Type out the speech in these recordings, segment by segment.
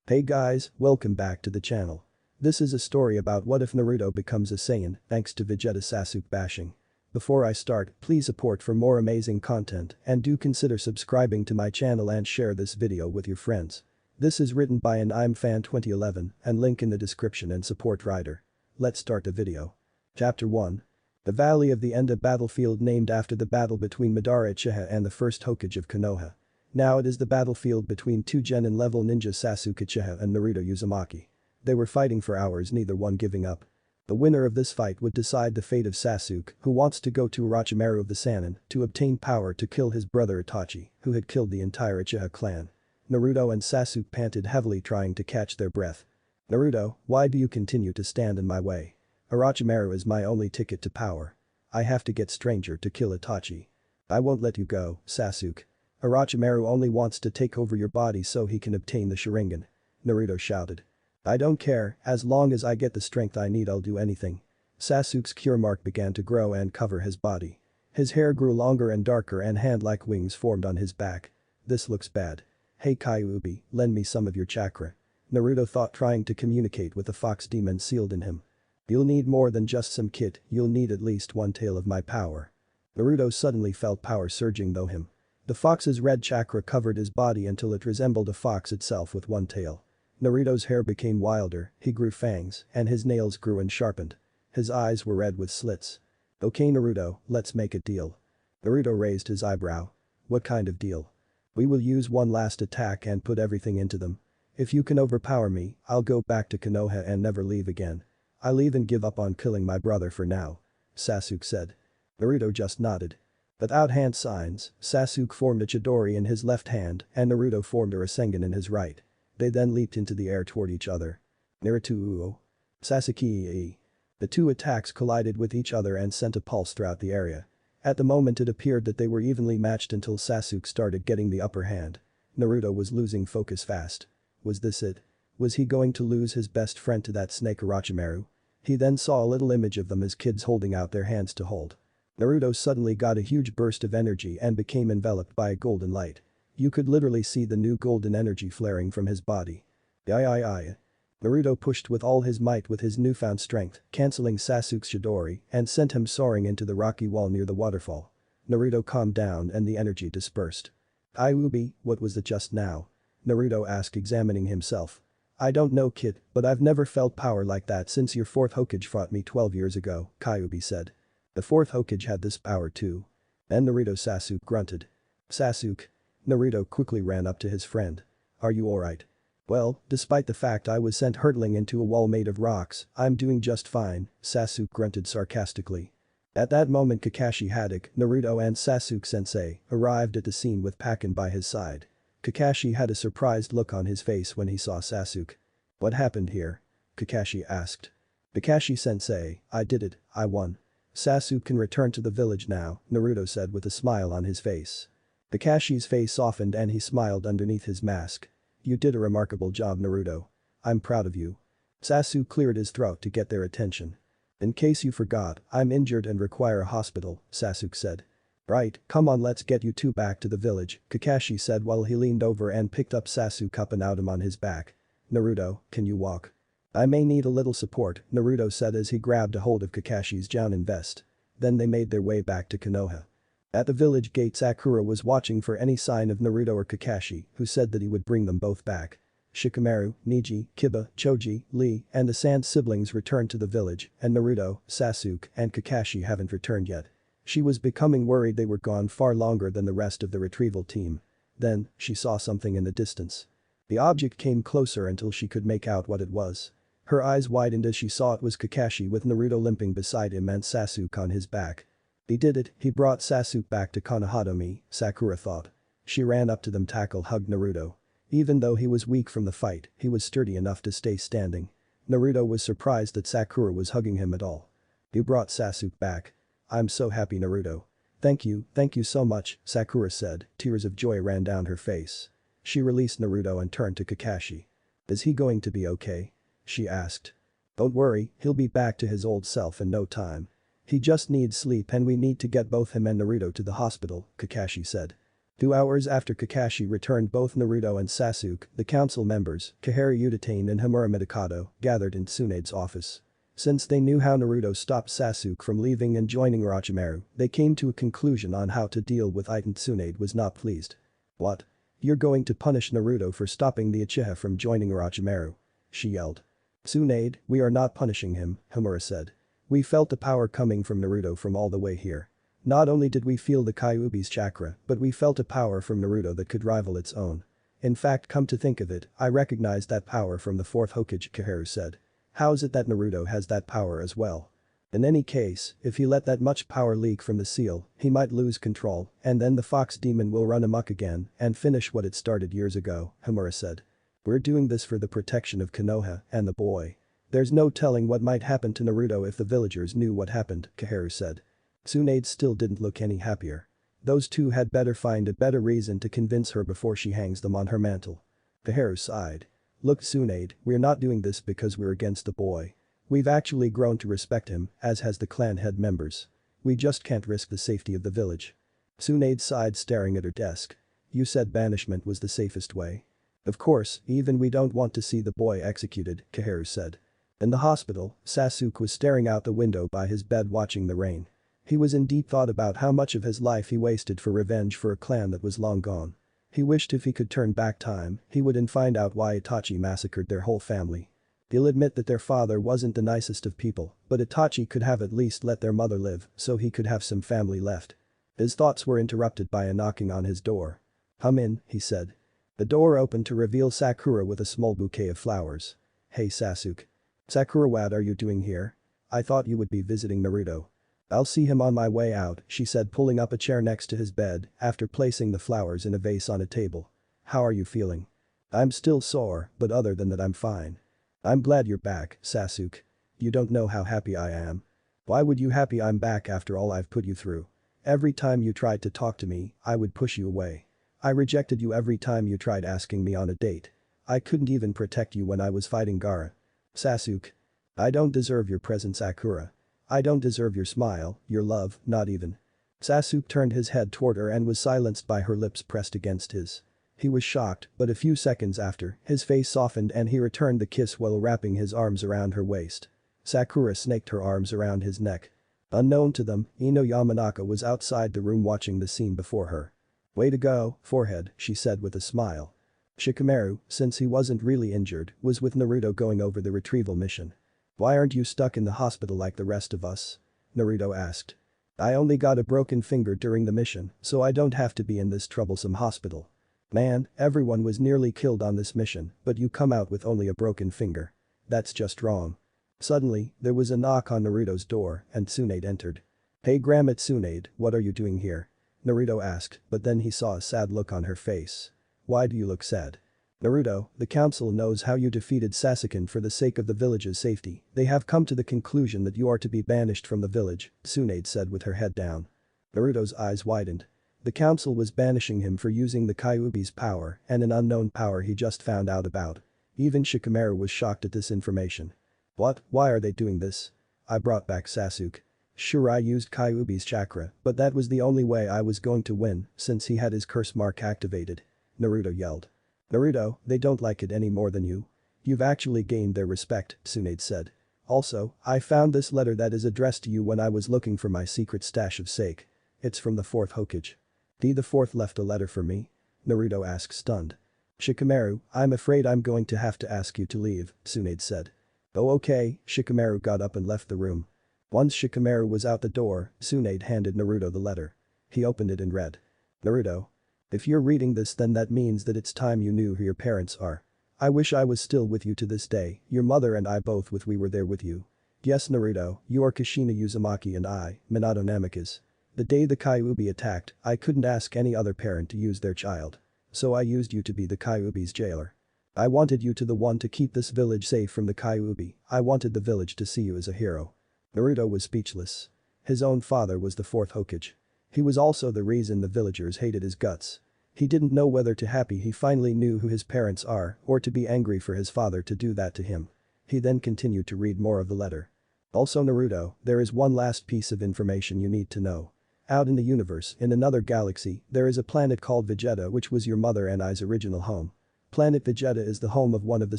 Hey guys, welcome back to the channel. This is a story about what if Naruto becomes a Saiyan thanks to Vegeta Sasuke bashing. Before I start, please support for more amazing content and do consider subscribing to my channel and share this video with your friends. This is written by an I'm Fan 2011 and link in the description and support writer. Let's start the video. Chapter 1. The Valley of the End, a battlefield named after the battle between Madara Uchiha and the first Hokage of Konoha. Now it is the battlefield between two genin level ninja Sasuke Uchiha and Naruto Uzumaki. They were fighting for hours, neither one giving up. The winner of this fight would decide the fate of Sasuke, who wants to go to Orochimaru of the Sannin to obtain power to kill his brother Itachi, who had killed the entire Uchiha clan. Naruto and Sasuke panted heavily, trying to catch their breath. "Naruto, why do you continue to stand in my way? Orochimaru is my only ticket to power. I have to get stranger to kill Itachi. I won't let you go, Sasuke. Orochimaru only wants to take over your body so he can obtain the Sharingan," Naruto shouted. "I don't care, as long as I get the strength I need I'll do anything." Sasuke's cure mark began to grow and cover his body. His hair grew longer and darker and hand-like wings formed on his back. "This looks bad. Hey Kyuubi, lend me some of your chakra," Naruto thought, trying to communicate with the fox demon sealed in him. "You'll need more than just some kit, you'll need at least one tail of my power." Naruto suddenly felt power surging through him. The fox's red chakra covered his body until it resembled a fox itself with one tail. Naruto's hair became wilder, he grew fangs, and his nails grew and sharpened. His eyes were red with slits. "Okay Naruto, let's make a deal." Naruto raised his eyebrow. "What kind of deal?" "We will use one last attack and put everything into them. If you can overpower me, I'll go back to Konoha and never leave again. I'll even give up on killing my brother for now," Sasuke said. Naruto just nodded. Without hand signs, Sasuke formed a Chidori in his left hand and Naruto formed a Rasengan in his right. They then leaped into the air toward each other. Naruto. Sasuke. The two attacks collided with each other and sent a pulse throughout the area. At the moment it appeared that they were evenly matched until Sasuke started getting the upper hand. Naruto was losing focus fast. Was this it? Was he going to lose his best friend to that snake Orochimaru? He then saw a little image of them as kids holding out their hands to hold. Naruto suddenly got a huge burst of energy and became enveloped by a golden light. You could literally see the new golden energy flaring from his body. Naruto pushed with all his might with his newfound strength, cancelling Sasuke's Chidori and sent him soaring into the rocky wall near the waterfall. Naruto calmed down and the energy dispersed. "Kyuubi, what was it just now?" Naruto asked, examining himself. "I don't know kid, but I've never felt power like that since your fourth Hokage fought me 12 years ago," Kyuubi said. "The fourth Hokage had this power too." And Naruto Sasuke grunted. "Sasuke." Naruto quickly ran up to his friend. "Are you alright?" "Well, despite the fact I was sent hurtling into a wall made of rocks, I'm doing just fine," Sasuke grunted sarcastically. At that moment Kakashi Haddock, Naruto and Sasuke sensei arrived at the scene with Pakken by his side. Kakashi had a surprised look on his face when he saw Sasuke. "What happened here?" Kakashi asked. "Kakashi sensei, I did it, I won. Sasuke can return to the village now," Naruto said with a smile on his face. Kakashi's face softened and he smiled underneath his mask. "You did a remarkable job Naruto. I'm proud of you." Sasuke cleared his throat to get their attention. "In case you forgot, I'm injured and require a hospital," Sasuke said. "Right, come on, let's get you two back to the village," Kakashi said while he leaned over and picked up Sasuke up and out him on his back. "Naruto, can you walk?" "I may need a little support," Naruto said as he grabbed a hold of Kakashi's Jounin vest. Then they made their way back to Konoha. At the village gate Sakura was watching for any sign of Naruto or Kakashi, who said that he would bring them both back. Shikamaru, Neji, Kiba, Choji, Lee, and the Sand siblings returned to the village and Naruto, Sasuke, and Kakashi haven't returned yet. She was becoming worried they were gone far longer than the rest of the retrieval team. Then, she saw something in the distance. The object came closer until she could make out what it was. Her eyes widened as she saw it was Kakashi with Naruto limping beside him and Sasuke on his back. He did it, he brought Sasuke back to Konohatomi, Sakura thought. She ran up to them, hugged Naruto. Even though he was weak from the fight, he was sturdy enough to stay standing. Naruto was surprised that Sakura was hugging him at all. "You brought Sasuke back. I'm so happy Naruto." Thank you so much," Sakura said, tears of joy ran down her face. She released Naruto and turned to Kakashi. "Is he going to be okay?" she asked. "Don't worry, he'll be back to his old self in no time. He just needs sleep and we need to get both him and Naruto to the hospital," Kakashi said. 2 hours after Kakashi returned, both Naruto and Sasuke, the council members, Kaharu Utatane and Hamura Midokado, gathered in Tsunade's office. Since they knew how Naruto stopped Sasuke from leaving and joining Orochimaru, they came to a conclusion on how to deal with it, and Tsunade was not pleased. "What? You're going to punish Naruto for stopping the Uchiha from joining Orochimaru?" she yelled. "Tsunade, we are not punishing him," Hamura said. "We felt the power coming from Naruto from all the way here. Not only did we feel the Kyuubi's chakra, but we felt a power from Naruto that could rival its own. In fact, come to think of it, I recognized that power from the fourth Hokage," Kaharu said. "How is it that Naruto has that power as well? In any case, if he let that much power leak from the seal, he might lose control, and then the fox demon will run amok again and finish what it started years ago," Hamura said. "We're doing this for the protection of Konoha and the boy. There's no telling what might happen to Naruto if the villagers knew what happened," Kaharu said. Tsunade still didn't look any happier. Those two had better find a better reason to convince her before she hangs them on her mantle. Kaharu sighed. "Look, Tsunade, we're not doing this because we're against the boy. We've actually grown to respect him, as has the clan head members. We just can't risk the safety of the village." Tsunade sighed, staring at her desk. "You said banishment was the safest way." "Of course, even we don't want to see the boy executed," Kaharu said. In the hospital, Sasuke was staring out the window by his bed watching the rain. He was in deep thought about how much of his life he wasted for revenge for a clan that was long gone. He wished if he could turn back time, he would and find out why Itachi massacred their whole family. He'll admit that their father wasn't the nicest of people, but Itachi could have at least let their mother live so he could have some family left. His thoughts were interrupted by a knocking on his door. "Come in," he said. The door opened to reveal Sakura with a small bouquet of flowers. "Hey Sasuke." "Sakura, what are you doing here? I thought you would be visiting Naruto." "I'll see him on my way out," she said, pulling up a chair next to his bed after placing the flowers in a vase on a table. "How are you feeling?" "I'm still sore, but other than that I'm fine." "I'm glad you're back, Sasuke. You don't know how happy I am." "Why would you happy I'm back after all I've put you through? Every time you tried to talk to me, I would push you away. I rejected you every time you tried asking me on a date. I couldn't even protect you when I was fighting Gaara." "Sasuke. I don't deserve your presence, Sakura. I don't deserve your smile, your love, not even." Sasuke turned his head toward her and was silenced by her lips pressed against his. He was shocked, but a few seconds after, his face softened and he returned the kiss while wrapping his arms around her waist. Sakura snaked her arms around his neck. Unknown to them, Ino Yamanaka was outside the room watching the scene before her. "Way to go, forehead," she said with a smile. Shikamaru, since he wasn't really injured, was with Naruto going over the retrieval mission. "Why aren't you stuck in the hospital like the rest of us?" Naruto asked. "I only got a broken finger during the mission, so I don't have to be in this troublesome hospital." "Man, everyone was nearly killed on this mission, but you come out with only a broken finger. That's just wrong." Suddenly, there was a knock on Naruto's door and Tsunade entered. "Hey Grandma Tsunade, what are you doing here?" Naruto asked, but then he saw a sad look on her face. "Why do you look sad?" "Naruto, the council knows how you defeated Sasuke for the sake of the village's safety. They have come to the conclusion that you are to be banished from the village," Tsunade said with her head down. Naruto's eyes widened. The council was banishing him for using the Kyuubi's power and an unknown power he just found out about. Even Shikamaru was shocked at this information. "What? Why are they doing this?" "I brought back Sasuke. Sure, I used Kyuubi's chakra, but that was the only way I was going to win since he had his curse mark activated," Naruto yelled. "Naruto, they don't like it any more than you. You've actually gained their respect," Tsunade said. "Also, I found this letter that is addressed to you when I was looking for my secret stash of sake. It's from the fourth Hokage." "The fourth left a letter for me?" Naruto asked, stunned. "Shikamaru, I'm afraid I'm going to have to ask you to leave," Tsunade said. "Oh okay," Shikamaru got up and left the room. Once Shikamaru was out the door, Tsunade handed Naruto the letter. He opened it and read. "Naruto. If you're reading this, then that means that it's time you knew who your parents are. I wish I was still with you to this day, your mother and I both with we were there with you. Yes Naruto, you are Kushina Uzumaki and I, Minato Namikaze. The day the Kyuubi attacked, I couldn't ask any other parent to use their child. So I used you to be the Kyuubi's jailer. I wanted you to the one to keep this village safe from the Kyuubi. I wanted the village to see you as a hero." Naruto was speechless. His own father was the fourth Hokage. He was also the reason the villagers hated his guts. He didn't know whether to happy he finally knew who his parents are or to be angry for his father to do that to him. He then continued to read more of the letter. "Also Naruto, there is one last piece of information you need to know. Out in the universe, in another galaxy, there is a planet called Vegeta which was your mother and I's original home. Planet Vegeta is the home of one of the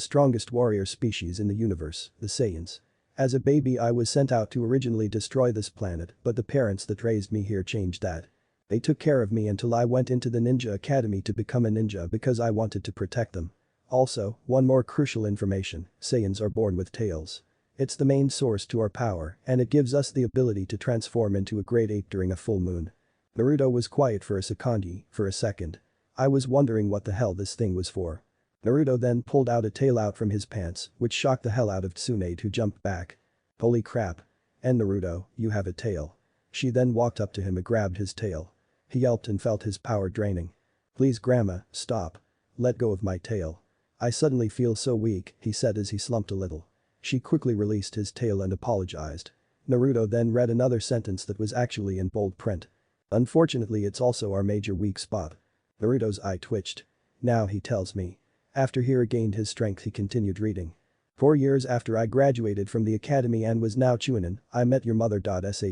strongest warrior species in the universe, the Saiyans. As a baby I was sent out to originally destroy this planet, but the parents that raised me here changed that. They took care of me until I went into the ninja academy to become a ninja because I wanted to protect them. Also, one more crucial information, Saiyans are born with tails. It's the main source to our power, and it gives us the ability to transform into a great ape during a full moon. Naruto was quiet for a second. I was wondering what the hell this thing was for. Naruto then pulled out a tail out from his pants, which shocked the hell out of Tsunade who jumped back. Holy crap. And Naruto, you have a tail. She then walked up to him and grabbed his tail. He yelped and felt his power draining. Please grandma, stop. Let go of my tail. I suddenly feel so weak, he said as he slumped a little. She quickly released his tail and apologized. Naruto then read another sentence that was actually in bold print. Unfortunately it's also our major weak spot. Naruto's eye twitched. Now he tells me. After he regained his strength he continued reading. 4 years after I graduated from the academy and was now Chunin, I met your mother.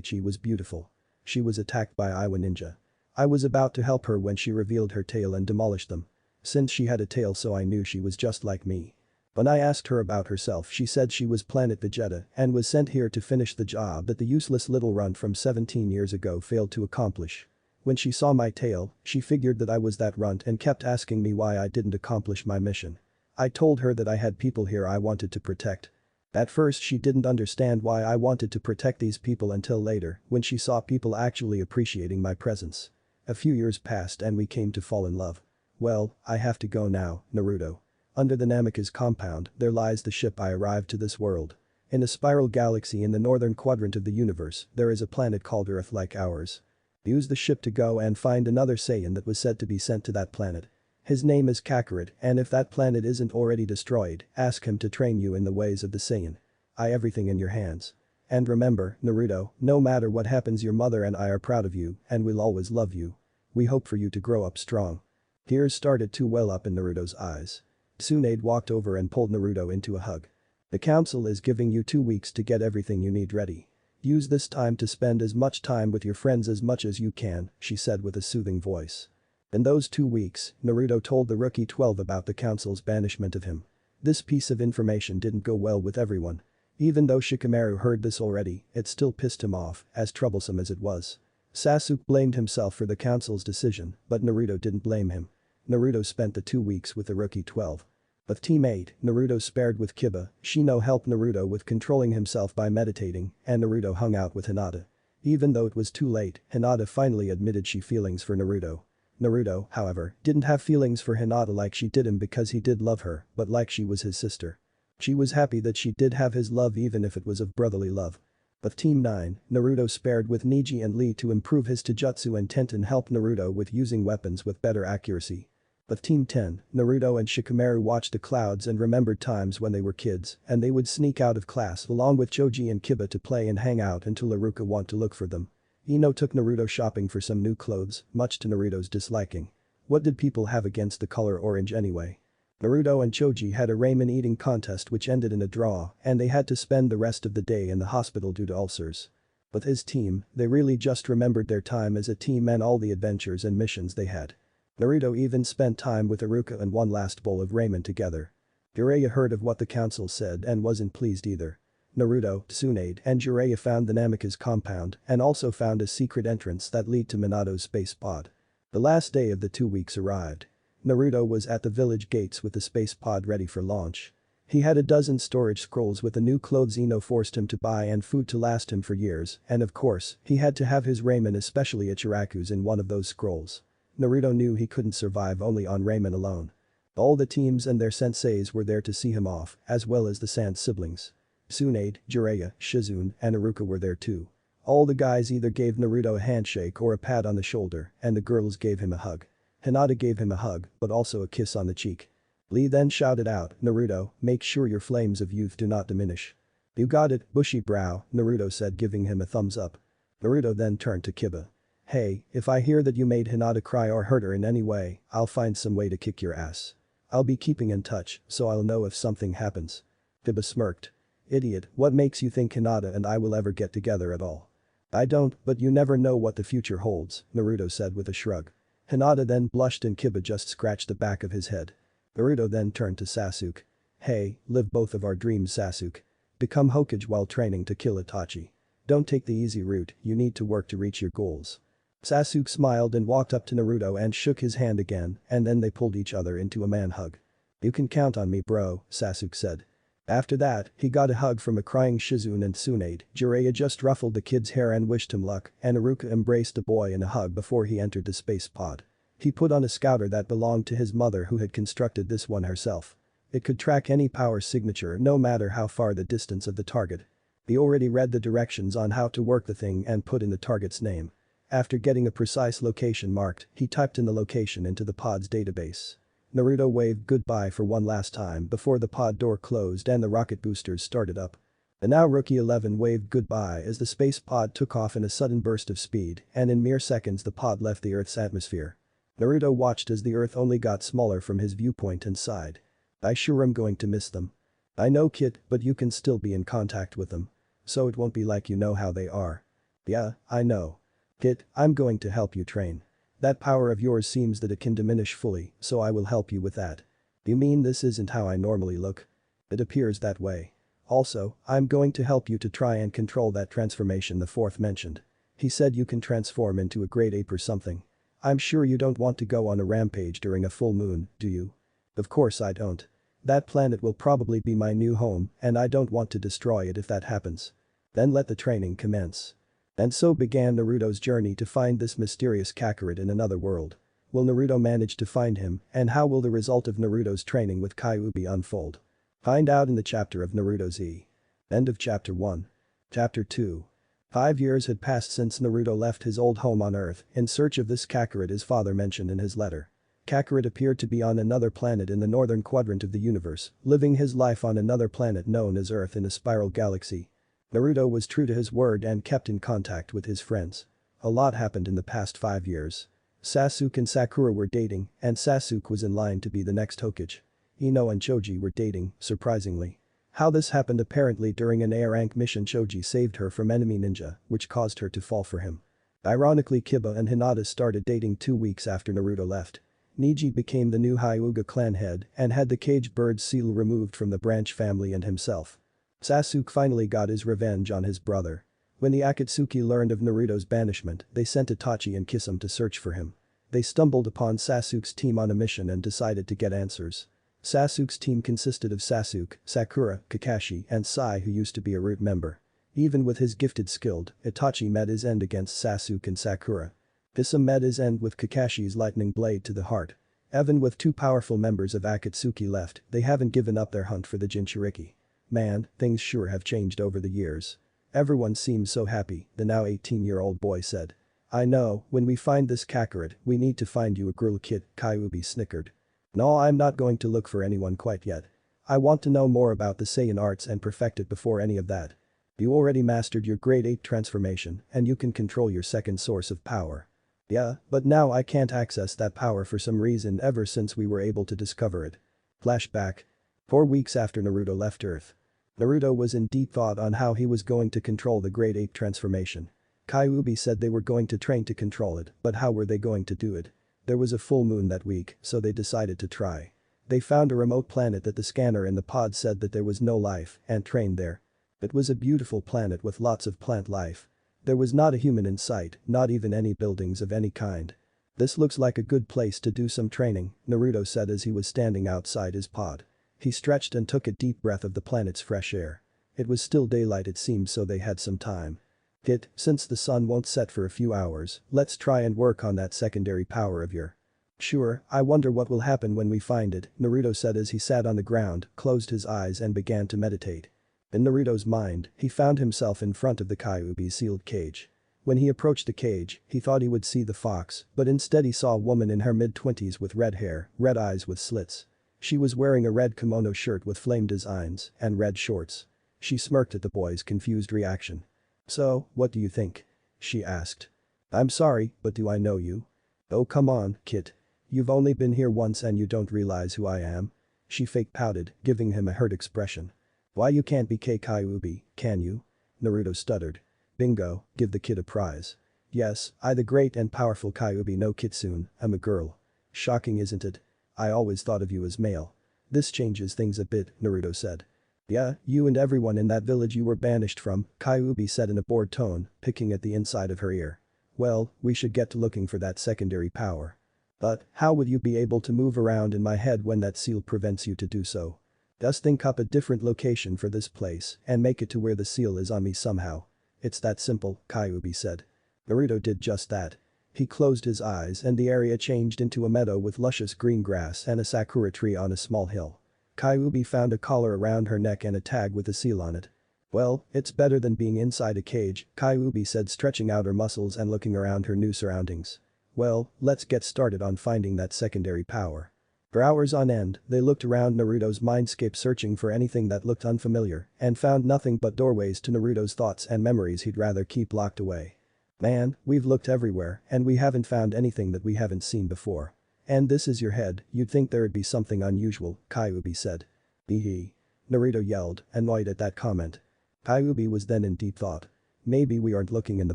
She was beautiful. She was attacked by Iwa ninja. I was about to help her when she revealed her tail and demolished them. Since she had a tail so I knew she was just like me. When I asked her about herself she said she was Planet Vegeta and was sent here to finish the job that the useless little runt from 17 years ago failed to accomplish. When she saw my tail, she figured that I was that runt and kept asking me why I didn't accomplish my mission. I told her that I had people here I wanted to protect. At first she didn't understand why I wanted to protect these people until later when she saw people actually appreciating my presence. A few years passed and we came to fall in love. Well, I have to go now, Naruto. Under the Namikaze compound, there lies the ship I arrived to this world. In a spiral galaxy in the northern quadrant of the universe, there is a planet called Earth like ours. Use the ship to go and find another Saiyan that was said to be sent to that planet. His name is Kakarot, and if that planet isn't already destroyed, ask him to train you in the ways of the Saiyan. Everything in your hands. And remember, Naruto, no matter what happens your mother and I are proud of you and will always love you. We hope for you to grow up strong. Tears started to well up in Naruto's eyes. Tsunade walked over and pulled Naruto into a hug. The council is giving you 2 weeks to get everything you need ready. Use this time to spend as much time with your friends as much as you can, she said with a soothing voice. In those 2 weeks, Naruto told the Rookie 12 about the council's banishment of him. This piece of information didn't go well with everyone. Even though Shikamaru heard this already, it still pissed him off, as troublesome as it was. Sasuke blamed himself for the council's decision, but Naruto didn't blame him. Naruto spent the 2 weeks with the Rookie 12. With Team 8, Naruto spared with Kiba, Shino helped Naruto with controlling himself by meditating, and Naruto hung out with Hinata. Even though it was too late, Hinata finally admitted she feelings for Naruto. Naruto, however, didn't have feelings for Hinata like she did him because he did love her, but like she was his sister. She was happy that she did have his love even if it was of brotherly love. With Team 9, Naruto spared with Neji and Lee to improve his Taijutsu and Tenten helped Naruto with using weapons with better accuracy. With Team 10, Naruto and Shikamaru watched the clouds and remembered times when they were kids and they would sneak out of class along with Choji and Kiba to play and hang out until Iruka went to look for them. Ino took Naruto shopping for some new clothes, much to Naruto's disliking. What did people have against the color orange anyway? Naruto and Choji had a ramen eating contest which ended in a draw and they had to spend the rest of the day in the hospital due to ulcers. With his team, they really just remembered their time as a team and all the adventures and missions they had. Naruto even spent time with Iruka and one last bowl of ramen together. Jiraiya heard of what the council said and wasn't pleased either. Naruto, Tsunade and Jiraiya found the Namikaze compound and also found a secret entrance that lead to Minato's space pod. The last day of the 2 weeks arrived. Naruto was at the village gates with the space pod ready for launch. He had a dozen storage scrolls with the new clothes Ino forced him to buy and food to last him for years and of course, he had to have his ramen especially Ichiraku's in one of those scrolls. Naruto knew he couldn't survive only on ramen alone. All the teams and their senseis were there to see him off, as well as the Sand siblings. Tsunade, Jiraiya, Shizune, and Iruka were there too. All the guys either gave Naruto a handshake or a pat on the shoulder, and the girls gave him a hug. Hinata gave him a hug, but also a kiss on the cheek. Lee then shouted out, "Naruto, make sure your flames of youth do not diminish." "You got it, bushy brow," Naruto said giving him a thumbs up. Naruto then turned to Kiba. "Hey, if I hear that you made Hinata cry or hurt her in any way, I'll find some way to kick your ass. I'll be keeping in touch, so I'll know if something happens." Kiba smirked. "Idiot, what makes you think Hinata and I will ever get together at all?" I don't, but you never know what the future holds, Naruto said with a shrug. Hinata then blushed and Kiba just scratched the back of his head. Naruto then turned to Sasuke. Hey, live both of our dreams, Sasuke. Become Hokage while training to kill Itachi. Don't take the easy route, you need to work to reach your goals. Sasuke smiled and walked up to Naruto and shook his hand again, and then they pulled each other into a man hug. You can count on me bro, Sasuke said. After that, he got a hug from a crying Shizune and Tsunade. Jiraiya just ruffled the kid's hair and wished him luck, and Iruka embraced the boy in a hug before he entered the space pod. He put on a scouter that belonged to his mother who had constructed this one herself. It could track any power signature no matter how far the distance of the target. He already read the directions on how to work the thing and put in the target's name. After getting a precise location marked, he typed in the location into the pod's database. Naruto waved goodbye for one last time before the pod door closed and the rocket boosters started up. The now rookie 11 waved goodbye as the space pod took off in a sudden burst of speed, and in mere seconds the pod left the Earth's atmosphere. Naruto watched as the Earth only got smaller from his viewpoint and sighed. I sure am going to miss them. I know kid, but you can still be in contact with them. So it won't be like you know how they are. Yeah, I know. Kid, I'm going to help you train. That power of yours seems that it can diminish fully, so I will help you with that. You mean this isn't how I normally look? It appears that way. Also, I'm going to help you to try and control that transformation the fourth mentioned. He said you can transform into a great ape or something. I'm sure you don't want to go on a rampage during a full moon, do you? Of course I don't. That planet will probably be my new home and I don't want to destroy it if that happens. Then let the training commence. And so began Naruto's journey to find this mysterious Kakarot in another world. Will Naruto manage to find him, and how will the result of Naruto's training with Kyuubi unfold? Find out in the chapter of Naruto Z. End of chapter 1. Chapter 2. 5 years had passed since Naruto left his old home on Earth in search of this Kakarot his father mentioned in his letter. Kakarot appeared to be on another planet in the northern quadrant of the universe, living his life on another planet known as Earth in a spiral galaxy. Naruto was true to his word and kept in contact with his friends. A lot happened in the past 5 years. Sasuke and Sakura were dating, and Sasuke was in line to be the next Hokage. Ino and Choji were dating, surprisingly. How this happened apparently during an A-rank mission Choji saved her from enemy ninja, which caused her to fall for him. Ironically Kiba and Hinata started dating 2 weeks after Naruto left. Neji became the new Hyuga clan head and had the cage bird seal removed from the branch family and himself. Sasuke finally got his revenge on his brother. When the Akatsuki learned of Naruto's banishment, they sent Itachi and Kisame to search for him. They stumbled upon Sasuke's team on a mission and decided to get answers. Sasuke's team consisted of Sasuke, Sakura, Kakashi, and Sai who used to be a root member. Even with his gifted skilled, Itachi met his end against Sasuke and Sakura. Kisame met his end with Kakashi's lightning blade to the heart. Even with 2 powerful members of Akatsuki left, they haven't given up their hunt for the Jinchuriki. Man, things sure have changed over the years. Everyone seems so happy, the now 18-year-old boy said. I know, when we find this Kakarot, we need to find you a girl kid, Kyuubi snickered. No, I'm not going to look for anyone quite yet. I want to know more about the Saiyan arts and perfect it before any of that. You already mastered your grade 8 transformation and you can control your second source of power. Yeah, but now I can't access that power for some reason ever since we were able to discover it. Flashback. 4 weeks after Naruto left Earth. Naruto was in deep thought on how he was going to control the grade 8 transformation. Kyuubi said they were going to train to control it, but how were they going to do it? There was a full moon that week, so they decided to try. They found a remote planet that the scanner in the pod said that there was no life and trained there. It was a beautiful planet with lots of plant life. There was not a human in sight, not even any buildings of any kind. This looks like a good place to do some training, Naruto said as he was standing outside his pod. He stretched and took a deep breath of the planet's fresh air. It was still daylight it seemed, so they had some time. Kid, since the sun won't set for a few hours, let's try and work on that secondary power of your. Sure, I wonder what will happen when we find it, Naruto said as he sat on the ground, closed his eyes and began to meditate. In Naruto's mind, he found himself in front of the Kyuubi sealed cage. When he approached the cage, he thought he would see the fox, but instead he saw a woman in her mid-20s with red hair, red eyes with slits. She was wearing a red kimono shirt with flame designs and red shorts. She smirked at the boy's confused reaction. So, what do you think? She asked. I'm sorry, but do I know you? Oh come on, kid. You've only been here once and you don't realize who I am? She fake pouted, giving him a hurt expression. Why you can't be Kyuubi, can you? Naruto stuttered. Bingo, give the kid a prize. Yes, I the great and powerful Kyuubi no Kitsune, am a girl. Shocking isn't it? I always thought of you as male. This changes things a bit, Naruto said. Yeah, you and everyone in that village you were banished from, Kyuubi said in a bored tone, picking at the inside of her ear. Well, we should get to looking for that secondary power. But, how would you be able to move around in my head when that seal prevents you to do so? Just think up a different location for this place and make it to where the seal is on me somehow. It's that simple, Kyuubi said. Naruto did just that. He closed his eyes and the area changed into a meadow with luscious green grass and a sakura tree on a small hill. Kyuubi found a collar around her neck and a tag with a seal on it. Well, it's better than being inside a cage, Kyuubi said, stretching out her muscles and looking around her new surroundings. Well, let's get started on finding that secondary power. For hours on end, they looked around Naruto's mindscape searching for anything that looked unfamiliar and found nothing but doorways to Naruto's thoughts and memories he'd rather keep locked away. Man, we've looked everywhere and we haven't found anything that we haven't seen before. And this is your head, you'd think there'd be something unusual, Kyuubi said. Hee. Naruto yelled, annoyed at that comment. Kyuubi was then in deep thought. Maybe we aren't looking in the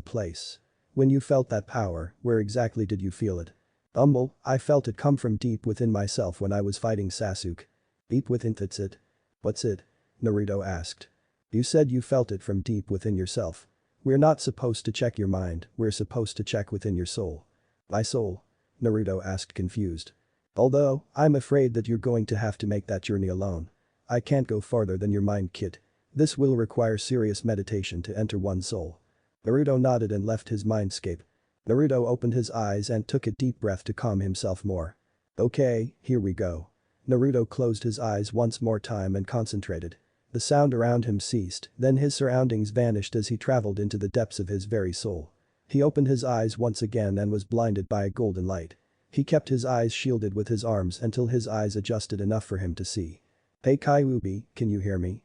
place. When you felt that power, where exactly did you feel it? I felt it come from deep within myself when I was fighting Sasuke. Deep within, that's it. What's it? Naruto asked. You said you felt it from deep within yourself. We're not supposed to check your mind, we're supposed to check within your soul. My soul? Naruto asked, confused. Although, I'm afraid that you're going to have to make that journey alone. I can't go farther than your mind, kid. This will require serious meditation to enter one's soul. Naruto nodded and left his mindscape. Naruto opened his eyes and took a deep breath to calm himself more. Okay, here we go. Naruto closed his eyes once more time and concentrated. The sound around him ceased, then his surroundings vanished as he traveled into the depths of his very soul. He opened his eyes once again and was blinded by a golden light. He kept his eyes shielded with his arms until his eyes adjusted enough for him to see. Hey Kyuubi, can you hear me?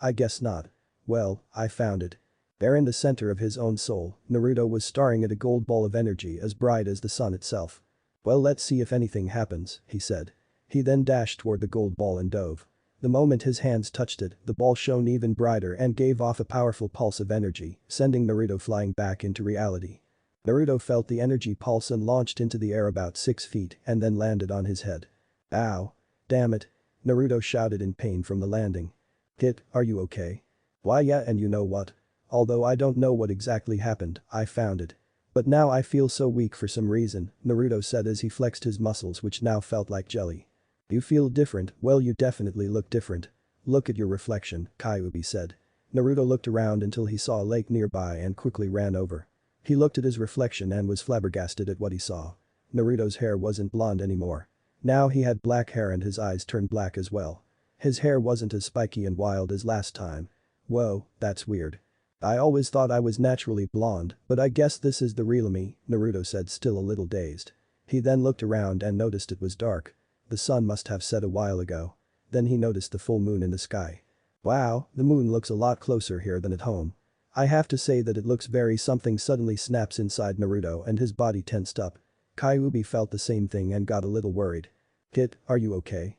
I guess not. Well, I found it. There in the center of his own soul, Naruto was staring at a gold ball of energy as bright as the sun itself. Well, let's see if anything happens, he said. He then dashed toward the gold ball and dove. The moment his hands touched it, the ball shone even brighter and gave off a powerful pulse of energy, sending Naruto flying back into reality. Naruto felt the energy pulse and launched into the air about 6 feet and then landed on his head. Ow. Damn it. Naruto shouted in pain from the landing. Hit, are you okay? Why yeah, and you know what? Although I don't know what exactly happened, I found it. But now I feel so weak for some reason, Naruto said as he flexed his muscles which now felt like jelly. You feel different, well you definitely look different. Look at your reflection, Kyuubi said. Naruto looked around until he saw a lake nearby and quickly ran over. He looked at his reflection and was flabbergasted at what he saw. Naruto's hair wasn't blonde anymore. Now he had black hair and his eyes turned black as well. His hair wasn't as spiky and wild as last time. Whoa, that's weird. I always thought I was naturally blonde, but I guess this is the real me, Naruto said, still a little dazed. He then looked around and noticed it was dark. The sun must have set a while ago. Then he noticed the full moon in the sky. Wow, the moon looks a lot closer here than at home. I have to say that it looks very something. Suddenly snaps inside Naruto and his body tensed up. Kyuubi felt the same thing and got a little worried. Kit, are you okay?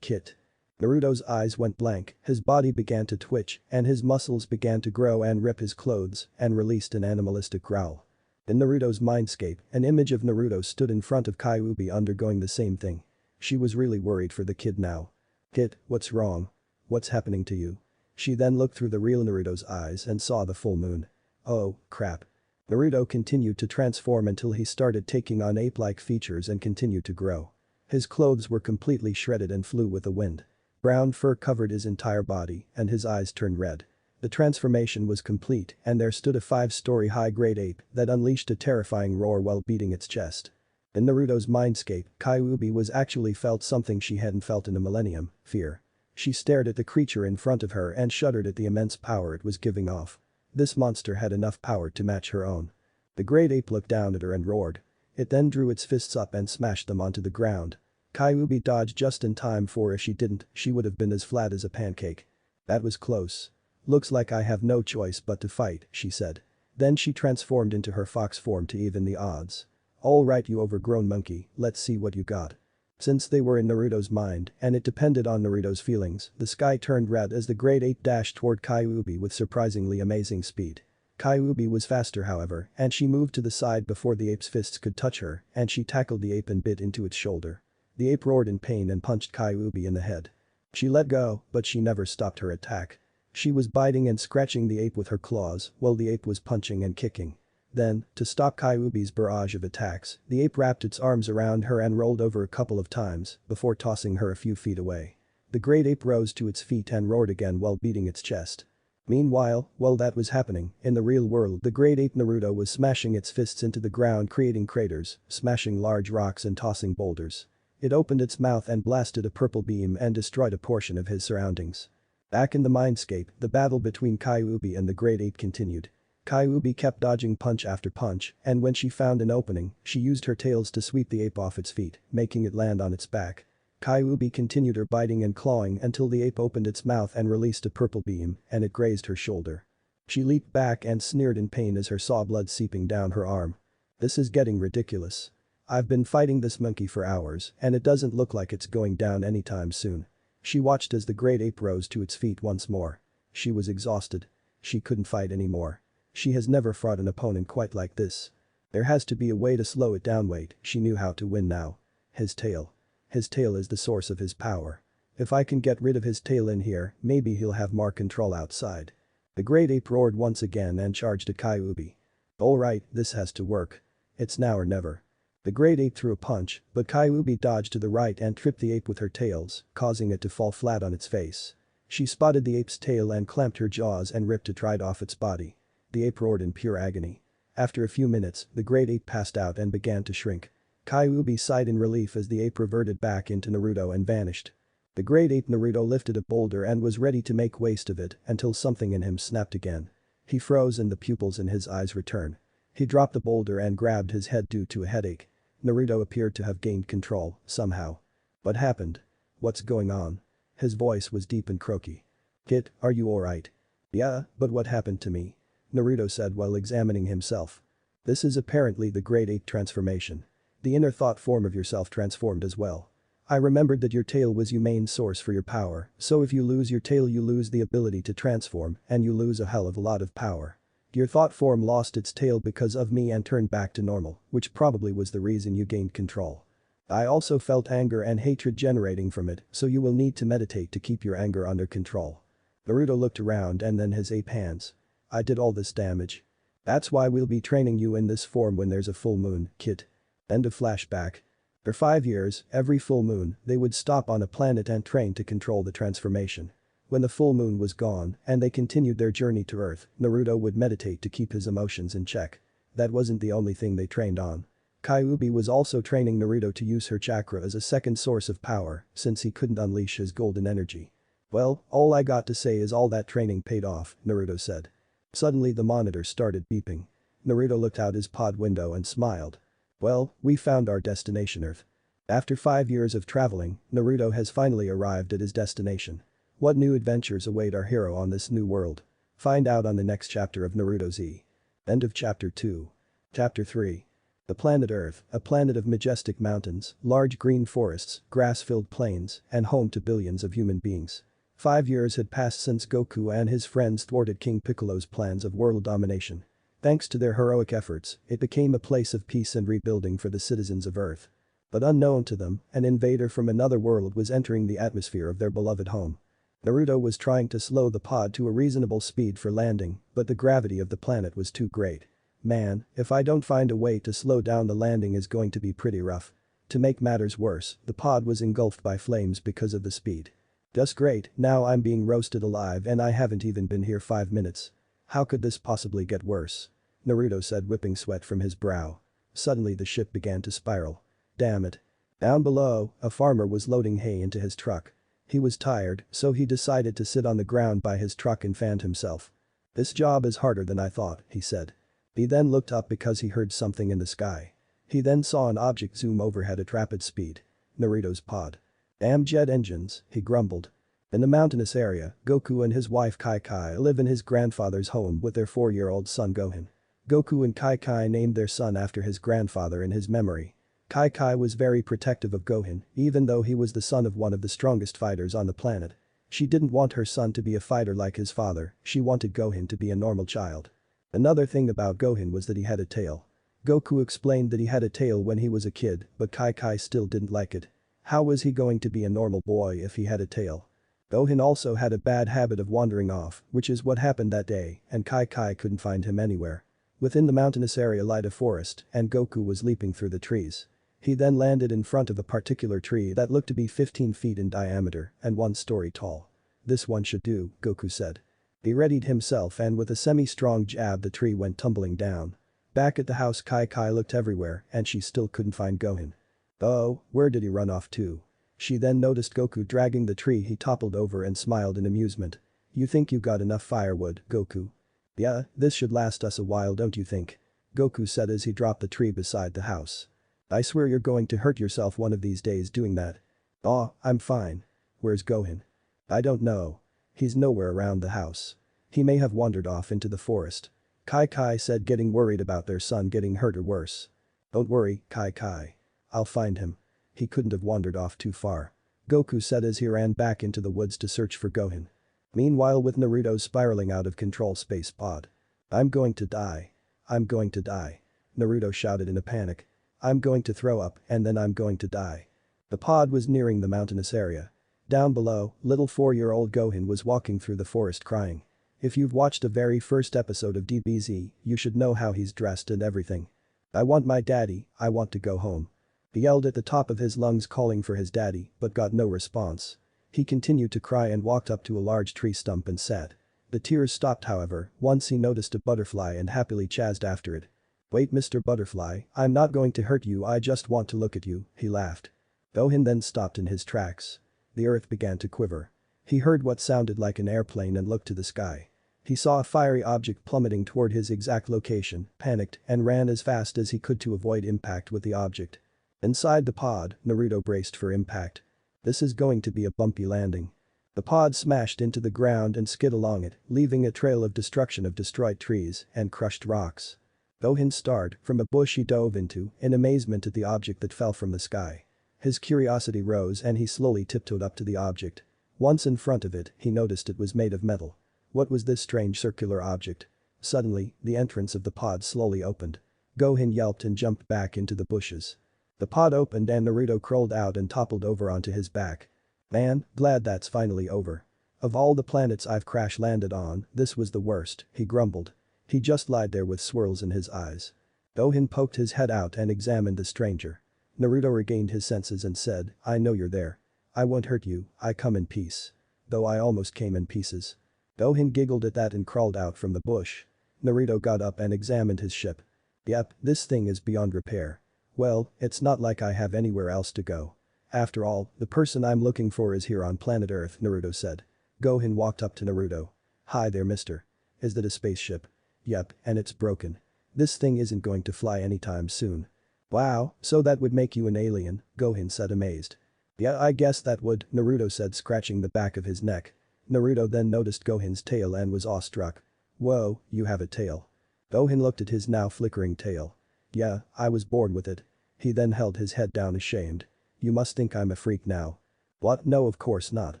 Kit. Naruto's eyes went blank, his body began to twitch and his muscles began to grow and rip his clothes and released an animalistic growl. In Naruto's mindscape, an image of Naruto stood in front of Kyuubi undergoing the same thing. She was really worried for the kid now. Kit, what's wrong? What's happening to you? She then looked through the real Naruto's eyes and saw the full moon. Oh, crap. Naruto continued to transform until he started taking on ape-like features and continued to grow. His clothes were completely shredded and flew with the wind. Brown fur covered his entire body and his eyes turned red. The transformation was complete and there stood a 5-story high-grade ape that unleashed a terrifying roar while beating its chest. In Naruto's mindscape, Kyuubi was actually felt something she hadn't felt in a millennium, fear. She stared at the creature in front of her and shuddered at the immense power it was giving off. This monster had enough power to match her own. The great ape looked down at her and roared. It then drew its fists up and smashed them onto the ground. Kyuubi dodged just in time, for if she didn't, she would have been as flat as a pancake. That was close. Looks like I have no choice but to fight, she said. Then she transformed into her fox form to even the odds. Alright you overgrown monkey, let's see what you got. Since they were in Naruto's mind and it depended on Naruto's feelings, the sky turned red as the great ape dashed toward Kyuubi with surprisingly amazing speed. Kyuubi was faster however, and she moved to the side before the ape's fists could touch her, and she tackled the ape and bit into its shoulder. The ape roared in pain and punched Kyuubi in the head. She let go, but she never stopped her attack. She was biting and scratching the ape with her claws while the ape was punching and kicking. Then, to stop Kyuubi's barrage of attacks, the ape wrapped its arms around her and rolled over a couple of times before tossing her a few feet away. The great ape rose to its feet and roared again while beating its chest. Meanwhile, while that was happening, in the real world the great ape Naruto was smashing its fists into the ground creating craters, smashing large rocks and tossing boulders. It opened its mouth and blasted a purple beam and destroyed a portion of his surroundings. Back in the mindscape, the battle between Kyuubi and the great ape continued. Kyuubi kept dodging punch after punch, and when she found an opening, she used her tails to sweep the ape off its feet, making it land on its back. Kyuubi continued her biting and clawing until the ape opened its mouth and released a purple beam, and it grazed her shoulder. She leaped back and sneered in pain as her saw blood seeping down her arm. "This is getting ridiculous. I've been fighting this monkey for hours, and it doesn't look like it's going down anytime soon." She watched as the great ape rose to its feet once more. She was exhausted. She couldn't fight anymore. She has never fought an opponent quite like this. There has to be a way to slow it down. Wait, she knew how to win now. His tail. His tail is the source of his power. If I can get rid of his tail in here, maybe he'll have more control outside. The great ape roared once again and charged at Kyuubi. Alright, this has to work. It's now or never. The great ape threw a punch, but Kyuubi dodged to the right and tripped the ape with her tails, causing it to fall flat on its face. She spotted the ape's tail and clamped her jaws and ripped it right off its body. The ape roared in pure agony. After a few minutes, the great ape passed out and began to shrink. Kyuubi sighed in relief as the ape reverted back into Naruto and vanished. The great ape Naruto lifted a boulder and was ready to make waste of it until something in him snapped again. He froze and the pupils in his eyes returned. He dropped the boulder and grabbed his head due to a headache. Naruto appeared to have gained control, somehow. What happened? What's going on? His voice was deep and croaky. "Kid, are you alright?" "Yeah, but what happened to me?" Naruto said while examining himself. "This is apparently the great ape transformation. The inner thought form of yourself transformed as well. I remembered that your tail was your main source for your power, so if you lose your tail you lose the ability to transform and you lose a hell of a lot of power. Your thought form lost its tail because of me and turned back to normal, which probably was the reason you gained control. I also felt anger and hatred generating from it, so you will need to meditate to keep your anger under control." Naruto looked around and then his ape hands. "I did all this damage. That's why we'll be training you in this form when there's a full moon, kid." End of flashback. For 5 years, every full moon, they would stop on a planet and train to control the transformation. When the full moon was gone and they continued their journey to Earth, Naruto would meditate to keep his emotions in check. That wasn't the only thing they trained on. Kyuubi was also training Naruto to use her chakra as a second source of power since he couldn't unleash his golden energy. "Well, all I got to say is all that training paid off," Naruto said. Suddenly the monitor started beeping. Naruto looked out his pod window and smiled. "Well, we found our destination Earth." After 5 years of traveling, Naruto has finally arrived at his destination. What new adventures await our hero on this new world? Find out on the next chapter of Naruto Z. End of Chapter 2. Chapter 3. The planet Earth, a planet of majestic mountains, large green forests, grass-filled plains, and home to billions of human beings. 5 years had passed since Goku and his friends thwarted King Piccolo's plans of world domination. Thanks to their heroic efforts, it became a place of peace and rebuilding for the citizens of Earth. But unknown to them, an invader from another world was entering the atmosphere of their beloved home. Naruto was trying to slow the pod to a reasonable speed for landing, but the gravity of the planet was too great. "Man, if I don't find a way to slow down the landing is going to be pretty rough." To make matters worse, the pod was engulfed by flames because of the speed. "Just great, now I'm being roasted alive and I haven't even been here 5 minutes. How could this possibly get worse?" Naruto said, whipping sweat from his brow. Suddenly the ship began to spiral. Damn it. Down below, a farmer was loading hay into his truck. He was tired, so he decided to sit on the ground by his truck and fanned himself. "This job is harder than I thought," he said. He then looked up because he heard something in the sky. He then saw an object zoom overhead at rapid speed. Naruto's pod. "Damn jet engines," he grumbled. In the mountainous area, Goku and his wife Kai Kai live in his grandfather's home with their 4-year-old son Gohan. Goku and Kai Kai named their son after his grandfather in his memory. Kai Kai was very protective of Gohan, even though he was the son of one of the strongest fighters on the planet. She didn't want her son to be a fighter like his father, she wanted Gohan to be a normal child. Another thing about Gohan was that he had a tail. Goku explained that he had a tail when he was a kid, but Kai still didn't like it. How was he going to be a normal boy if he had a tail? Gohan also had a bad habit of wandering off, which is what happened that day, and Kai couldn't find him anywhere. Within the mountainous area lied a forest, and Goku was leaping through the trees. He then landed in front of a particular tree that looked to be 15 feet in diameter and 1 story tall. "This one should do," Goku said. He readied himself and with a semi-strong jab the tree went tumbling down. Back at the house Kai looked everywhere and she still couldn't find Gohan. Oh, where did he run off to? She then noticed Goku dragging the tree. He toppled over and smiled in amusement. "You think you got enough firewood, Goku?" "Yeah, this should last us a while, don't you think?" Goku said as he dropped the tree beside the house. "I swear you're going to hurt yourself one of these days doing that." "Aw, I'm fine." "Where's Gohan?" "I don't know. He's nowhere around the house. He may have wandered off into the forest." Kai said, getting worried about their son getting hurt or worse. "Don't worry, Kai. I'll find him. He couldn't have wandered off too far," Goku said as he ran back into the woods to search for Gohan. Meanwhile with Naruto spiraling out of control space pod. "I'm going to die. I'm going to die," Naruto shouted in a panic. "I'm going to throw up and then I'm going to die." The pod was nearing the mountainous area. Down below, little 4-year-old Gohan was walking through the forest crying. If you've watched the very first episode of DBZ, you should know how he's dressed and everything. "I want my daddy, I want to go home." He yelled at the top of his lungs calling for his daddy, but got no response. He continued to cry and walked up to a large tree stump and sat. The tears stopped however, once he noticed a butterfly and happily chased after it. "Wait, Mr. Butterfly, I'm not going to hurt you, I just want to look at you," he laughed. Gohan then stopped in his tracks. The earth began to quiver. He heard what sounded like an airplane and looked to the sky. He saw a fiery object plummeting toward his exact location, panicked, and ran as fast as he could to avoid impact with the object. Inside the pod, Naruto braced for impact. This is going to be a bumpy landing. The pod smashed into the ground and skid along it, leaving a trail of destruction of destroyed trees and crushed rocks. Gohan stared from a bush he dove into in amazement at the object that fell from the sky. His curiosity rose and he slowly tiptoed up to the object. Once in front of it, he noticed it was made of metal. What was this strange circular object? Suddenly, the entrance of the pod slowly opened. Gohan yelped and jumped back into the bushes. The pod opened and Naruto crawled out and toppled over onto his back. "Man, glad that's finally over. Of all the planets I've crash landed on, this was the worst," he grumbled. He just lied there with swirls in his eyes. Gohan poked his head out and examined the stranger. Naruto regained his senses and said, "I know you're there. I won't hurt you, I come in peace. Though I almost came in pieces." Gohan giggled at that and crawled out from the bush. Naruto got up and examined his ship. "Yep, this thing is beyond repair. Well, it's not like I have anywhere else to go. After all, the person I'm looking for is here on planet Earth," Naruto said. Gohan walked up to Naruto. "Hi there, mister. Is that a spaceship?" "Yep, and it's broken. This thing isn't going to fly anytime soon." "Wow, so that would make you an alien," Gohan said amazed. "Yeah, I guess that would," Naruto said scratching the back of his neck. Naruto then noticed Gohan's tail and was awestruck. "Whoa, you have a tail." Gohan looked at his now flickering tail. "Yeah, I was born with it." He then held his head down ashamed. "You must think I'm a freak now." "What? No, of course not.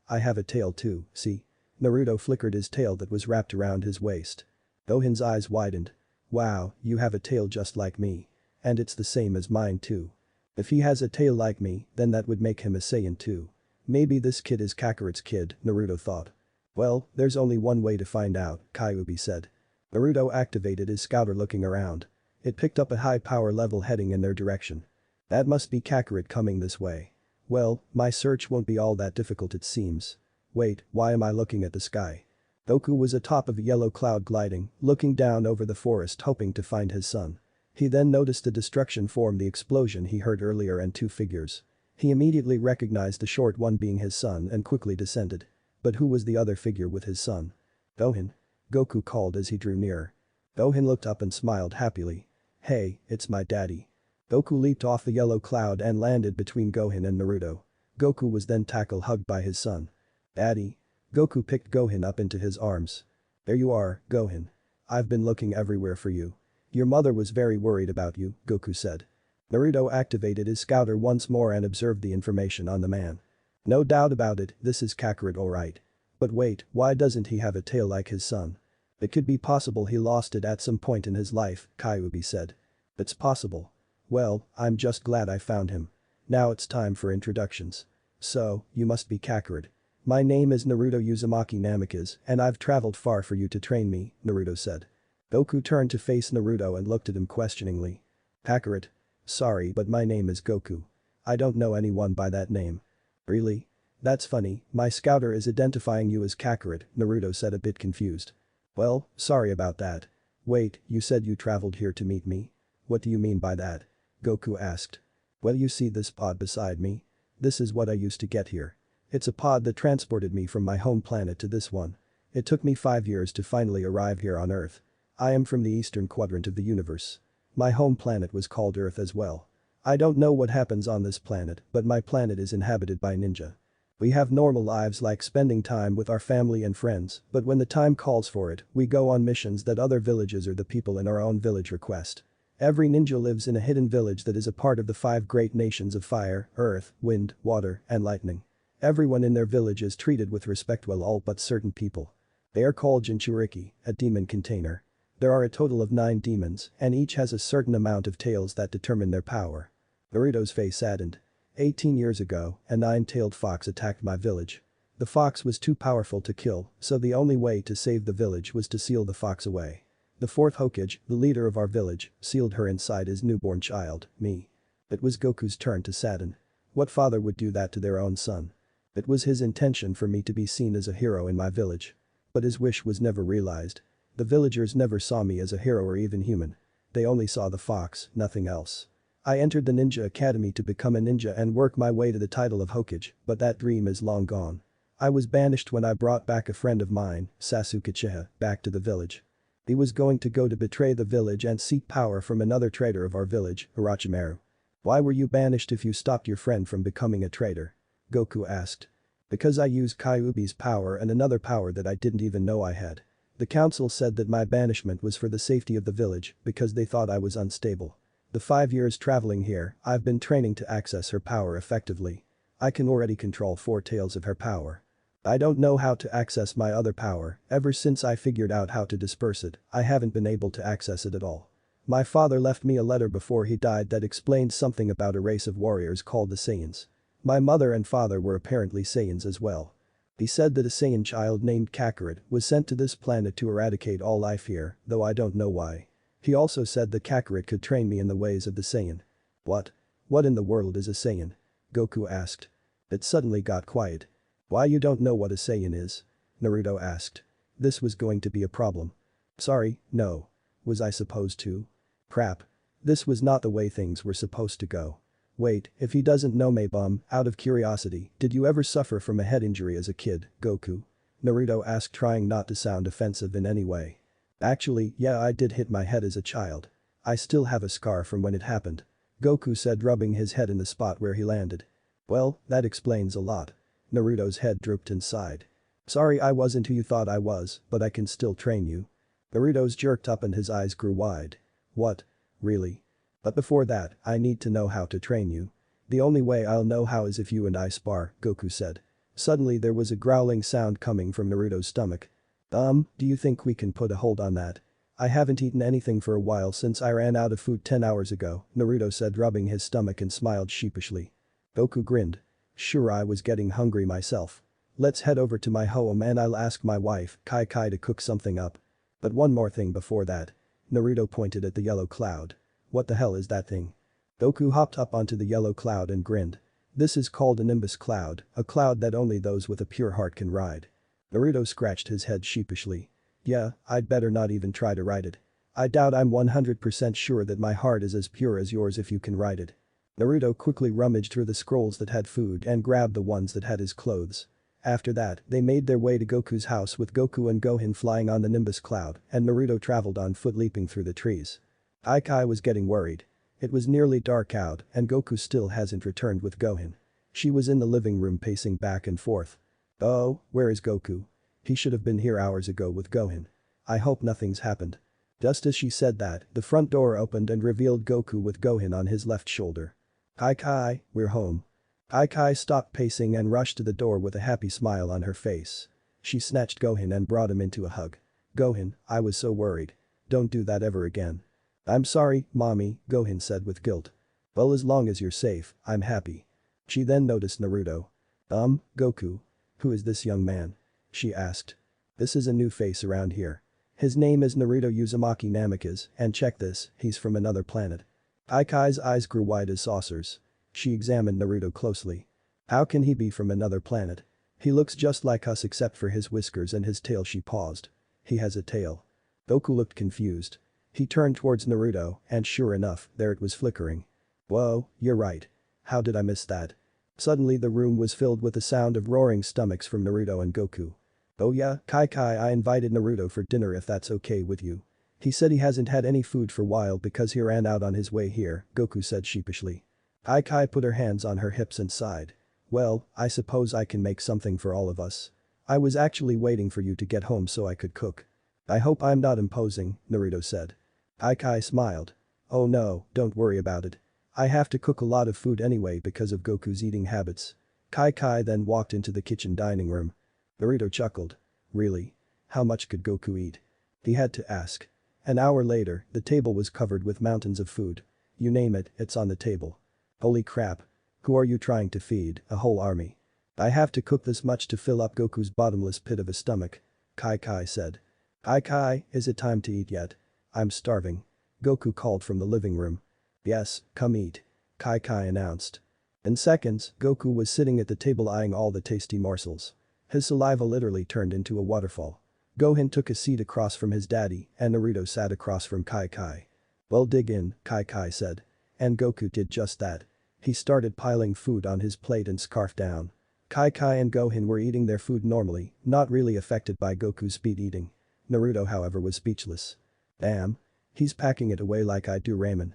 I have a tail too, see?" Naruto flickered his tail that was wrapped around his waist. Gohan's eyes widened. "Wow, you have a tail just like me. And it's the same as mine too. If he has a tail like me, then that would make him a Saiyan too. Maybe this kid is Kakarot's kid," Naruto thought. "Well, there's only one way to find out," Kyuubi said. Naruto activated his scouter looking around. It picked up a high power level heading in their direction. "That must be Kakarot coming this way. Well, my search won't be all that difficult it seems. Wait, why am I looking at the sky?" Goku was atop of a yellow cloud gliding, looking down over the forest hoping to find his son. He then noticed the destruction from the explosion he heard earlier and 2 figures. He immediately recognized the short one being his son and quickly descended. But who was the other figure with his son? "Gohan?" Goku called as he drew nearer. Gohan looked up and smiled happily. "Hey, it's my daddy." Goku leaped off the yellow cloud and landed between Gohan and Naruto. Goku was then hugged by his son. "Daddy." Goku picked Gohan up into his arms. "There you are, Gohan. I've been looking everywhere for you. Your mother was very worried about you," Goku said. Naruto activated his scouter once more and observed the information on the man. "No doubt about it, this is Kakarot alright. But wait, why doesn't he have a tail like his son?" It could be possible he lost it at some point in his life, Kyuubi said. It's possible. Well, I'm just glad I found him. Now it's time for introductions. So, you must be Kakarot. My name is Naruto Uzumaki Namikaze and I've traveled far for you to train me, Naruto said. Goku turned to face Naruto and looked at him questioningly. Kakarot? Sorry but my name is Goku. I don't know anyone by that name. Really? That's funny, my scouter is identifying you as Kakarot, Naruto said a bit confused. Well, sorry about that. Wait, you said you traveled here to meet me? What do you mean by that? Goku asked. Well, you see this pod beside me? This is what I used to get here. It's a pod that transported me from my home planet to this one. It took me 5 years to finally arrive here on Earth. I am from the eastern quadrant of the universe. My home planet was called Earth as well. I don't know what happens on this planet, but my planet is inhabited by ninja. We have normal lives like spending time with our family and friends, but when the time calls for it, we go on missions that other villages or the people in our own village request. Every ninja lives in a hidden village that is a part of the 5 great nations of fire, earth, wind, water, and lightning. Everyone in their village is treated with respect, well, all but certain people. They are called Jinchuriki, a demon container. There are a total of 9 demons, and each has a certain amount of tails that determine their power. Naruto's face saddened. 18 years ago, a 9-tailed fox attacked my village. The fox was too powerful to kill, so the only way to save the village was to seal the fox away. The 4th Hokage, the leader of our village, sealed her inside his newborn child, me. It was Goku's turn to sadden. What father would do that to their own son? It was his intention for me to be seen as a hero in my village. But his wish was never realized. The villagers never saw me as a hero or even human. They only saw the fox, nothing else. I entered the ninja academy to become a ninja and work my way to the title of Hokage, but that dream is long gone. I was banished when I brought back a friend of mine, Sasuke Uchiha, back to the village. He was going to go to betray the village and seek power from another traitor of our village, Orochimaru. Why were you banished if you stopped your friend from becoming a traitor? Goku asked. Because I used Kyuubi's power and another power that I didn't even know I had. The council said that my banishment was for the safety of the village because they thought I was unstable. The 5 years traveling here, I've been training to access her power effectively. I can already control 4 tails of her power. I don't know how to access my other power, ever since I figured out how to disperse it, I haven't been able to access it at all. My father left me a letter before he died that explained something about a race of warriors called the Saiyans. My mother and father were apparently Saiyans as well. He said that a Saiyan child named Kakarot was sent to this planet to eradicate all life here, though I don't know why. He also said that Kakarot could train me in the ways of the Saiyan. What? What in the world is a Saiyan? Goku asked. It suddenly got quiet. Why, you don't know what a Saiyan is? Naruto asked. This was going to be a problem. Sorry, no. Was I supposed to? Crap. This was not the way things were supposed to go. Wait, if he doesn't know me, out of curiosity, did you ever suffer from a head injury as a kid, Goku? Naruto asked, trying not to sound offensive in any way. Actually, yeah, I did hit my head as a child. I still have a scar from when it happened. Goku said, rubbing his head in the spot where he landed. Well, that explains a lot. Naruto's head drooped and sighed. Sorry I wasn't who you thought I was, but I can still train you. Naruto's jerked up and his eyes grew wide. What? Really? But before that, I need to know how to train you. The only way I'll know how is if you and I spar, Goku said. Suddenly there was a growling sound coming from Naruto's stomach. Do you think we can put a hold on that? I haven't eaten anything for a while since I ran out of food 10 hours ago, Naruto said, rubbing his stomach, and smiled sheepishly. Goku grinned. Sure, I was getting hungry myself. Let's head over to my home and I'll ask my wife, Kai Kai, to cook something up. But one more thing before that. Naruto pointed at the yellow cloud. What the hell is that thing? Goku hopped up onto the yellow cloud and grinned. This is called a nimbus cloud, a cloud that only those with a pure heart can ride. Naruto scratched his head sheepishly. Yeah, I'd better not even try to ride it. I doubt I'm 100% sure that my heart is as pure as yours if you can ride it. Naruto quickly rummaged through the scrolls that had food and grabbed the ones that had his clothes. After that, they made their way to Goku's house with Goku and Gohan flying on the nimbus cloud, and Naruto traveled on foot, leaping through the trees. Kai was getting worried. It was nearly dark out and Goku still hasn't returned with Gohan. She was in the living room pacing back and forth. Oh, where is Goku? He should have been here hours ago with Gohan. I hope nothing's happened. Just as she said that, the front door opened and revealed Goku with Gohan on his left shoulder. Kai, we're home. Kai stopped pacing and rushed to the door with a happy smile on her face. She snatched Gohan and brought him into a hug. Gohan, I was so worried. Don't do that ever again. I'm sorry, mommy, Gohan said with guilt. Well, as long as you're safe, I'm happy. She then noticed Naruto. Goku. Who is this young man? She asked. This is a new face around here. His name is Naruto Uzumaki Namikaze, and check this, he's from another planet. Aikai's eyes grew wide as saucers. She examined Naruto closely. How can he be from another planet? He looks just like us except for his whiskers and his tail. She paused. He has a tail. Goku looked confused. He turned towards Naruto, and sure enough, there it was flickering. Whoa, you're right. How did I miss that? Suddenly the room was filled with the sound of roaring stomachs from Naruto and Goku. Oh yeah, Kai, I invited Naruto for dinner if that's okay with you. He said he hasn't had any food for a while because he ran out on his way here, Goku said sheepishly. Kai put her hands on her hips and sighed. Well, I suppose I can make something for all of us. I was actually waiting for you to get home so I could cook. I hope I'm not imposing, Naruto said. Kai smiled. Oh no, don't worry about it. I have to cook a lot of food anyway because of Goku's eating habits. Kai then walked into the kitchen dining room. Naruto chuckled. Really? How much could Goku eat? He had to ask. An hour later, the table was covered with mountains of food. You name it, it's on the table. Holy crap. Who are you trying to feed, a whole army? I have to cook this much to fill up Goku's bottomless pit of a stomach. Kai said. Kai, is it time to eat yet? I'm starving. Goku called from the living room. Yes, come eat. Kai announced. In seconds, Goku was sitting at the table eyeing all the tasty morsels. His saliva literally turned into a waterfall. Gohan took a seat across from his daddy, and Naruto sat across from Kai. Well, dig in, Kai said. And Goku did just that. He started piling food on his plate and scarfed down. Kai and Gohan were eating their food normally, not really affected by Goku's speed eating. Naruto, however, was speechless. Damn. He's packing it away like I do ramen.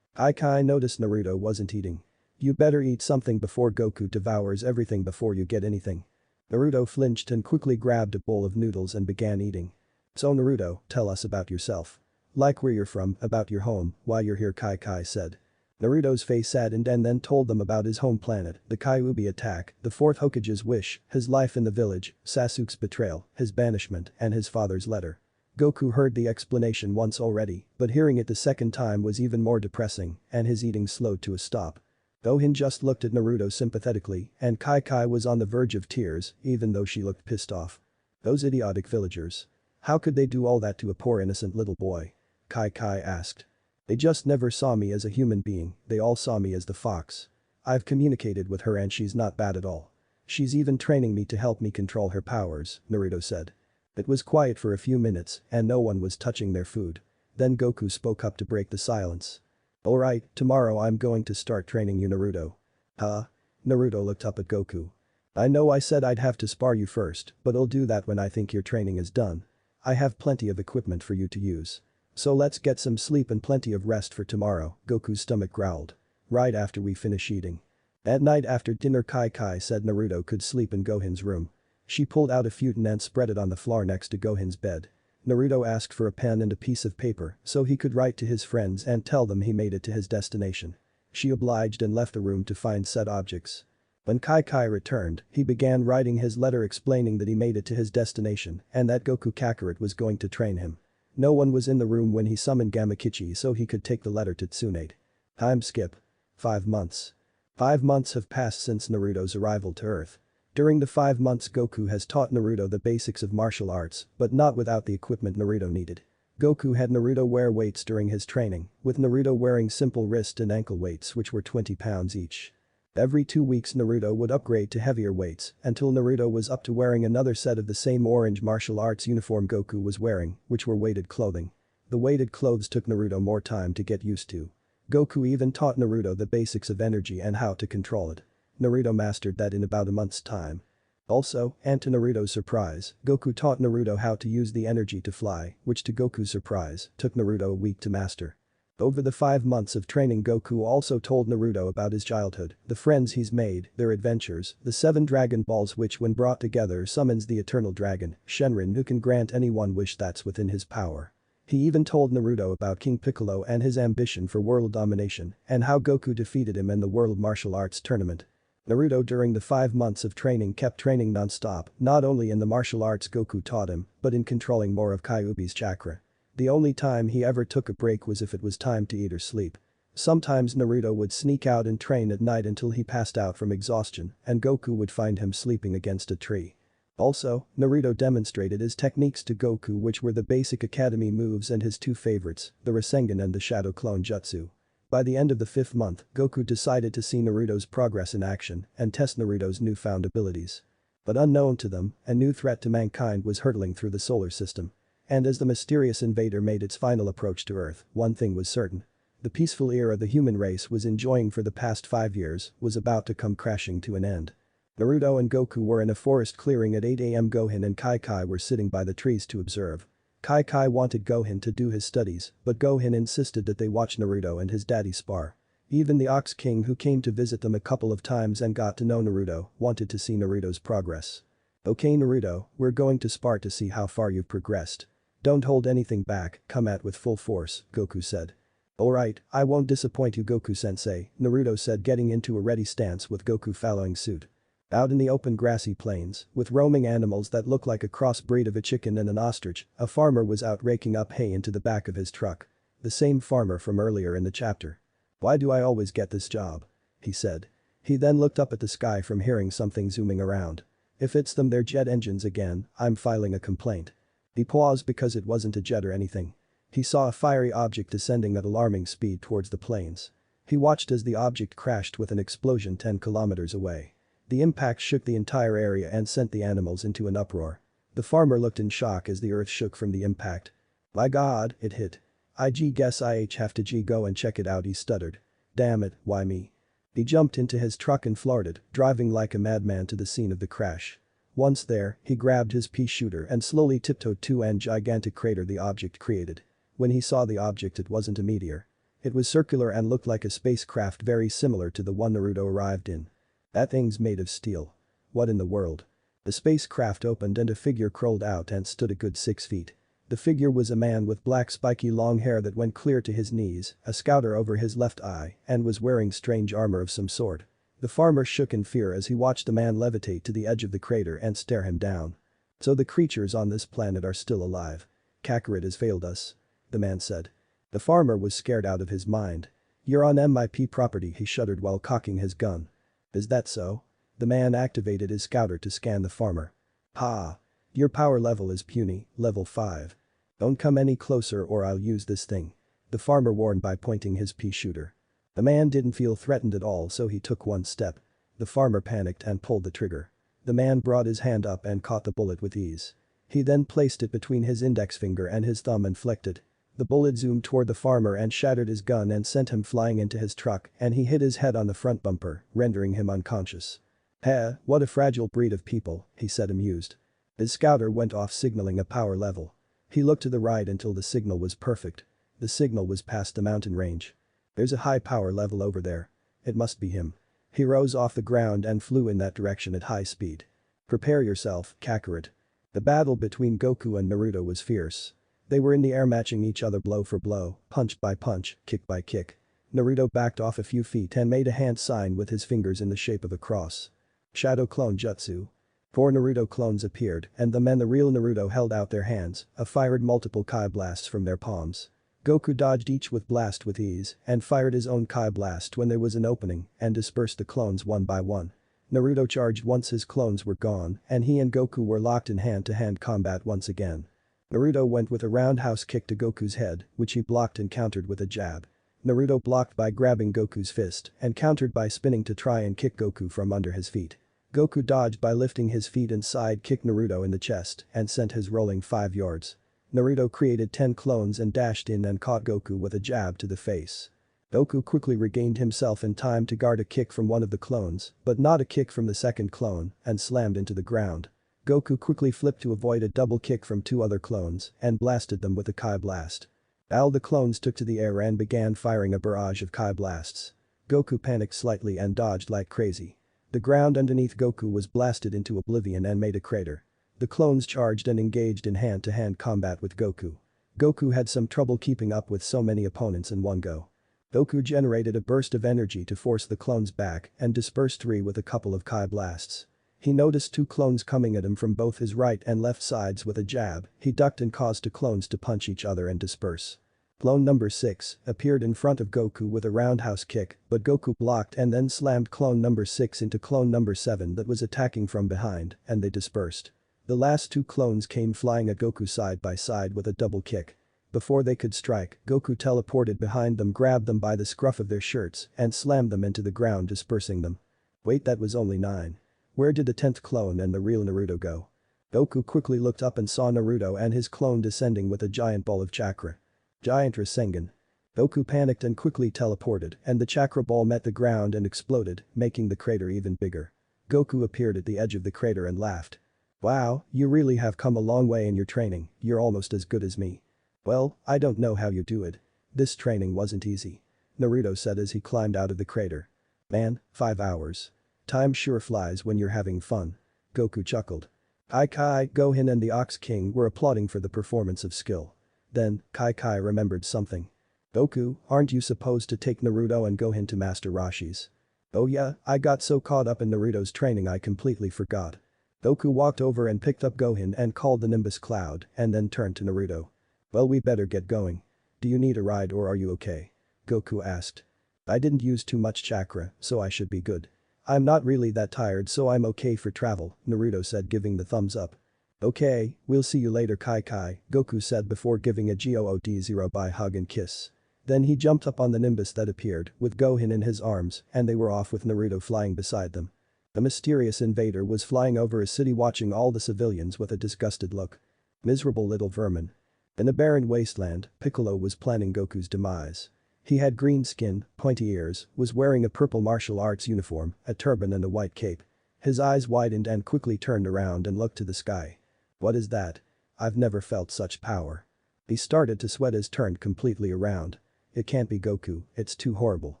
Kai noticed Naruto wasn't eating. You better eat something before Goku devours everything before you get anything. Naruto flinched and quickly grabbed a bowl of noodles and began eating. So Naruto, tell us about yourself. Like where you're from, about your home, why you're here, Kai said. Naruto's face saddened and then told them about his home planet, the Kyuubi attack, the fourth Hokage's wish, his life in the village, Sasuke's betrayal, his banishment, and his father's letter. Goku heard the explanation once already, but hearing it the second time was even more depressing, and his eating slowed to a stop. Gohan just looked at Naruto sympathetically, and Kai was on the verge of tears, even though she looked pissed off. Those idiotic villagers. How could they do all that to a poor innocent little boy? Kai asked. They just never saw me as a human being, they all saw me as the fox. I've communicated with her and she's not bad at all. She's even training me to help me control her powers, Naruto said. It was quiet for a few minutes and no one was touching their food. Then Goku spoke up to break the silence. Alright, tomorrow I'm going to start training you, Naruto. Huh? Naruto looked up at Goku. I know I said I'd have to spar you first, but I'll do that when I think your training is done. I have plenty of equipment for you to use. So let's get some sleep and plenty of rest for tomorrow, Goku's stomach growled. Right after we finish eating. At night after dinner, Kai said Naruto could sleep in Gohan's room. She pulled out a futon and spread it on the floor next to Gohan's bed. Naruto asked for a pen and a piece of paper so he could write to his friends and tell them he made it to his destination. She obliged and left the room to find said objects. When Kai returned, he began writing his letter explaining that he made it to his destination and that Goku Kakarot was going to train him. No one was in the room when he summoned Gamakichi so he could take the letter to Tsunade. Time skip. 5 months. 5 months have passed since Naruto's arrival to Earth. During the 5 months, Goku has taught Naruto the basics of martial arts, but not without the equipment Naruto needed. Goku had Naruto wear weights during his training, with Naruto wearing simple wrist and ankle weights which were 20 pounds each. Every 2 weeks Naruto would upgrade to heavier weights until Naruto was up to wearing another set of the same orange martial arts uniform Goku was wearing, which were weighted clothing. The weighted clothes took Naruto more time to get used to. Goku even taught Naruto the basics of energy and how to control it. Naruto mastered that in about a month's time. Also, and to Naruto's surprise, Goku taught Naruto how to use the energy to fly, which to Goku's surprise, took Naruto a week to master. Over the 5 months of training, Goku also told Naruto about his childhood, the friends he's made, their adventures, the 7 Dragon Balls which when brought together summons the eternal dragon, Shenron, who can grant any one wish that's within his power. He even told Naruto about King Piccolo and his ambition for world domination and how Goku defeated him in the World Martial Arts Tournament. Naruto during the 5 months of training kept training non-stop, not only in the martial arts Goku taught him, but in controlling more of Kyuubi's chakra. The only time he ever took a break was if it was time to eat or sleep. Sometimes Naruto would sneak out and train at night until he passed out from exhaustion, and Goku would find him sleeping against a tree. Also, Naruto demonstrated his techniques to Goku, which were the basic academy moves and his two favorites, the Rasengan and the Shadow Clone Jutsu. By the end of the 5th month, Goku decided to see Naruto's progress in action and test Naruto's newfound abilities. But unknown to them, a new threat to mankind was hurtling through the solar system. And as the mysterious invader made its final approach to Earth, one thing was certain. The peaceful era the human race was enjoying for the past 5 years was about to come crashing to an end. Naruto and Goku were in a forest clearing at 8 AM. Gohan and Kai were sitting by the trees to observe. Kai wanted Gohan to do his studies, but Gohan insisted that they watch Naruto and his daddy spar. Even the Ox King, who came to visit them a couple of times and got to know Naruto, wanted to see Naruto's progress. "Okay Naruto, we're going to spar to see how far you've progressed. Don't hold anything back, come at with full force," Goku said. "Alright, I won't disappoint you Goku-sensei," Naruto said, getting into a ready stance with Goku following suit. Out in the open grassy plains, with roaming animals that looked like a crossbreed of a chicken and an ostrich, a farmer was out raking up hay into the back of his truck. The same farmer from earlier in the chapter. "Why do I always get this job?" he said. He then looked up at the sky from hearing something zooming around. "If it's them, their jet engines again, I'm filing a complaint." He paused because it wasn't a jet or anything. He saw a fiery object descending at alarming speed towards the plains. He watched as the object crashed with an explosion 10 kilometers away. The impact shook the entire area and sent the animals into an uproar. The farmer looked in shock as the earth shook from the impact. "My god, it hit. I guess I have to go and check it out," he stuttered. "Damn it, why me?" He jumped into his truck and floored it, driving like a madman to the scene of the crash. Once there, he grabbed his pea shooter and slowly tiptoed to an gigantic crater the object created. When he saw the object, it wasn't a meteor. It was circular and looked like a spacecraft very similar to the one Naruto arrived in. "That thing's made of steel. What in the world?" The spacecraft opened and a figure crawled out and stood a good 6 feet. The figure was a man with black spiky long hair that went clear to his knees, a scouter over his left eye, and was wearing strange armor of some sort. The farmer shook in fear as he watched the man levitate to the edge of the crater and stare him down. "So the creatures on this planet are still alive. Kakarot has failed us," the man said. The farmer was scared out of his mind. "You're on MIP property," he shuddered while cocking his gun. "Is that so?" The man activated his scouter to scan the farmer. "Ha! Your power level is puny, level 5. Don't come any closer or I'll use this thing," the farmer warned by pointing his pea shooter. The man didn't feel threatened at all, so he took one step. The farmer panicked and pulled the trigger. The man brought his hand up and caught the bullet with ease. He then placed it between his index finger and his thumb and flicked it. The bullet zoomed toward the farmer and shattered his gun and sent him flying into his truck, and he hit his head on the front bumper, rendering him unconscious. "Heh, what a fragile breed of people," he said, amused. His scouter went off, signaling a power level. He looked to the right until the signal was perfect. The signal was past the mountain range. "There's a high power level over there. It must be him." He rose off the ground and flew in that direction at high speed. "Prepare yourself, Kakarot." The battle between Goku and Naruto was fierce. They were in the air, matching each other blow for blow, punch by punch, kick by kick. Naruto backed off a few feet and made a hand sign with his fingers in the shape of a cross. Shadow Clone Jutsu. 4 Naruto clones appeared, and the real Naruto held out their hands, fired multiple Kai blasts from their palms. Goku dodged each with blast with ease and fired his own Kai blast when there was an opening and dispersed the clones one by one. Naruto charged once his clones were gone, and he and Goku were locked in hand-to-hand combat once again. Naruto went with a roundhouse kick to Goku's head, which he blocked and countered with a jab. Naruto blocked by grabbing Goku's fist and countered by spinning to try and kick Goku from under his feet. Goku dodged by lifting his feet and side-kicked Naruto in the chest and sent his rolling 5 yards. Naruto created 10 clones and dashed in and caught Goku with a jab to the face. Goku quickly regained himself in time to guard a kick from one of the clones, but not a kick from the second clone, and slammed into the ground. Goku quickly flipped to avoid a double kick from 2 other clones and blasted them with a Kai blast. All the clones took to the air and began firing a barrage of Kai blasts. Goku panicked slightly and dodged like crazy. The ground underneath Goku was blasted into oblivion and made a crater. The clones charged and engaged in hand-to-hand combat with Goku. Goku had some trouble keeping up with so many opponents in one go. Goku generated a burst of energy to force the clones back and disperse 3 with a couple of Kai blasts. He noticed 2 clones coming at him from both his right and left sides with a jab. He ducked and caused 2 clones to punch each other and disperse. Clone number 6 appeared in front of Goku with a roundhouse kick, but Goku blocked and then slammed clone number 6 into clone number 7 that was attacking from behind, and they dispersed. The last 2 clones came flying at Goku side by side with a double kick. Before they could strike, Goku teleported behind them, grabbed them by the scruff of their shirts and slammed them into the ground, dispersing them. Wait, that was only 9. Where did the 10th clone and the real Naruto go? Goku quickly looked up and saw Naruto and his clone descending with a giant ball of chakra. Giant Rasengan. Goku panicked and quickly teleported, and the chakra ball met the ground and exploded, making the crater even bigger. Goku appeared at the edge of the crater and laughed. Wow, you really have come a long way in your training, you're almost as good as me. Well, I don't know how you do it. This training wasn't easy. Naruto said as he climbed out of the crater. Man, 5 hours. Time sure flies when you're having fun. Goku chuckled. Kai, Gohan and the Ox King were applauding for the performance of skill. Then, Kai remembered something. Goku, aren't you supposed to take Naruto and Gohan to Master Roshi's? Oh yeah, I got so caught up in Naruto's training I completely forgot. Goku walked over and picked up Gohan and called the Nimbus Cloud and then turned to Naruto. Well, we better get going. Do you need a ride or are you okay? Goku asked. I didn't use too much chakra, so I should be good. I'm not really that tired, so I'm okay for travel, Naruto said, giving the thumbs up. Okay, we'll see you later Kai, Goku said before giving a Good-bye hug and kiss. Then he jumped up on the Nimbus that appeared, with Gohan in his arms, and they were off with Naruto flying beside them. The mysterious invader was flying over a city, watching all the civilians with a disgusted look. Miserable little vermin. In a barren wasteland, Piccolo was planning Goku's demise. He had green skin, pointy ears, was wearing a purple martial arts uniform, a turban and a white cape. His eyes widened and quickly turned around and looked to the sky. What is that? I've never felt such power. He started to sweat as turned completely around. It can't be Goku, it's too horrible.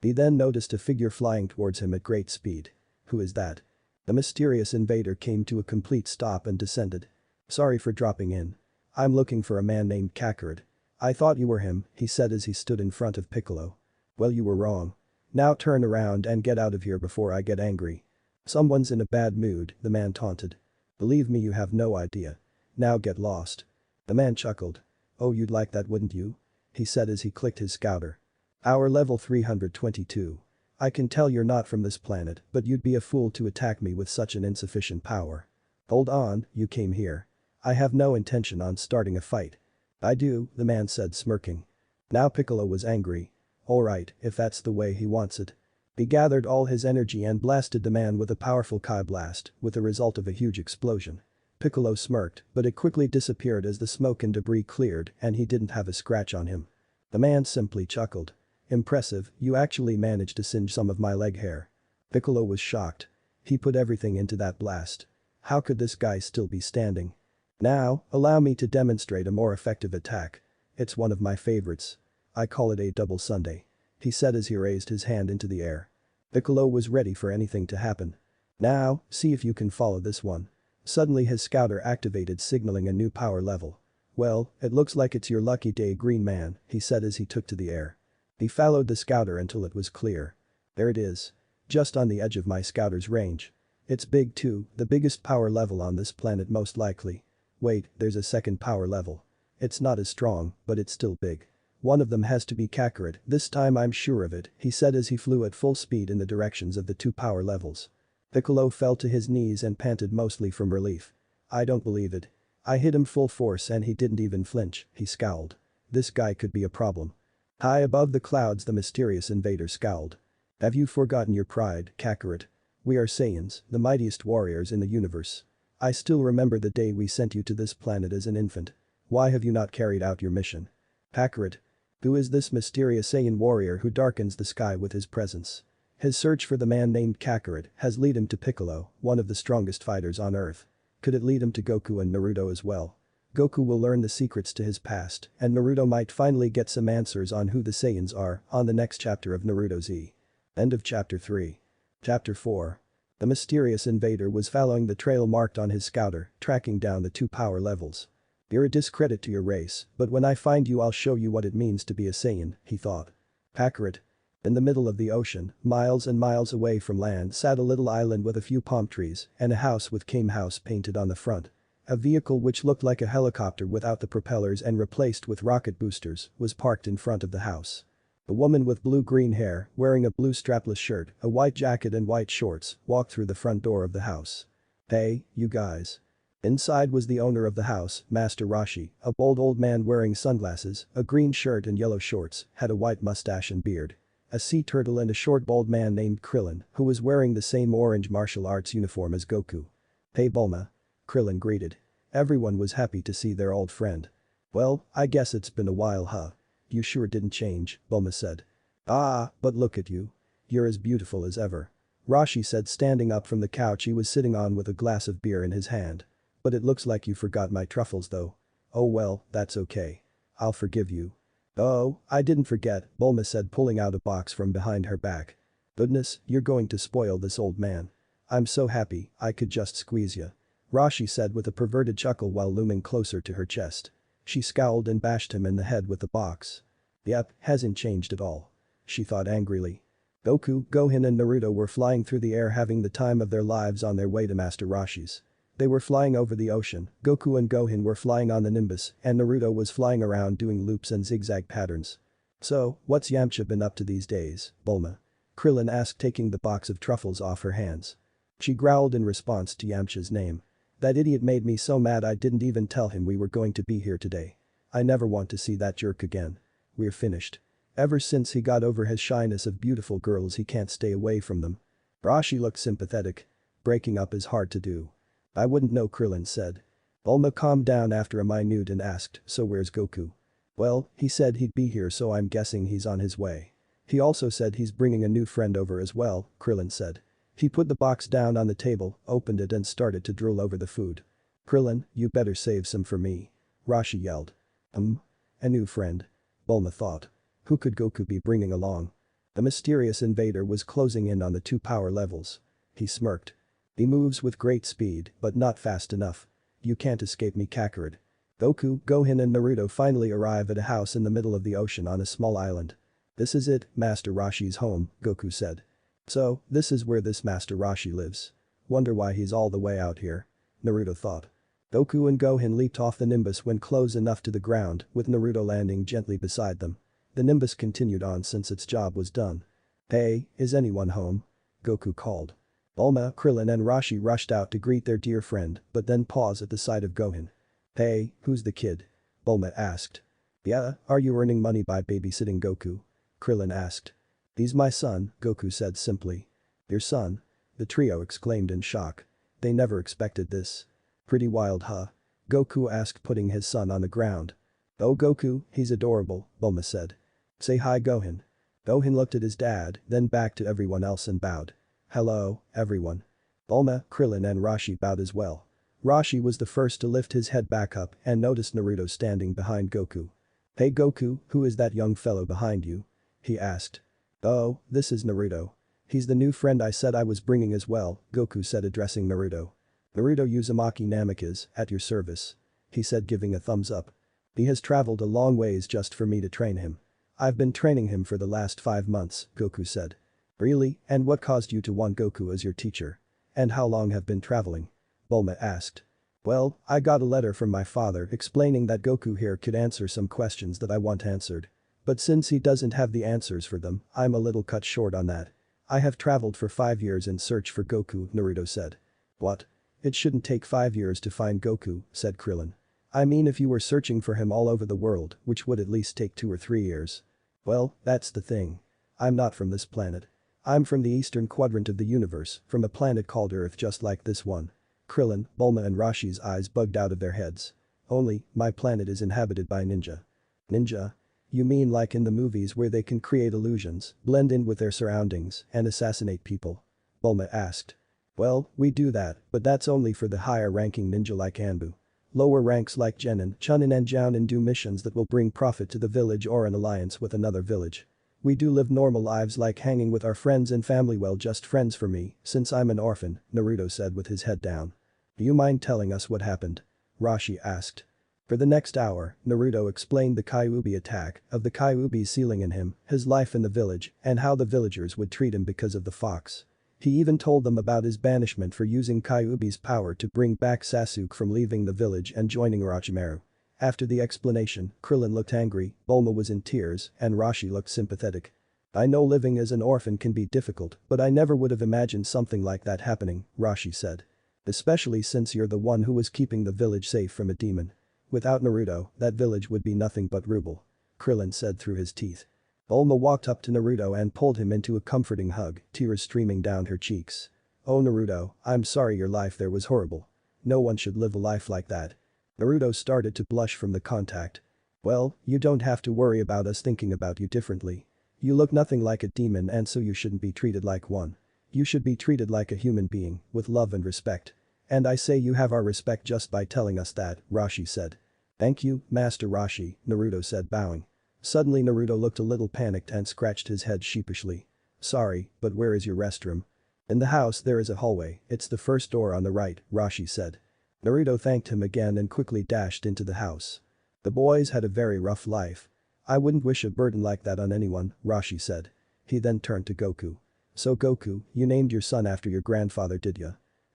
He then noticed a figure flying towards him at great speed. Who is that? The mysterious invader came to a complete stop and descended. Sorry for dropping in. I'm looking for a man named Kakarot. I thought you were him, he said as he stood in front of Piccolo. Well, you were wrong. Now turn around and get out of here before I get angry. Someone's in a bad mood, the man taunted. Believe me, you have no idea. Now get lost. The man chuckled. Oh, you'd like that, wouldn't you? He said as he clicked his scouter. Our level 322. I can tell you're not from this planet, but you'd be a fool to attack me with such an insufficient power. Hold on, you came here. I have no intention on starting a fight. I do, the man said, smirking. Now Piccolo was angry. Alright, if that's the way he wants it. He gathered all his energy and blasted the man with a powerful Kai blast, with the result of a huge explosion. Piccolo smirked, but it quickly disappeared as the smoke and debris cleared and he didn't have a scratch on him. The man simply chuckled. Impressive, you actually managed to singe some of my leg hair. Piccolo was shocked. He put everything into that blast. How could this guy still be standing? Now, allow me to demonstrate a more effective attack. It's one of my favorites. I call it a double Sunday. He said as he raised his hand into the air. Piccolo was ready for anything to happen. Now, see if you can follow this one. Suddenly his scouter activated, signaling a new power level. Well, it looks like it's your lucky day, green man, he said as he took to the air. He followed the scouter until it was clear. There it is. Just on the edge of my scouter's range. It's big too, the biggest power level on this planet most likely. Wait, there's a second power level. It's not as strong, but it's still big. One of them has to be Kakarot, this time I'm sure of it, he said as he flew at full speed in the directions of the 2 power levels. Piccolo fell to his knees and panted, mostly from relief. I don't believe it. I hit him full force and he didn't even flinch, he scowled. This guy could be a problem. High above the clouds, the mysterious invader scowled. Have you forgotten your pride, Kakarot? We are Saiyans, the mightiest warriors in the universe. I still remember the day we sent you to this planet as an infant. Why have you not carried out your mission? Kakarot. Who is this mysterious Saiyan warrior who darkens the sky with his presence? His search for the man named Kakarot has led him to Piccolo, one of the strongest fighters on Earth. Could it lead him to Goku and Naruto as well? Goku will learn the secrets to his past, and Naruto might finally get some answers on who the Saiyans are on the next chapter of Naruto Z. End of chapter 3. Chapter 4. The mysterious invader was following the trail marked on his scouter, tracking down the 2 power levels. You're a discredit to your race, but when I find you I'll show you what it means to be a Saiyan, he thought. Accurate. In the middle of the ocean, miles and miles away from land sat a little island with a few palm trees and a house with Came House painted on the front. A vehicle which looked like a helicopter without the propellers and replaced with rocket boosters was parked in front of the house. A woman with blue-green hair, wearing a blue strapless shirt, a white jacket and white shorts, walked through the front door of the house. "Hey, you guys." Inside was the owner of the house, Master Rashi, a bald old man wearing sunglasses, a green shirt and yellow shorts, had a white mustache and beard. A sea turtle and a short bald man named Krillin, who was wearing the same orange martial arts uniform as Goku. "Hey Bulma." Krillin greeted. Everyone was happy to see their old friend. "Well, I guess it's been a while huh? You sure didn't change," Bulma said. "Ah, but look at you. You're as beautiful as ever." Rashi said, standing up from the couch he was sitting on with a glass of beer in his hand. "But it looks like you forgot my truffles though." "Oh well, that's okay. I'll forgive you." "Oh, I didn't forget," Bulma said, pulling out a box from behind her back. "Goodness, you're going to spoil this old man. I'm so happy, I could just squeeze ya." Rashi said with a perverted chuckle while looming closer to her chest. She scowled and bashed him in the head with the box. "Yep, hasn't changed at all," she thought angrily. Goku, Gohan and Naruto were flying through the air having the time of their lives on their way to Master Rashi's. They were flying over the ocean, Goku and Gohan were flying on the Nimbus, and Naruto was flying around doing loops and zigzag patterns. "So, what's Yamcha been up to these days, Bulma?" Krillin asked, taking the box of truffles off her hands. She growled in response to Yamcha's name. "That idiot made me so mad I didn't even tell him we were going to be here today. I never want to see that jerk again. We're finished. Ever since he got over his shyness of beautiful girls he can't stay away from them." Rashi looked sympathetic. "Breaking up is hard to do." "I wouldn't know," Krillin said. Bulma calmed down after a minute and asked, "So where's Goku?" "Well, he said he'd be here so I'm guessing he's on his way. He also said he's bringing a new friend over as well," Krillin said. He put the box down on the table, opened it and started to drool over the food. "Krillin, you better save some for me," Rashi yelled. A new friend. Bulma thought. Who could Goku be bringing along? The mysterious invader was closing in on the 2 power levels. He smirked. "He moves with great speed, but not fast enough. You can't escape me Kakarot." Goku, Gohan and Naruto finally arrive at a house in the middle of the ocean on a small island. "This is it, Master Rashi's home," Goku said. "So, this is where this Master Rashi lives. Wonder why he's all the way out here," Naruto thought. Goku and Gohan leaped off the Nimbus when close enough to the ground, with Naruto landing gently beside them. The Nimbus continued on since its job was done. "Hey, is anyone home?" Goku called. Bulma, Krillin and Rashi rushed out to greet their dear friend, but then paused at the sight of Gohan. "Hey, who's the kid?" Bulma asked. "Yeah, are you earning money by babysitting Goku?" Krillin asked. "He's my son," Goku said simply. "Your son?" the trio exclaimed in shock. They never expected this. "Pretty wild huh?" Goku asked, putting his son on the ground. "Oh Goku, he's adorable," Bulma said. "Say hi Gohan." Gohan looked at his dad, then back to everyone else and bowed. "Hello, everyone." Bulma, Krillin and Rashi bowed as well. Rashi was the first to lift his head back up and noticed Naruto standing behind Goku. "Hey Goku, who is that young fellow behind you?" he asked. "Oh, this is Naruto. He's the new friend I said I was bringing as well," Goku said, addressing Naruto. "Naruto Uzumaki Namikaze, at your service," he said, giving a thumbs up. "He has traveled a long ways just for me to train him. I've been training him for the last 5 months," Goku said. "Really, and what caused you to want Goku as your teacher? And how long have been traveling?" Bulma asked. "Well, I got a letter from my father explaining that Goku here could answer some questions that I want answered. But since he doesn't have the answers for them, I'm a little cut short on that. I have traveled for 5 years in search for Goku," Naruto said. "What? It shouldn't take 5 years to find Goku," said Krillin. "I mean if you were searching for him all over the world, which would at least take 2 or 3 years. Well, that's the thing. I'm not from this planet. I'm from the eastern quadrant of the universe, from a planet called Earth just like this one." Krillin, Bulma and Rashi's eyes bugged out of their heads. "Only, my planet is inhabited by ninja." "Ninja? You mean like in the movies where they can create illusions, blend in with their surroundings, and assassinate people?" Bulma asked. "Well, we do that, but that's only for the higher ranking ninja like Anbu. Lower ranks like Genin, Chunin and Jounin do missions that will bring profit to the village or an alliance with another village. We do live normal lives like hanging with our friends and family, well just friends for me, since I'm an orphan," Naruto said with his head down. "Do you mind telling us what happened?" Rashi asked. For the next hour, Naruto explained the Kyuubi attack of the Kyuubi sealing in him, his life in the village, and how the villagers would treat him because of the fox. He even told them about his banishment for using Kyuubi's power to bring back Sasuke from leaving the village and joining Orochimaru. After the explanation, Krillin looked angry, Bulma was in tears, and Rashi looked sympathetic. I know living as an orphan can be difficult, but I never would have imagined something like that happening, Rashi said. Especially since you're the one who was keeping the village safe from a demon. Without Naruto, that village would be nothing but rubble. Krillin said through his teeth. Bulma walked up to Naruto and pulled him into a comforting hug, tears streaming down her cheeks. Oh Naruto, I'm sorry your life there was horrible. No one should live a life like that. Naruto started to blush from the contact. Well, you don't have to worry about us thinking about you differently. You look nothing like a demon and so you shouldn't be treated like one. You should be treated like a human being, with love and respect. And I say you have our respect just by telling us that, Rashi said. Thank you, Master Rashi, Naruto said bowing. Suddenly Naruto looked a little panicked and scratched his head sheepishly. Sorry, but where is your restroom? In the house there is a hallway, it's the first door on the right, Rashi said. Naruto thanked him again and quickly dashed into the house. The boys had a very rough life. I wouldn't wish a burden like that on anyone, Rashi said. He then turned to Goku. So Goku, you named your son after your grandfather did ya?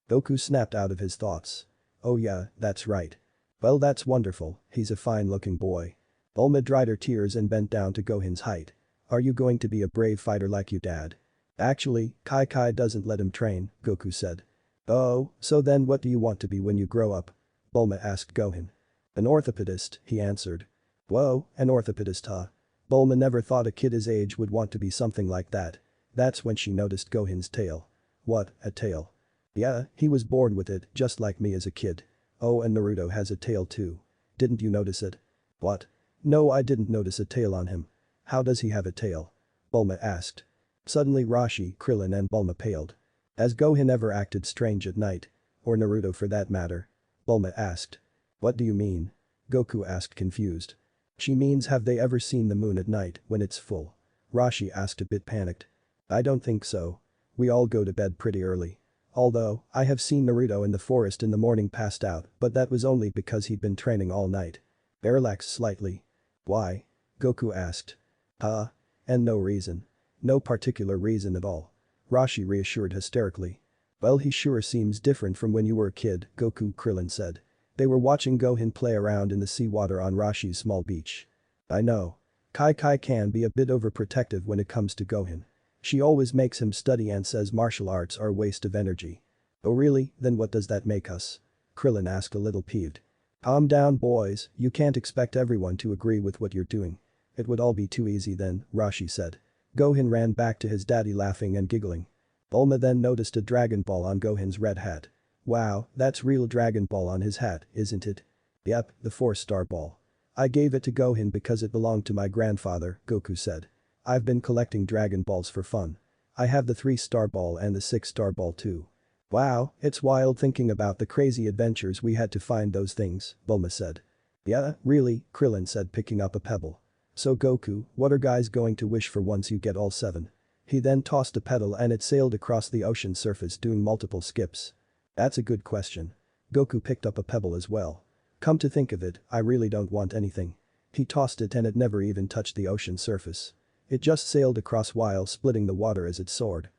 Goku snapped out of his thoughts. Oh yeah, that's right. Well that's wonderful, he's a fine-looking boy. Bulma dried her tears and bent down to Gohan's height. Are you going to be a brave fighter like your dad? Actually, Kai doesn't let him train, Goku said. Oh, so then what do you want to be when you grow up? Bulma asked Gohan. An orthopedist, he answered. Whoa, an orthopedist huh? Bulma never thought a kid his age would want to be something like that. That's when she noticed Gohan's tail. What, a tail? Yeah, he was born with it, just like me as a kid. Oh and Naruto has a tail too. Didn't you notice it? What? No I didn't notice a tail on him. How does he have a tail? Bulma asked. Suddenly Rashi, Krillin and Bulma paled. Has Gohan ever acted strange at night? Or Naruto for that matter? Bulma asked. What do you mean? Goku asked confused. She means have they ever seen the moon at night when it's full? Rashi asked a bit panicked. I don't think so. We all go to bed pretty early. Although, I have seen Naruto in the forest in the morning passed out, but that was only because he'd been training all night. Relaxed slightly. Why? Goku asked. And no reason. No particular reason at all. Rashi reassured hysterically. Well he sure seems different from when you were a kid, Goku, Krillin said. They were watching Gohan play around in the seawater on Rashi's small beach. I know. Kai can be a bit overprotective when it comes to Gohan. She always makes him study and says martial arts are a waste of energy. Oh really, then what does that make us? Krillin asked a little peeved. Calm down boys, you can't expect everyone to agree with what you're doing. It would all be too easy then, Rashi said. Gohan ran back to his daddy laughing and giggling. Bulma then noticed a Dragon Ball on Gohan's red hat. Wow, that's real Dragon Ball on his hat, isn't it? Yep, the 4-star ball. I gave it to Gohan because it belonged to my grandfather, Goku said. I've been collecting Dragon Balls for fun. I have the 3-star ball and the 6-star ball too. Wow, it's wild thinking about the crazy adventures we had to find those things, Bulma said. Yeah, really, Krillin said picking up a pebble. So Goku, what are guys going to wish for once you get all 7? He then tossed a petal and it sailed across the ocean surface doing multiple skips. That's a good question. Goku picked up a pebble as well. Come to think of it, I really don't want anything. He tossed it and it never even touched the ocean surface. It just sailed across while splitting the water as it soared.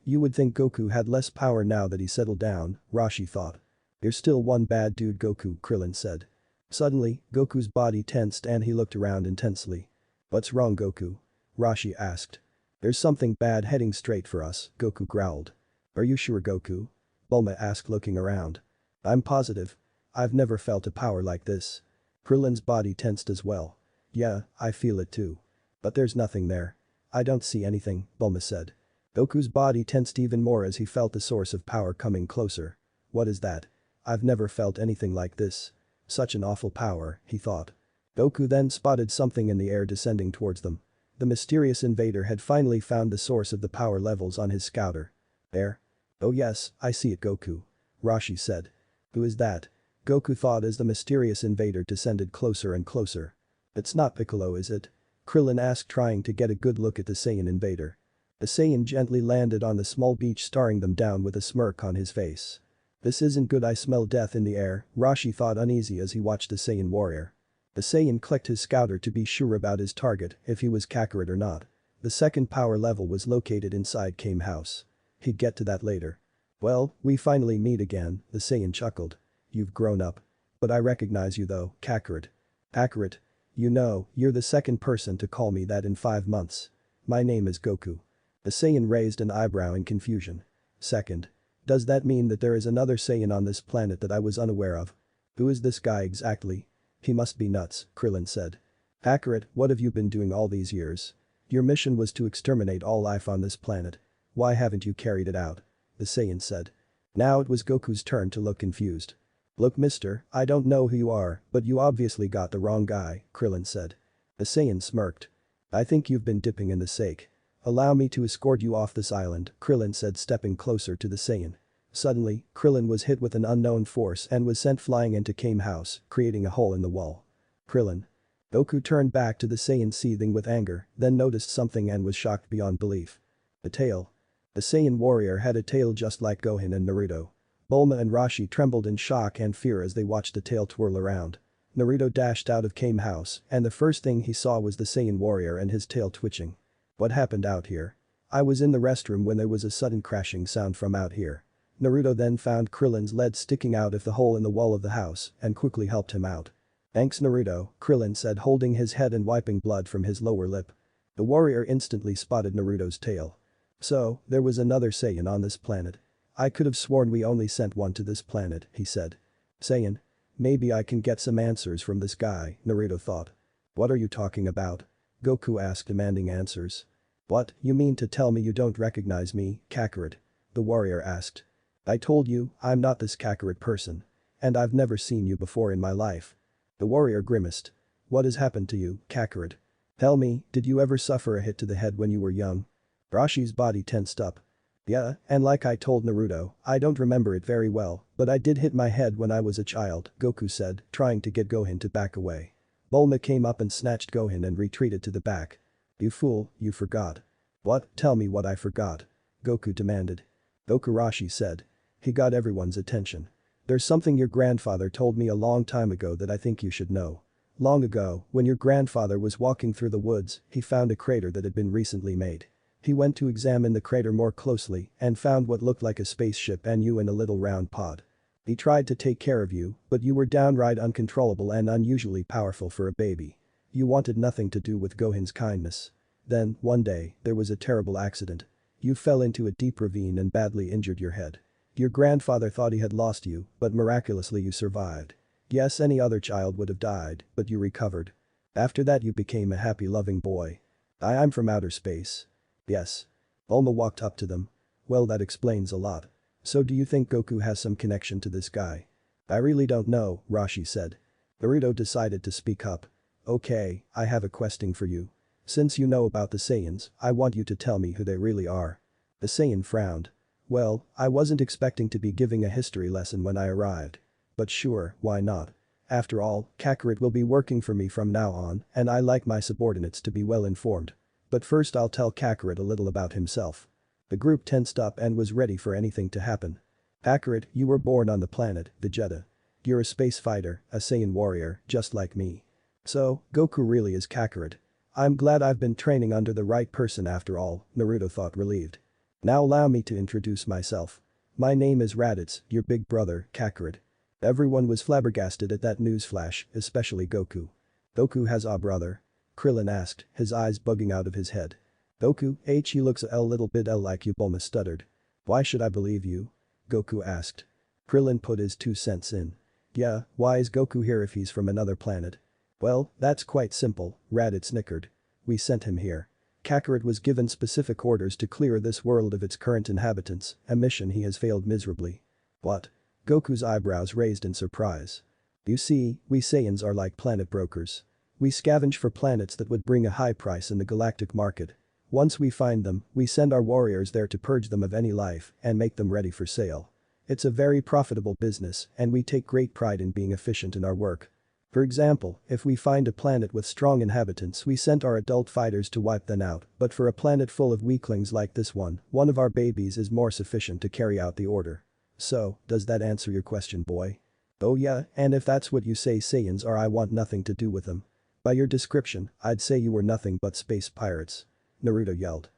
You would think Goku had less power now that he settled down, Rashi thought. You're still one bad dude Goku, Krillin said. Suddenly, Goku's body tensed and he looked around intensely. What's wrong Goku? Rashi asked. There's something bad heading straight for us, Goku growled. Are you sure Goku? Bulma asked looking around. I'm positive. I've never felt a power like this. Krillin's body tensed as well. Yeah, I feel it too. But there's nothing there. I don't see anything, Bulma said. Goku's body tensed even more as he felt the source of power coming closer. What is that? I've never felt anything like this. Such an awful power, he thought. Goku then spotted something in the air descending towards them. The mysterious invader had finally found the source of the power levels on his scouter. There. Oh yes, I see it Goku. Rashi said. Who is that? Goku thought as the mysterious invader descended closer and closer. It's not Piccolo is it? Krillin asked trying to get a good look at the Saiyan invader. The Saiyan gently landed on the small beach staring them down with a smirk on his face. This isn't good, I smell death in the air, Rashi thought uneasy as he watched the Saiyan warrior. The Saiyan clicked his scouter to be sure about his target, if he was Kakarot or not. The second power level was located inside Kame House. He'd get to that later. Well, we finally meet again, the Saiyan chuckled. You've grown up. But I recognize you though, Kakarot. Kakarot. You know, you're the second person to call me that in 5 months. My name is Goku. The Saiyan raised an eyebrow in confusion. Second. Does that mean that there is another Saiyan on this planet that I was unaware of? Who is this guy exactly? He must be nuts, Krillin said. Kakarot, what have you been doing all these years? Your mission was to exterminate all life on this planet. Why haven't you carried it out? The Saiyan said. Now it was Goku's turn to look confused. Look mister, I don't know who you are, but you obviously got the wrong guy, Krillin said. The Saiyan smirked. I think you've been dipping in the sake. Allow me to escort you off this island, Krillin said, stepping closer to the Saiyan. Suddenly, Krillin was hit with an unknown force and was sent flying into Kame House, creating a hole in the wall. Krillin. Goku turned back to the Saiyan seething with anger, then noticed something and was shocked beyond belief. The tail. The Saiyan warrior had a tail just like Gohan and Naruto. Bulma and Rashi trembled in shock and fear as they watched the tail twirl around. Naruto dashed out of Kame House, and the first thing he saw was the Saiyan warrior and his tail twitching. What happened out here? I was in the restroom when there was a sudden crashing sound from out here. Naruto then found Krillin's lead sticking out of the hole in the wall of the house and quickly helped him out. Thanks Naruto, Krillin said, holding his head and wiping blood from his lower lip. The warrior instantly spotted Naruto's tail. So, there was another Saiyan on this planet. I could have sworn we only sent one to this planet, he said. Saiyan? Maybe I can get some answers from this guy, Naruto thought. What are you talking about? Goku asked, demanding answers. What, you mean to tell me you don't recognize me, Kakarot? The warrior asked. I told you, I'm not this Kakarot person. And I've never seen you before in my life. The warrior grimaced. What has happened to you, Kakarot? Tell me, did you ever suffer a hit to the head when you were young? Rashi's body tensed up. Yeah, and like I told Naruto, I don't remember it very well, but I did hit my head when I was a child, Goku said, trying to get Gohan to back away. Bulma came up and snatched Gohan and retreated to the back. You fool, you forgot. What? Tell me what I forgot. Goku demanded. Goku, Rashi said. He got everyone's attention. There's something your grandfather told me a long time ago that I think you should know. Long ago, when your grandfather was walking through the woods, he found a crater that had been recently made. He went to examine the crater more closely and found what looked like a spaceship and you in a little round pod. He tried to take care of you, but you were downright uncontrollable and unusually powerful for a baby. You wanted nothing to do with Gohan's kindness. Then, one day, there was a terrible accident. You fell into a deep ravine and badly injured your head. Your grandfather thought he had lost you, but miraculously you survived. Yes, any other child would have died, but you recovered. After that you became a happy loving boy. I'm from outer space. Yes. Bulma walked up to them. Well, that explains a lot. So do you think Goku has some connection to this guy? I really don't know, Rashi said. Naruto decided to speak up. Okay, I have a question for you. Since you know about the Saiyans, I want you to tell me who they really are. The Saiyan frowned. Well, I wasn't expecting to be giving a history lesson when I arrived. But sure, why not? After all, Kakarot will be working for me from now on, and I like my subordinates to be well informed. But first I'll tell Kakarot a little about himself. The group tensed up and was ready for anything to happen. Kakarot, you were born on the planet, Vegeta. You're a space fighter, a Saiyan warrior, just like me. So, Goku really is Kakarot. I'm glad I've been training under the right person after all, Naruto thought, relieved. Now allow me to introduce myself. My name is Raditz, your big brother, Kakarot. Everyone was flabbergasted at that newsflash, especially Goku. Goku has a brother? Krillin asked, his eyes bugging out of his head. Goku, he looks a little bit like you, Bulma stuttered. Why should I believe you? Goku asked. Krillin put his 2 cents in. Yeah, why is Goku here if he's from another planet? Well, that's quite simple, Raditz snickered. We sent him here. Kakarot was given specific orders to clear this world of its current inhabitants, a mission he has failed miserably. What? Goku's eyebrows raised in surprise. You see, we Saiyans are like planet brokers. We scavenge for planets that would bring a high price in the galactic market. Once we find them, we send our warriors there to purge them of any life and make them ready for sale. It's a very profitable business and we take great pride in being efficient in our work. For example, if we find a planet with strong inhabitants, we send our adult fighters to wipe them out, but for a planet full of weaklings like this one of our babies is more sufficient to carry out the order. So, does that answer your question, boy? Oh yeah, and if that's what you say Saiyans are, I want nothing to do with them. By your description, I'd say you were nothing but space pirates. Naruto yelled.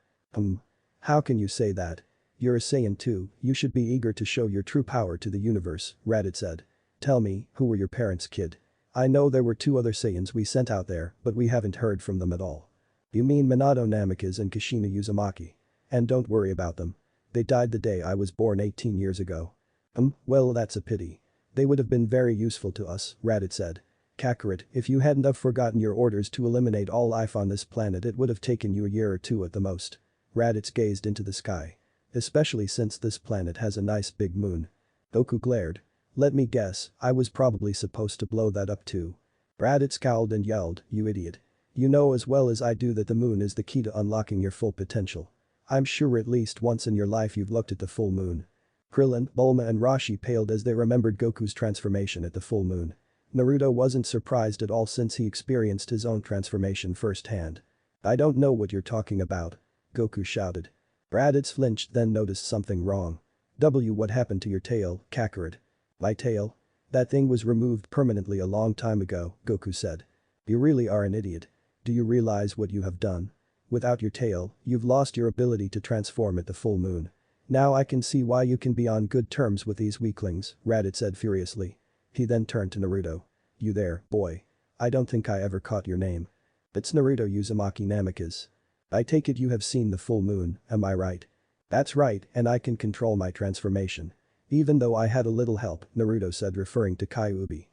How can you say that? You're a Saiyan too, you should be eager to show your true power to the universe, Raditz said. Tell me, who were your parents, kid? I know there were two other Saiyans we sent out there, but we haven't heard from them at all. You mean Minato Namikaze and Kushina Uzumaki? And don't worry about them. They died the day I was born 18 years ago. Well that's a pity. They would have been very useful to us, Raditz said. Kakarot, if you hadn't have forgotten your orders to eliminate all life on this planet it would have taken you a year or two at the most. Raditz gazed into the sky. Especially since this planet has a nice big moon. Goku glared. Let me guess, I was probably supposed to blow that up too. Raditz scowled and yelled, you idiot. You know as well as I do that the moon is the key to unlocking your full potential. I'm sure at least once in your life you've looked at the full moon. Krillin, Bulma and Roshi paled as they remembered Goku's transformation at the full moon. Naruto wasn't surprised at all since he experienced his own transformation firsthand. I don't know what you're talking about. Goku shouted. Raditz flinched then noticed something wrong. What happened to your tail, Kakarot? My tail? That thing was removed permanently a long time ago, Goku said. You really are an idiot. Do you realize what you have done? Without your tail, you've lost your ability to transform at the full moon. Now I can see why you can be on good terms with these weaklings, Raditz said furiously. He then turned to Naruto. You there, boy. I don't think I ever caught your name. It's Naruto Uzumaki Namikaze. I take it you have seen the full moon, am I right? That's right, and I can control my transformation. Even though I had a little help, Naruto said referring to Kyuubi.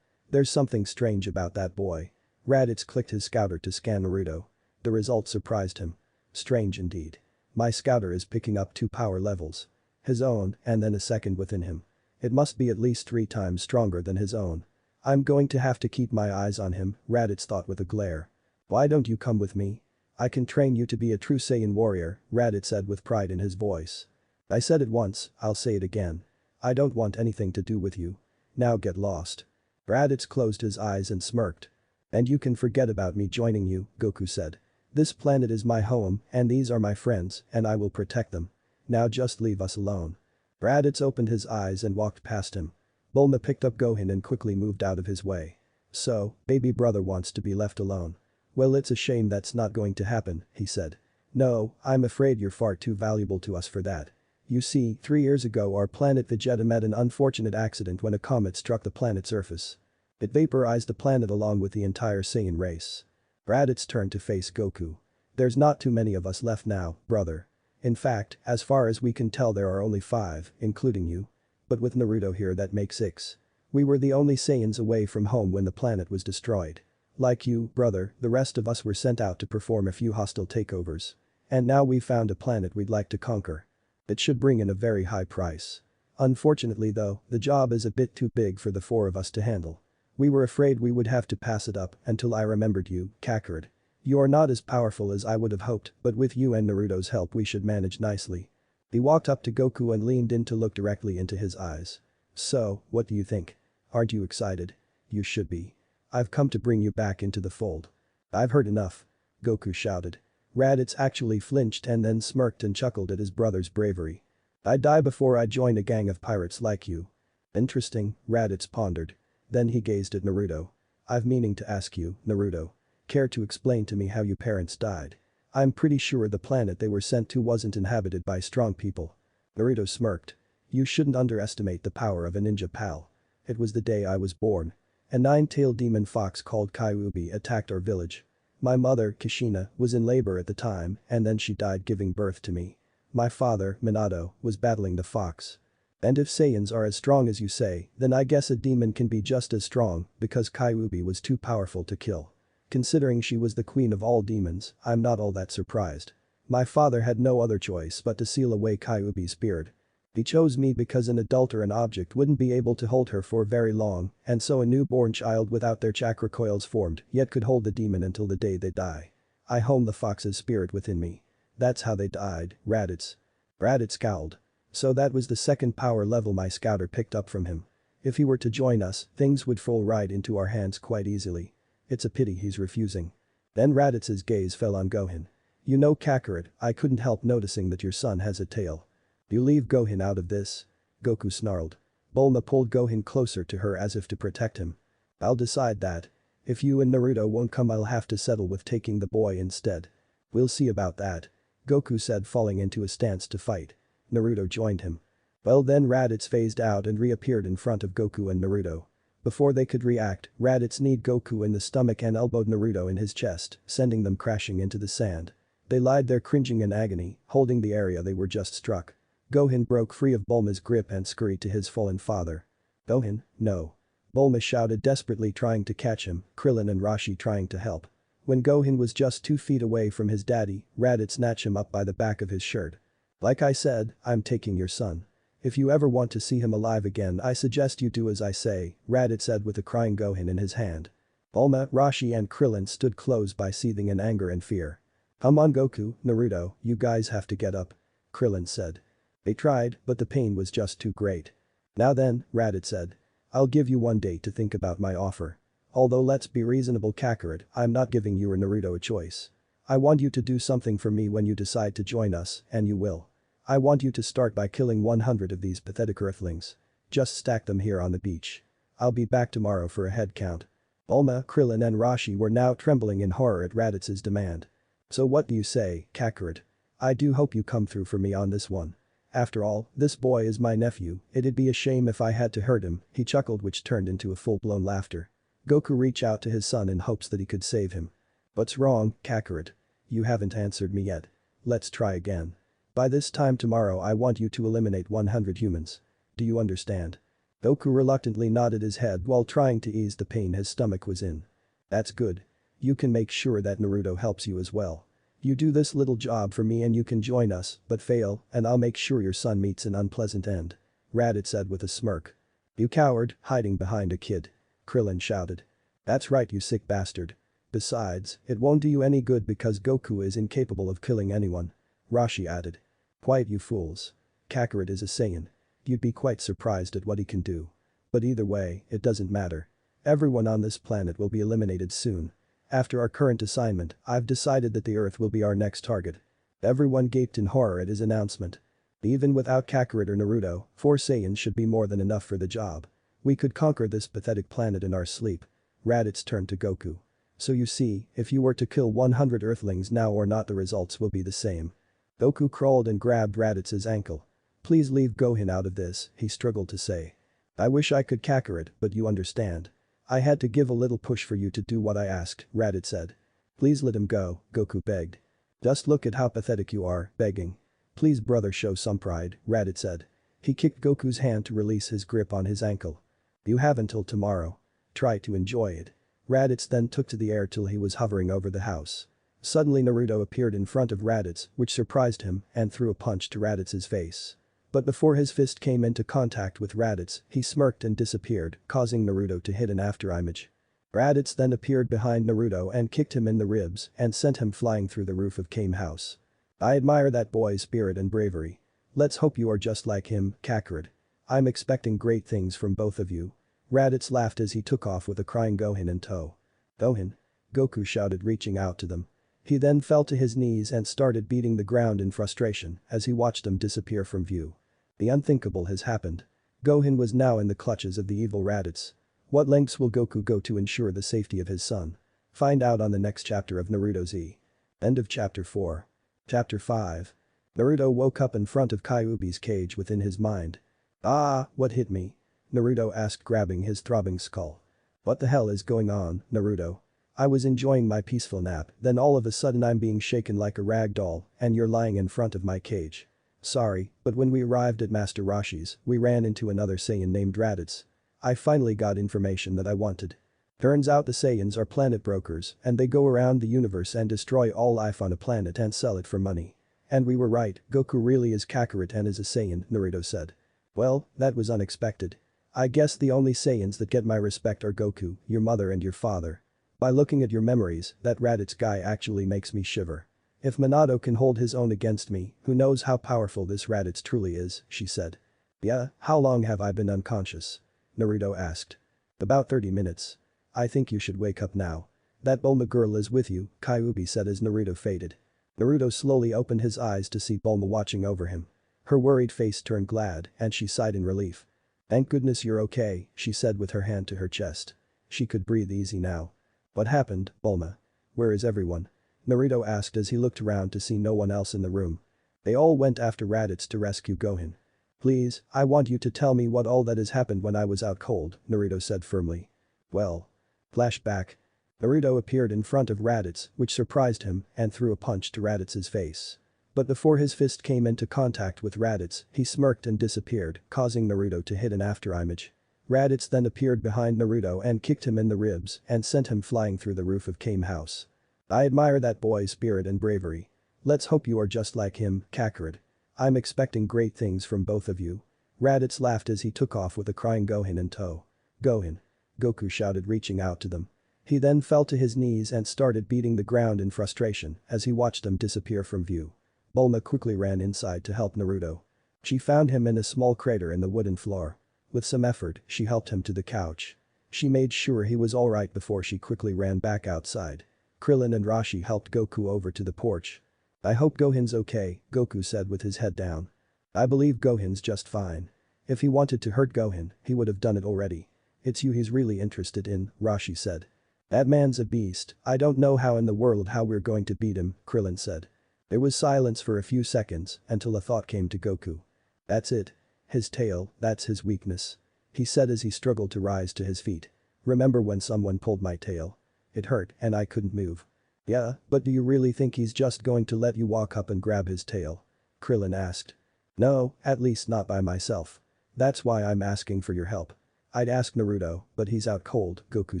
There's something strange about that boy. Raditz clicked his scouter to scan Naruto. The result surprised him. Strange indeed. My scouter is picking up 2 power levels. His own, and then a second within him. It must be at least 3 times stronger than his own. I'm going to have to keep my eyes on him, Raditz thought with a glare. Why don't you come with me? I can train you to be a true Saiyan warrior, Raditz said with pride in his voice. I said it once, I'll say it again. I don't want anything to do with you. Now get lost. Raditz closed his eyes and smirked. And you can forget about me joining you, Goku said. This planet is my home and these are my friends and I will protect them. Now just leave us alone. Raditz opened his eyes and walked past him. Bulma picked up Gohan and quickly moved out of his way. So, baby brother wants to be left alone. Well it's a shame that's not going to happen, he said. No, I'm afraid you're far too valuable to us for that. You see, 3 years ago our planet Vegeta met an unfortunate accident when a comet struck the planet's surface. It vaporized the planet along with the entire Saiyan race. Raditz turned to face Goku. There's not too many of us left now, brother. In fact, as far as we can tell there are only 5, including you. But with Naruto here that makes 6. We were the only Saiyans away from home when the planet was destroyed. Like you, brother, the rest of us were sent out to perform a few hostile takeovers. And now we've found a planet we'd like to conquer. It should bring in a very high price. Unfortunately though, the job is a bit too big for the 4 of us to handle. We were afraid we would have to pass it up until I remembered you, Kakarot. You are not as powerful as I would have hoped, but with you and Naruto's help we should manage nicely. He walked up to Goku and leaned in to look directly into his eyes. So, what do you think? Aren't you excited? You should be. I've come to bring you back into the fold. I've heard enough. Goku shouted. Raditz actually flinched and then smirked and chuckled at his brother's bravery. I'd die before I'd join a gang of pirates like you. Interesting, Raditz pondered. Then he gazed at Naruto. I've meaning to ask you, Naruto. Care to explain to me how your parents died? I'm pretty sure the planet they were sent to wasn't inhabited by strong people. Naruto smirked. You shouldn't underestimate the power of a ninja pal. It was the day I was born. A 9-tailed demon fox called Kyuubi attacked our village. My mother, Kushina, was in labor at the time and then she died giving birth to me. My father, Minato, was battling the fox. And if Saiyans are as strong as you say, then I guess a demon can be just as strong because Kyuubi was too powerful to kill. Considering she was the queen of all demons, I'm not all that surprised. My father had no other choice but to seal away Kyuubi's spirit. He chose me because an adult or an object wouldn't be able to hold her for very long, and so a newborn child without their chakra coils formed yet could hold the demon until the day they die. I home the fox's spirit within me. That's how they died, Raditz. Raditz scowled. So that was the 2nd power level my scouter picked up from him. If he were to join us, things would fall right into our hands quite easily. It's a pity he's refusing. Then Raditz's gaze fell on Gohan. You know Kakarot, I couldn't help noticing that your son has a tail. You leave Gohan out of this. Goku snarled. Bulma pulled Gohan closer to her as if to protect him. I'll decide that. If you and Naruto won't come, I'll have to settle with taking the boy instead. We'll see about that. Goku said, falling into a stance to fight. Naruto joined him. Well then, Raditz phased out and reappeared in front of Goku and Naruto. Before they could react, Raditz kneed Goku in the stomach and elbowed Naruto in his chest, sending them crashing into the sand. They lied there cringing in agony, holding the area they were just struck. Gohan broke free of Bulma's grip and scurried to his fallen father. Gohan, no. Bulma shouted, desperately trying to catch him, Krillin and Rashi trying to help. When Gohan was just 2 feet away from his daddy, Raditz snatched him up by the back of his shirt. Like I said, I'm taking your son. If you ever want to see him alive again, I suggest you do as I say, Raditz said with a crying Gohan in his hand. Bulma, Rashi and Krillin stood close by, seething in anger and fear. Come on Goku, Naruto, you guys have to get up. Krillin said. They tried, but the pain was just too great. Now then, Raditz said. I'll give you 1 day to think about my offer. Although let's be reasonable Kakarot, I'm not giving you or Naruto a choice. I want you to do something for me when you decide to join us, and you will. I want you to start by killing 100 of these pathetic earthlings. Just stack them here on the beach. I'll be back tomorrow for a head count. Bulma, Krillin and Rashi were now trembling in horror at Raditz's demand. So what do you say, Kakarot? I do hope you come through for me on this one. After all, this boy is my nephew, it'd be a shame if I had to hurt him, he chuckled, which turned into a full-blown laughter. Goku reached out to his son in hopes that he could save him. What's wrong, Kakarot? You haven't answered me yet. Let's try again. By this time tomorrow I want you to eliminate 100 humans. Do you understand? Goku reluctantly nodded his head while trying to ease the pain his stomach was in. That's good. You can make sure that Naruto helps you as well. You do this little job for me and you can join us, but fail, and I'll make sure your son meets an unpleasant end. Raditz said with a smirk. You coward, hiding behind a kid. Krillin shouted. That's right, you sick bastard. Besides, it won't do you any good because Goku is incapable of killing anyone. Rashi added. Quiet, you fools. Kakarot is a Saiyan. You'd be quite surprised at what he can do. But either way, it doesn't matter. Everyone on this planet will be eliminated soon. After our current assignment, I've decided that the Earth will be our next target. Everyone gaped in horror at his announcement. Even without Kakarot or Naruto, 4 Saiyans should be more than enough for the job. We could conquer this pathetic planet in our sleep. Raditz turned to Goku. So you see, if you were to kill 100 Earthlings now or not, the results will be the same. Goku crawled and grabbed Raditz's ankle. Please leave Gohan out of this, he struggled to say. I wish I could Kakarot, but you understand. I had to give a little push for you to do what I asked, Raditz said. Please let him go, Goku begged. Just look at how pathetic you are, begging. Please brother, show some pride, Raditz said. He kicked Goku's hand to release his grip on his ankle. You have until tomorrow. Try to enjoy it. Raditz then took to the air till he was hovering over the house. Suddenly Naruto appeared in front of Raditz, which surprised him, and threw a punch to Raditz's face. But before his fist came into contact with Raditz, he smirked and disappeared, causing Naruto to hit an afterimage. Raditz then appeared behind Naruto and kicked him in the ribs and sent him flying through the roof of Kame House. I admire that boy's spirit and bravery. Let's hope you are just like him, Kakarot. I'm expecting great things from both of you. Raditz laughed as he took off with a crying Gohan in tow. Gohan? Goku shouted, reaching out to them. He then fell to his knees and started beating the ground in frustration as he watched them disappear from view. The unthinkable has happened. Gohan was now in the clutches of the evil Raditz. What lengths will Goku go to ensure the safety of his son? Find out on the next chapter of Naruto Z. End of chapter 4. Chapter 5. Naruto woke up in front of Kyuubi's cage within his mind. Ah, what hit me? Naruto asked, grabbing his throbbing skull. What the hell is going on, Naruto? I was enjoying my peaceful nap, then all of a sudden I'm being shaken like a rag doll, and you're lying in front of my cage. Sorry, but when we arrived at Master Roshi's, we ran into another Saiyan named Raditz. I finally got information that I wanted. Turns out the Saiyans are planet brokers, and they go around the universe and destroy all life on a planet and sell it for money. And we were right, Goku really is Kakarot and is a Saiyan, Naruto said. Well, that was unexpected. I guess the only Saiyans that get my respect are Goku, your mother and your father. By looking at your memories, that Raditz guy actually makes me shiver. If Minato can hold his own against me, who knows how powerful this Raditz truly is, she said. Yeah, how long have I been unconscious? Naruto asked. About 30 minutes. I think you should wake up now. That Bulma girl is with you, Kyuubi said as Naruto faded. Naruto slowly opened his eyes to see Bulma watching over him. Her worried face turned glad and she sighed in relief. "Thank goodness you're okay," she said with her hand to her chest. She could breathe easy now. "What happened, Bulma? Where is everyone?" Naruto asked as he looked around to see no one else in the room. "They all went after Raditz to rescue Gohan." "Please, I want you to tell me what all that has happened when I was out cold," Naruto said firmly. "Well." Flashback. Naruto appeared in front of Raditz, which surprised him, and threw a punch to Raditz's face. But before his fist came into contact with Raditz, he smirked and disappeared, causing Naruto to hit an afterimage. Raditz then appeared behind Naruto and kicked him in the ribs and sent him flying through the roof of Kame House. "I admire that boy's spirit and bravery. Let's hope you are just like him, Kakarot. I'm expecting great things from both of you." Raditz laughed as he took off with a crying Gohan in tow. "Gohan!" Goku shouted, reaching out to them. He then fell to his knees and started beating the ground in frustration as he watched them disappear from view. Bulma quickly ran inside to help Naruto. She found him in a small crater in the wooden floor. With some effort, she helped him to the couch. She made sure he was alright before she quickly ran back outside. Krillin and Rashi helped Goku over to the porch. "I hope Gohan's okay," Goku said with his head down. "I believe Gohan's just fine. If he wanted to hurt Gohan, he would have done it already. It's you he's really interested in," Rashi said. "That man's a beast, I don't know how in the world how we're going to beat him," Krillin said. There was silence for a few seconds until a thought came to Goku. "That's it. His tail, that's his weakness," he said as he struggled to rise to his feet. "Remember when someone pulled my tail? It hurt and I couldn't move." "Yeah, but do you really think he's just going to let you walk up and grab his tail?" Krillin asked. "No, at least not by myself. That's why I'm asking for your help. I'd ask Naruto, but he's out cold," Goku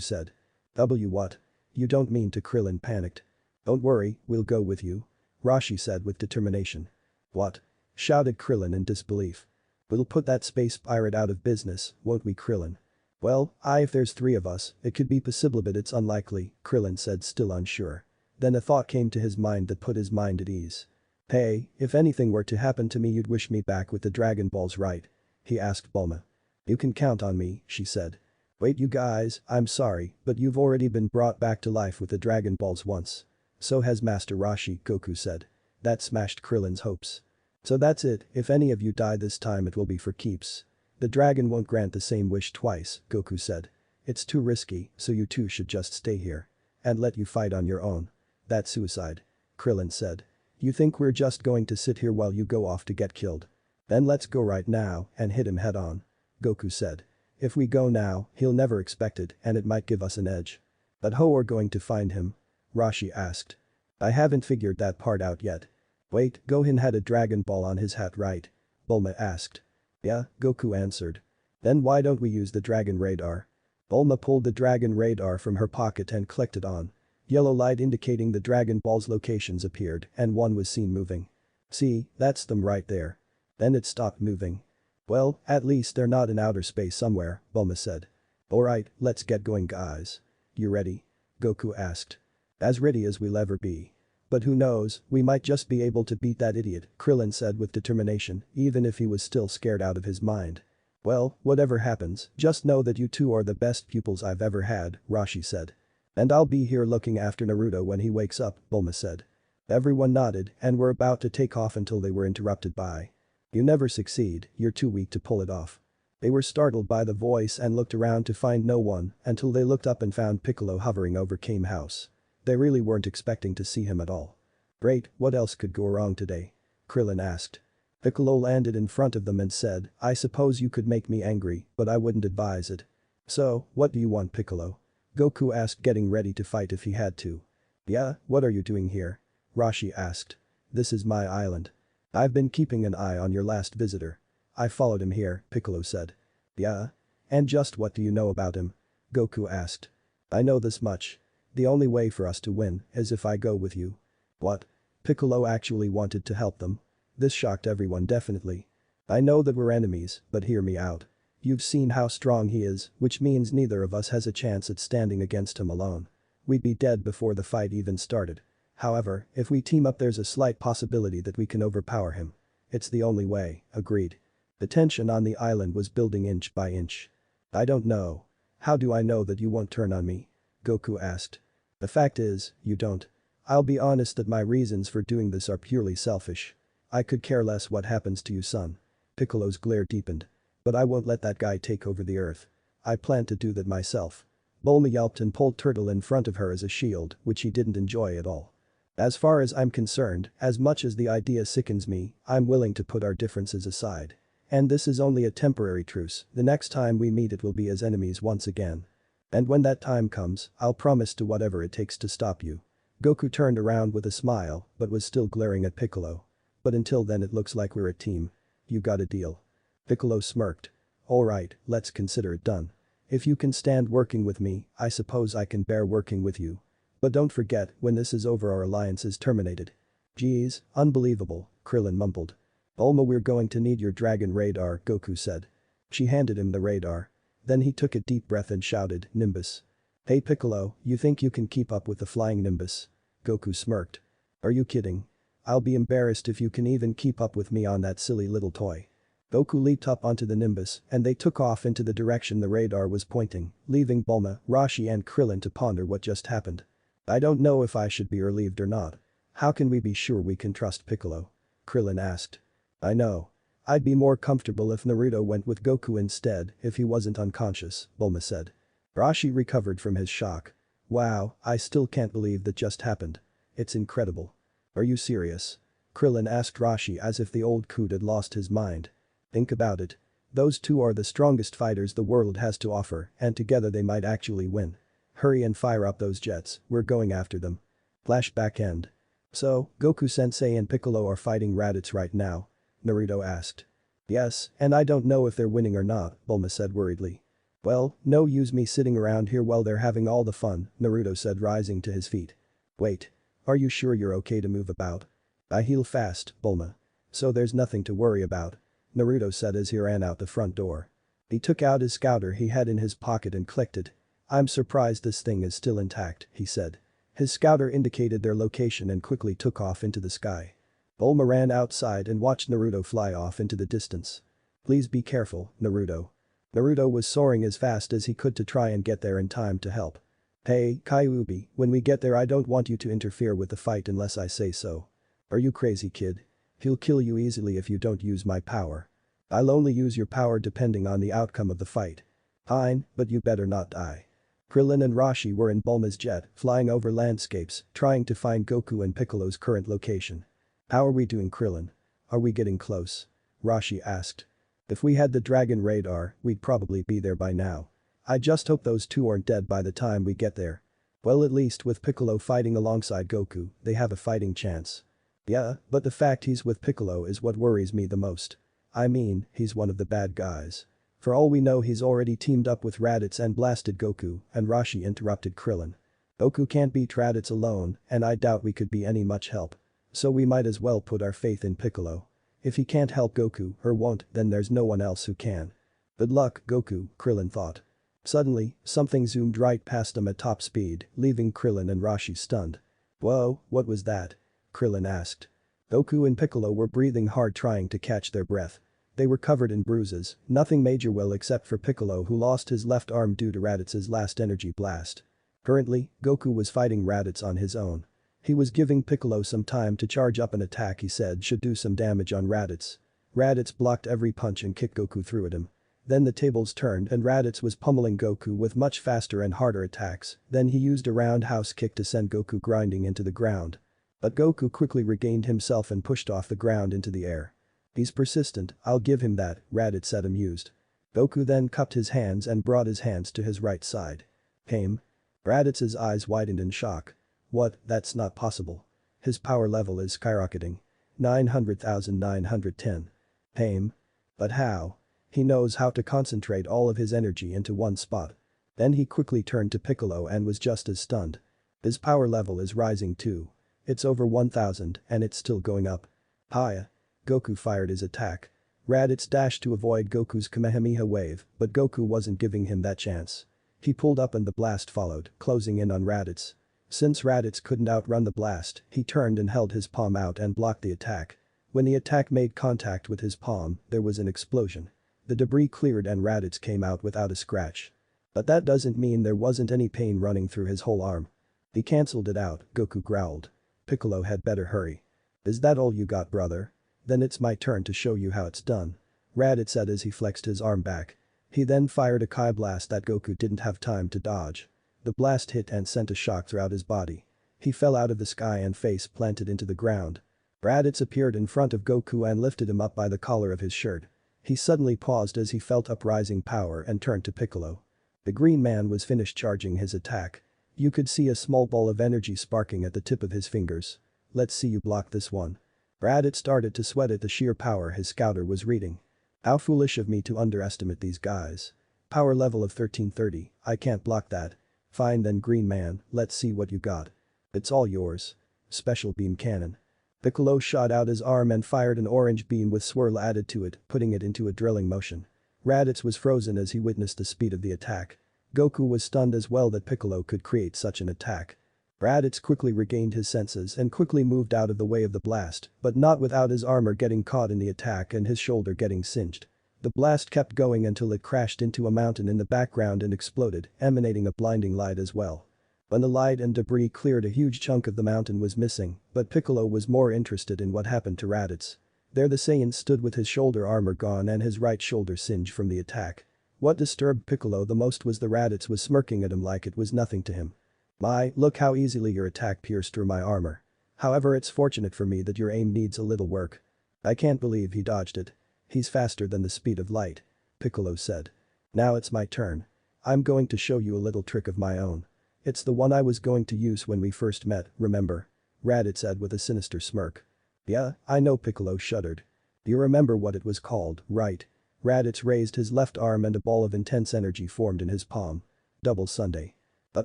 said. What? You don't mean to?" Krillin panicked. "Don't worry, we'll go with you," Rashi said with determination. "What?" shouted Krillin in disbelief. "We'll put that space pirate out of business, won't we, Krillin?" "Well, if there's 3 of us, it could be possible but it's unlikely," Krillin said, still unsure. Then a thought came to his mind that put his mind at ease. "Hey, if anything were to happen to me you'd wish me back with the Dragon Balls, right?" he asked Bulma. "You can count on me," she said. "Wait, you guys, I'm sorry, but you've already been brought back to life with the Dragon Balls once. So has Master Rashi," Goku said. That smashed Krillin's hopes. "So that's it, if any of you die this time it will be for keeps. The dragon won't grant the same wish twice," Goku said. "It's too risky, so you two should just stay here. And let you fight on your own. That's suicide," Krillin said. "You think we're just going to sit here while you go off to get killed? Then let's go right now and hit him head on," Goku said. "If we go now, he'll never expect it and it might give us an edge." "But how are we going to find him?" Rashi asked. "I haven't figured that part out yet." "Wait, Gohan had a Dragon Ball on his hat, right?" Bulma asked. "Yeah," Goku answered. "Then why don't we use the Dragon Radar?" Bulma pulled the Dragon Radar from her pocket and clicked it on. Yellow light indicating the Dragon Ball's locations appeared and one was seen moving. "See, that's them right there." Then it stopped moving. "Well, at least they're not in outer space somewhere," Bulma said. "Alright, let's get going, guys. You ready?" Goku asked. "As ready as we'll ever be. But who knows, we might just be able to beat that idiot," Krillin said with determination, even if he was still scared out of his mind. "Well, whatever happens, just know that you two are the best pupils I've ever had," Rashi said. "And I'll be here looking after Naruto when he wakes up," Bulma said. Everyone nodded and were about to take off until they were interrupted by. "You never succeed, you're too weak to pull it off." They were startled by the voice and looked around to find no one until they looked up and found Piccolo hovering over Kame House. They really weren't expecting to see him at all. "Great, what else could go wrong today?" Krillin asked. Piccolo landed in front of them and said, "I suppose you could make me angry, but I wouldn't advise it." "So, what do you want, Piccolo?" Goku asked, getting ready to fight if he had to. "Yeah, what are you doing here?" Rashi asked. "This is my island. I've been keeping an eye on your last visitor. I followed him here," Piccolo said. "Yeah? And just what do you know about him?" Goku asked. "I know this much. The only way for us to win is if I go with you." "What?" Piccolo actually wanted to help them. This shocked everyone definitely. "I know that we're enemies, but hear me out. You've seen how strong he is, which means neither of us has a chance at standing against him alone. We'd be dead before the fight even started. However, if we team up there's a slight possibility that we can overpower him. It's the only way," agreed. The tension on the island was building inch by inch. "I don't know. How do I know that you won't turn on me?" Goku asked. "The fact is, you don't. I'll be honest that my reasons for doing this are purely selfish. I could care less what happens to you, son. Piccolo's glare deepened. But I won't let that guy take over the earth. I plan to do that myself. Bulma yelped and pulled Turtle in front of her as a shield, which he didn't enjoy at all. As far as I'm concerned, as much as the idea sickens me, I'm willing to put our differences aside. And this is only a temporary truce, the next time we meet it will be as enemies once again. And when that time comes, I'll promise to whatever it takes to stop you. Goku turned around with a smile, but was still glaring at Piccolo. But until then it looks like we're a team. You got a deal. Piccolo smirked. Alright, let's consider it done. If you can stand working with me, I suppose I can bear working with you. But don't forget, when this is over our alliance is terminated. Geez, unbelievable, Krillin mumbled. Bulma, we're going to need your dragon radar, Goku said. She handed him the radar. Then he took a deep breath and shouted, Nimbus. Hey Piccolo, you think you can keep up with the flying Nimbus? Goku smirked. Are you kidding? I'll be embarrassed if you can even keep up with me on that silly little toy. Goku leaped up onto the Nimbus and they took off into the direction the radar was pointing, leaving Bulma, Roshi and Krillin to ponder what just happened. I don't know if I should be relieved or not. How can we be sure we can trust Piccolo? Krillin asked. I know. I'd be more comfortable if Naruto went with Goku instead if he wasn't unconscious, Bulma said. Roshi recovered from his shock. Wow, I still can't believe that just happened. It's incredible. Are you serious? Krillin asked Roshi as if the old coot had lost his mind. Think about it. Those two are the strongest fighters the world has to offer and together they might actually win. Hurry and fire up those jets, we're going after them. Flashback end. So, Goku-sensei and Piccolo are fighting Raditz right now? Naruto asked. Yes, and I don't know if they're winning or not, Bulma said worriedly. Well, no use me sitting around here while they're having all the fun, Naruto said rising to his feet. Wait. Are you sure you're okay to move about? I heal fast, Bulma. So there's nothing to worry about. Naruto said as he ran out the front door. He took out his scouter he had in his pocket and clicked it. I'm surprised this thing is still intact, he said. His scouter indicated their location and quickly took off into the sky. Bulma ran outside and watched Naruto fly off into the distance. Please be careful, Naruto. Naruto was soaring as fast as he could to try and get there in time to help. Hey, Kyuubi, when we get there I don't want you to interfere with the fight unless I say so. Are you crazy, kid? He'll kill you easily if you don't use my power. I'll only use your power depending on the outcome of the fight. Fine, but you better not die. Krillin and Roshi were in Bulma's jet, flying over landscapes, trying to find Goku and Piccolo's current location. How are we doing, Krillin? Are we getting close? Roshi asked. If we had the dragon radar, we'd probably be there by now. I just hope those two aren't dead by the time we get there. Well, at least with Piccolo fighting alongside Goku, they have a fighting chance. Yeah, but the fact he's with Piccolo is what worries me the most. I mean, he's one of the bad guys. For all we know he's already teamed up with Raditz and blasted Goku, and Roshi interrupted Krillin. Goku can't beat Raditz alone, and I doubt we could be any much help. So we might as well put our faith in Piccolo. If he can't help Goku, or won't, then there's no one else who can. Good luck, Goku, Krillin thought. Suddenly, something zoomed right past them at top speed, leaving Krillin and Roshi stunned. Whoa, what was that? Krillin asked. Goku and Piccolo were breathing hard trying to catch their breath. They were covered in bruises, nothing major well except for Piccolo who lost his left arm due to Raditz's last energy blast. Currently, Goku was fighting Raditz on his own. He was giving Piccolo some time to charge up an attack he said should do some damage on Raditz. Raditz blocked every punch and kicked Goku through at him. Then the tables turned and Raditz was pummeling Goku with much faster and harder attacks, then he used a roundhouse kick to send Goku grinding into the ground. But Goku quickly regained himself and pushed off the ground into the air. He's persistent, I'll give him that, Raditz said amused. Goku then cupped his hands and brought his hands to his right side. Pain. Raditz's eyes widened in shock. What, that's not possible. His power level is skyrocketing. 900,910. Pain. But how? He knows how to concentrate all of his energy into one spot. Then he quickly turned to Piccolo and was just as stunned. His power level is rising too. It's over 1,000 and it's still going up. Hiya. Goku fired his attack. Raditz dashed to avoid Goku's Kamehameha wave, but Goku wasn't giving him that chance. He pulled up and the blast followed, closing in on Raditz. Since Raditz couldn't outrun the blast, he turned and held his palm out and blocked the attack. When the attack made contact with his palm, there was an explosion. The debris cleared and Raditz came out without a scratch. But that doesn't mean there wasn't any pain running through his whole arm. He cancelled it out, Goku growled. Piccolo had better hurry. Is that all you got, brother? Then it's my turn to show you how it's done. Raditz said as he flexed his arm back. He then fired a Kai blast that Goku didn't have time to dodge. The blast hit and sent a shock throughout his body. He fell out of the sky and face planted into the ground. Raditz appeared in front of Goku and lifted him up by the collar of his shirt. He suddenly paused as he felt uprising power and turned to Piccolo. The green man was finished charging his attack. You could see a small ball of energy sparking at the tip of his fingers. Let's see you block this one. Raditz started to sweat at the sheer power his scouter was reading. How foolish of me to underestimate these guys. Power level of 1330, I can't block that. Fine then green man, let's see what you got. It's all yours. Special beam cannon. Piccolo shot out his arm and fired an orange beam with swirl added to it, putting it into a drilling motion. Raditz was frozen as he witnessed the speed of the attack. Goku was stunned as well that Piccolo could create such an attack. Raditz quickly regained his senses and quickly moved out of the way of the blast, but not without his armor getting caught in the attack and his shoulder getting singed. The blast kept going until it crashed into a mountain in the background and exploded, emanating a blinding light as well. When the light and debris cleared, a huge chunk of the mountain was missing, but Piccolo was more interested in what happened to Raditz. There the Saiyan stood with his shoulder armor gone and his right shoulder singed from the attack. What disturbed Piccolo the most was the Raditz was smirking at him like it was nothing to him. My, look how easily your attack pierced through my armor. However, it's fortunate for me that your aim needs a little work. I can't believe he dodged it. He's faster than the speed of light. Piccolo said. Now it's my turn. I'm going to show you a little trick of my own. It's the one I was going to use when we first met, remember? Raditz said with a sinister smirk. Yeah, I know, Piccolo shuddered. Do you remember what it was called, right? Raditz raised his left arm and a ball of intense energy formed in his palm. Double Sunday. But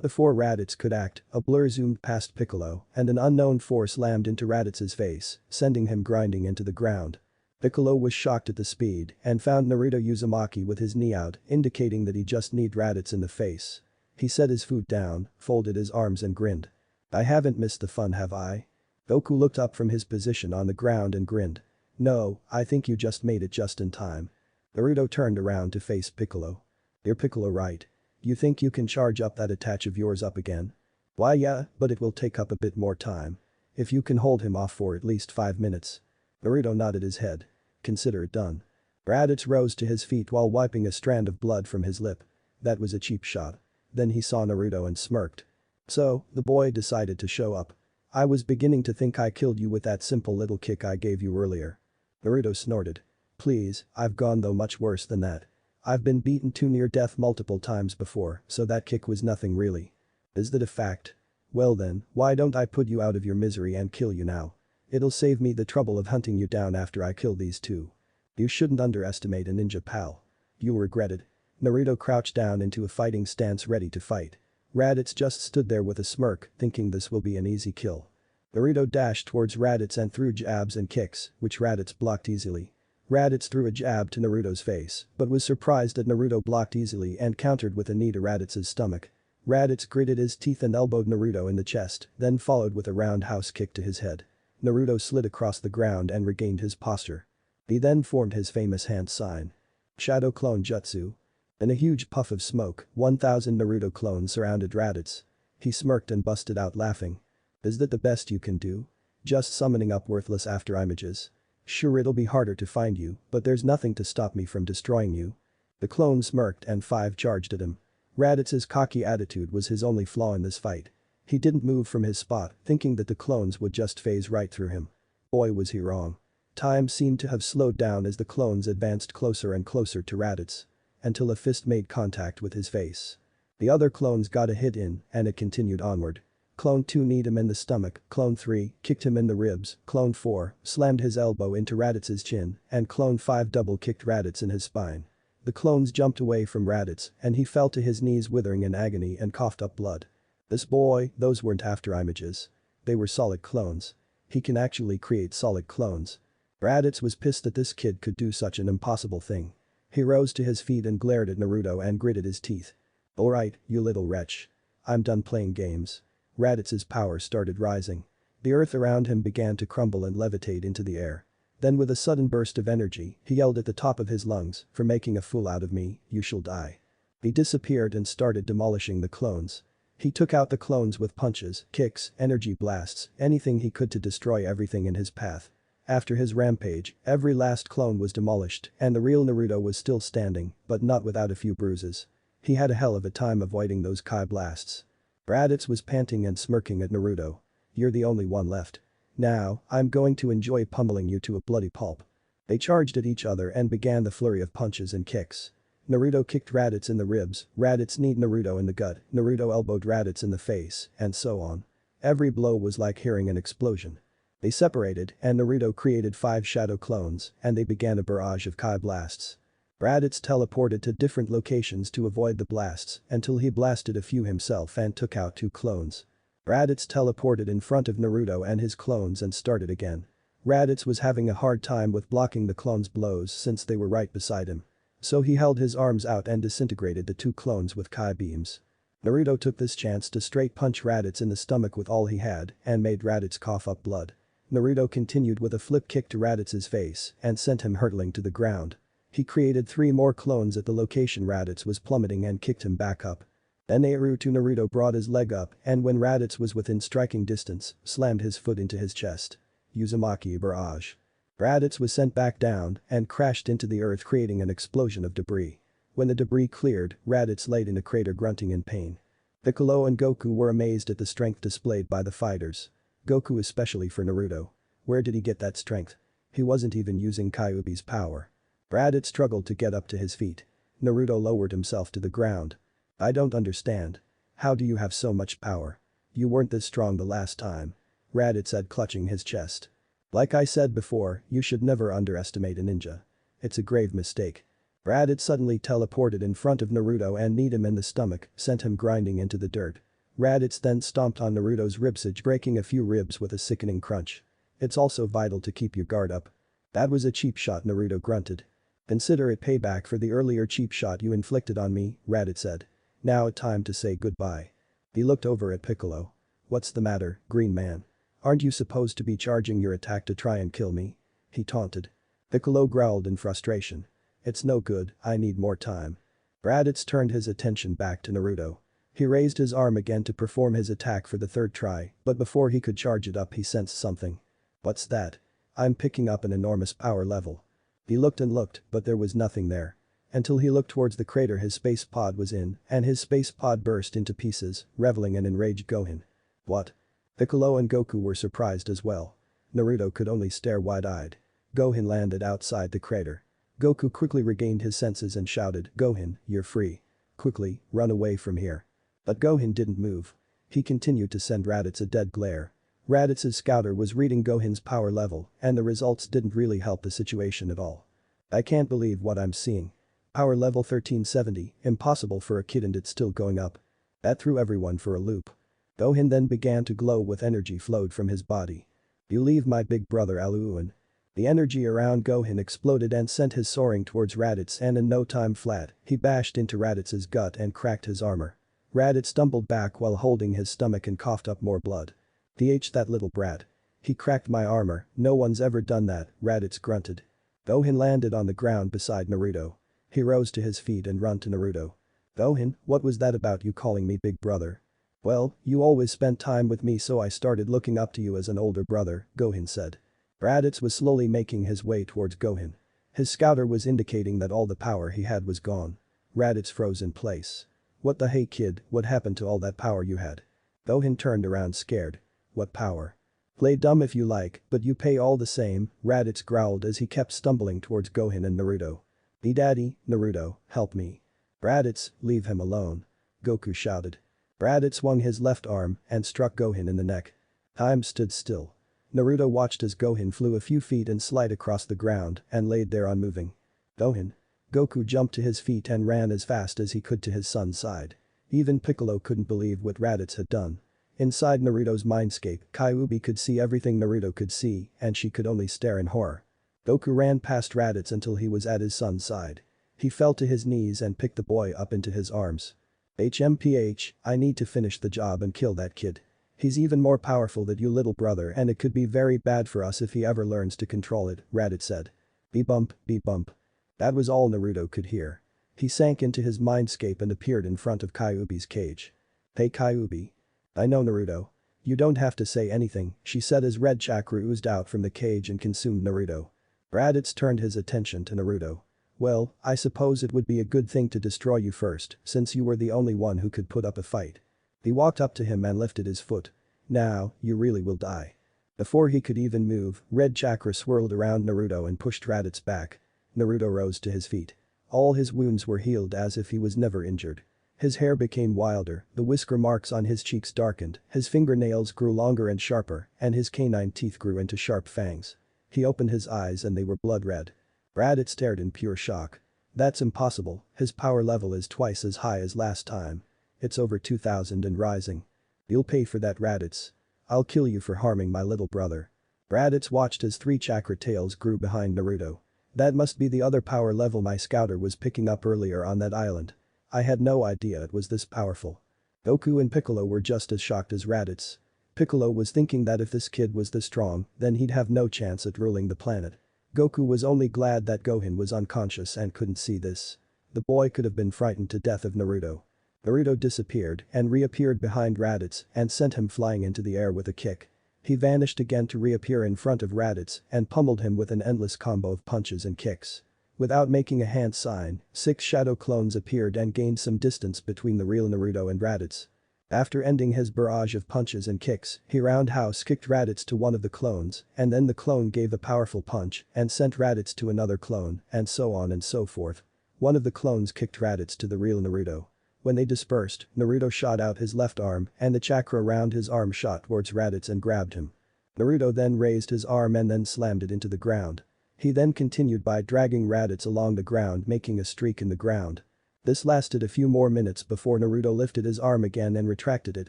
before Raditz could act, a blur zoomed past Piccolo and an unknown force slammed into Raditz's face, sending him grinding into the ground. Piccolo was shocked at the speed and found Naruto Uzumaki with his knee out, indicating that he just kneed Raditz in the face. He set his foot down, folded his arms and grinned. I haven't missed the fun, have I? Goku looked up from his position on the ground and grinned. No, I think you just made it just in time. Naruto turned around to face Piccolo. You're Piccolo, right? You think you can charge up that attach of yours up again? Why yeah, but it will take up a bit more time. If you can hold him off for at least 5 minutes. Naruto nodded his head. Consider it done. Raditz rose to his feet while wiping a strand of blood from his lip. That was a cheap shot. Then he saw Naruto and smirked. So, the boy decided to show up. I was beginning to think I killed you with that simple little kick I gave you earlier. Naruto snorted. Please, I've gone though much worse than that. I've been beaten to near death multiple times before, so that kick was nothing really. Is that a fact? Well then, why don't I put you out of your misery and kill you now? It'll save me the trouble of hunting you down after I kill these two. You shouldn't underestimate a ninja, pal. You'll regret it. Naruto crouched down into a fighting stance ready to fight. Raditz just stood there with a smirk, thinking this will be an easy kill. Naruto dashed towards Raditz and threw jabs and kicks, which Raditz blocked easily. Raditz threw a jab to Naruto's face, but was surprised that Naruto blocked easily and countered with a knee to Raditz's stomach. Raditz gritted his teeth and elbowed Naruto in the chest, then followed with a roundhouse kick to his head. Naruto slid across the ground and regained his posture. He then formed his famous hand sign. Shadow Clone Jutsu. In a huge puff of smoke, 1,000 Naruto clones surrounded Raditz. He smirked and busted out laughing. Is that the best you can do? Just summoning up worthless afterimages? Sure, it'll be harder to find you, but there's nothing to stop me from destroying you. The clone smirked and 5 charged at him. Raditz's cocky attitude was his only flaw in this fight. He didn't move from his spot, thinking that the clones would just phase right through him. Boy, was he wrong. Time seemed to have slowed down as the clones advanced closer and closer to Raditz. Until a fist made contact with his face. The other clones got a hit in, and it continued onward. Clone 2 kneed him in the stomach, Clone 3 kicked him in the ribs, Clone 4 slammed his elbow into Raditz's chin, and Clone 5 double-kicked Raditz in his spine. The clones jumped away from Raditz, and he fell to his knees withering in agony and coughed up blood. This boy, those weren't afterimages. They were solid clones. He can actually create solid clones. Raditz was pissed that this kid could do such an impossible thing. He rose to his feet and glared at Naruto and gritted his teeth. Alright, you little wretch. I'm done playing games. Raditz's power started rising. The earth around him began to crumble and levitate into the air. Then with a sudden burst of energy, he yelled at the top of his lungs, "For making a fool out of me, you shall die." He disappeared and started demolishing the clones. He took out the clones with punches, kicks, energy blasts, anything he could to destroy everything in his path. After his rampage, every last clone was demolished and the real Naruto was still standing, but not without a few bruises. He had a hell of a time avoiding those Kai blasts. Raditz was panting and smirking at Naruto. "You're the only one left. Now, I'm going to enjoy pummeling you to a bloody pulp." They charged at each other and began the flurry of punches and kicks. Naruto kicked Raditz in the ribs, Raditz kneed Naruto in the gut, Naruto elbowed Raditz in the face, and so on. Every blow was like hearing an explosion. They separated and Naruto created 5 shadow clones and they began a barrage of Kai blasts. Raditz teleported to different locations to avoid the blasts until he blasted a few himself and took out 2 clones. Raditz teleported in front of Naruto and his clones and started again. Raditz was having a hard time with blocking the clones' blows since they were right beside him. So he held his arms out and disintegrated the 2 clones with Kai beams. Naruto took this chance to straight punch Raditz in the stomach with all he had and made Raditz cough up blood. Naruto continued with a flip kick to Raditz's face and sent him hurtling to the ground. He created 3 more clones at the location Raditz was plummeting and kicked him back up. Then Naruto brought his leg up and when Raditz was within striking distance, slammed his foot into his chest. Uzumaki barrage. Raditz was sent back down and crashed into the earth creating an explosion of debris. When the debris cleared, Raditz laid in a crater grunting in pain. Piccolo and Goku were amazed at the strength displayed by the fighters. Goku especially for Naruto. Where did he get that strength? He wasn't even using Kyuubi's power. Raditz struggled to get up to his feet. Naruto lowered himself to the ground. "I don't understand. How do you have so much power? You weren't this strong the last time," Raditz said clutching his chest. "Like I said before, you should never underestimate a ninja. It's a grave mistake." Raditz suddenly teleported in front of Naruto and kneed him in the stomach, sent him grinding into the dirt. Raditz then stomped on Naruto's ribsage breaking a few ribs with a sickening crunch. "It's also vital to keep your guard up." "That was a cheap shot," Naruto grunted. "Consider it payback for the earlier cheap shot you inflicted on me," Raditz said. "Now time to say goodbye." He looked over at Piccolo. "What's the matter, Green Man? Aren't you supposed to be charging your attack to try and kill me?" he taunted. Piccolo growled in frustration. "It's no good, I need more time." Raditz turned his attention back to Naruto. He raised his arm again to perform his attack for the 3rd try, but before he could charge it up he sensed something. "What's that?" "I'm picking up an enormous power level." He looked and looked, but there was nothing there. Until he looked towards the crater his space pod was in, and his space pod burst into pieces, reveling an enraged Gohan. "What?" Piccolo and Goku were surprised as well. Naruto could only stare wide-eyed. Gohan landed outside the crater. Goku quickly regained his senses and shouted, "Gohan, you're free. Quickly, run away from here." But Gohan didn't move. He continued to send Raditz a dead glare. Raditz's scouter was reading Gohan's power level and the results didn't really help the situation at all. "I can't believe what I'm seeing. Power level 1370, impossible for a kid and it's still going up." That threw everyone for a loop. Gohan then began to glow with energy flowed from his body. "You leave my big brother alone." The energy around Gohan exploded and sent his soaring towards Raditz and in no time flat, he bashed into Raditz's gut and cracked his armor. Raditz stumbled back while holding his stomach and coughed up more blood. That little brat. He cracked my armor, no one's ever done that," Raditz grunted. Gohan landed on the ground beside Naruto. He rose to his feet and ran to Naruto. "Gohan, what was that about you calling me big brother?" "Well, you always spent time with me so I started looking up to you as an older brother," Gohan said. Raditz was slowly making his way towards Gohan. His scouter was indicating that all the power he had was gone. Raditz froze in place. "What the hey kid, what happened to all that power you had?" Gohan turned around scared. "What power?" "Play dumb if you like, but you pay all the same," Raditz growled as he kept stumbling towards Gohan and Naruto. "Daddy, Naruto, help me." "Raditz, leave him alone," Goku shouted. Raditz swung his left arm and struck Gohan in the neck. Time stood still. Naruto watched as Gohan flew a few feet and slid across the ground and laid there unmoving. "Gohan." Goku jumped to his feet and ran as fast as he could to his son's side. Even Piccolo couldn't believe what Raditz had done. Inside Naruto's mindscape, Kyuubi could see everything Naruto could see and she could only stare in horror. Goku ran past Raditz until he was at his son's side. He fell to his knees and picked the boy up into his arms. "HMPH, I need to finish the job and kill that kid. He's even more powerful than you little brother and it could be very bad for us if he ever learns to control it," Raditz said. Beep bump, beep bump. That was all Naruto could hear. He sank into his mindscape and appeared in front of Kyuubi's cage. "Hey Kyuubi." "I know Naruto." "You don't have to say anything," she said as red chakra oozed out from the cage and consumed Naruto. Raditz turned his attention to Naruto. "Well, I suppose it would be a good thing to destroy you first, since you were the only one who could put up a fight." He walked up to him and lifted his foot. "Now, you really will die." Before he could even move, red chakra swirled around Naruto and pushed Raditz back. Naruto rose to his feet. All his wounds were healed as if he was never injured. His hair became wilder, the whisker marks on his cheeks darkened, his fingernails grew longer and sharper, and his canine teeth grew into sharp fangs. He opened his eyes and they were blood red. Raditz stared in pure shock. "That's impossible, his power level is twice as high as last time. It's over 2000 and rising. You'll pay for that, Raditz. I'll kill you for harming my little brother." Raditz watched as 3 chakra tails grew behind Naruto. "That must be the other power level my scouter was picking up earlier on that island. I had no idea it was this powerful." Goku and Piccolo were just as shocked as Raditz. Piccolo was thinking that if this kid was this strong, then he'd have no chance at ruling the planet. Goku was only glad that Gohan was unconscious and couldn't see this. The boy could have been frightened to death of Naruto. Naruto disappeared and reappeared behind Raditz and sent him flying into the air with a kick. He vanished again to reappear in front of Raditz and pummeled him with an endless combo of punches and kicks. Without making a hand sign, 6 shadow clones appeared and gained some distance between the real Naruto and Raditz. After ending his barrage of punches and kicks, he roundhouse kicked Raditz to one of the clones, and then the clone gave a powerful punch and sent Raditz to another clone, and so on and so forth. One of the clones kicked Raditz to the real Naruto. When they dispersed, Naruto shot out his left arm and the chakra around his arm shot towards Raditz and grabbed him. Naruto then raised his arm and then slammed it into the ground. He then continued by dragging Raditz along the ground, making a streak in the ground. This lasted a few more minutes before Naruto lifted his arm again and retracted it,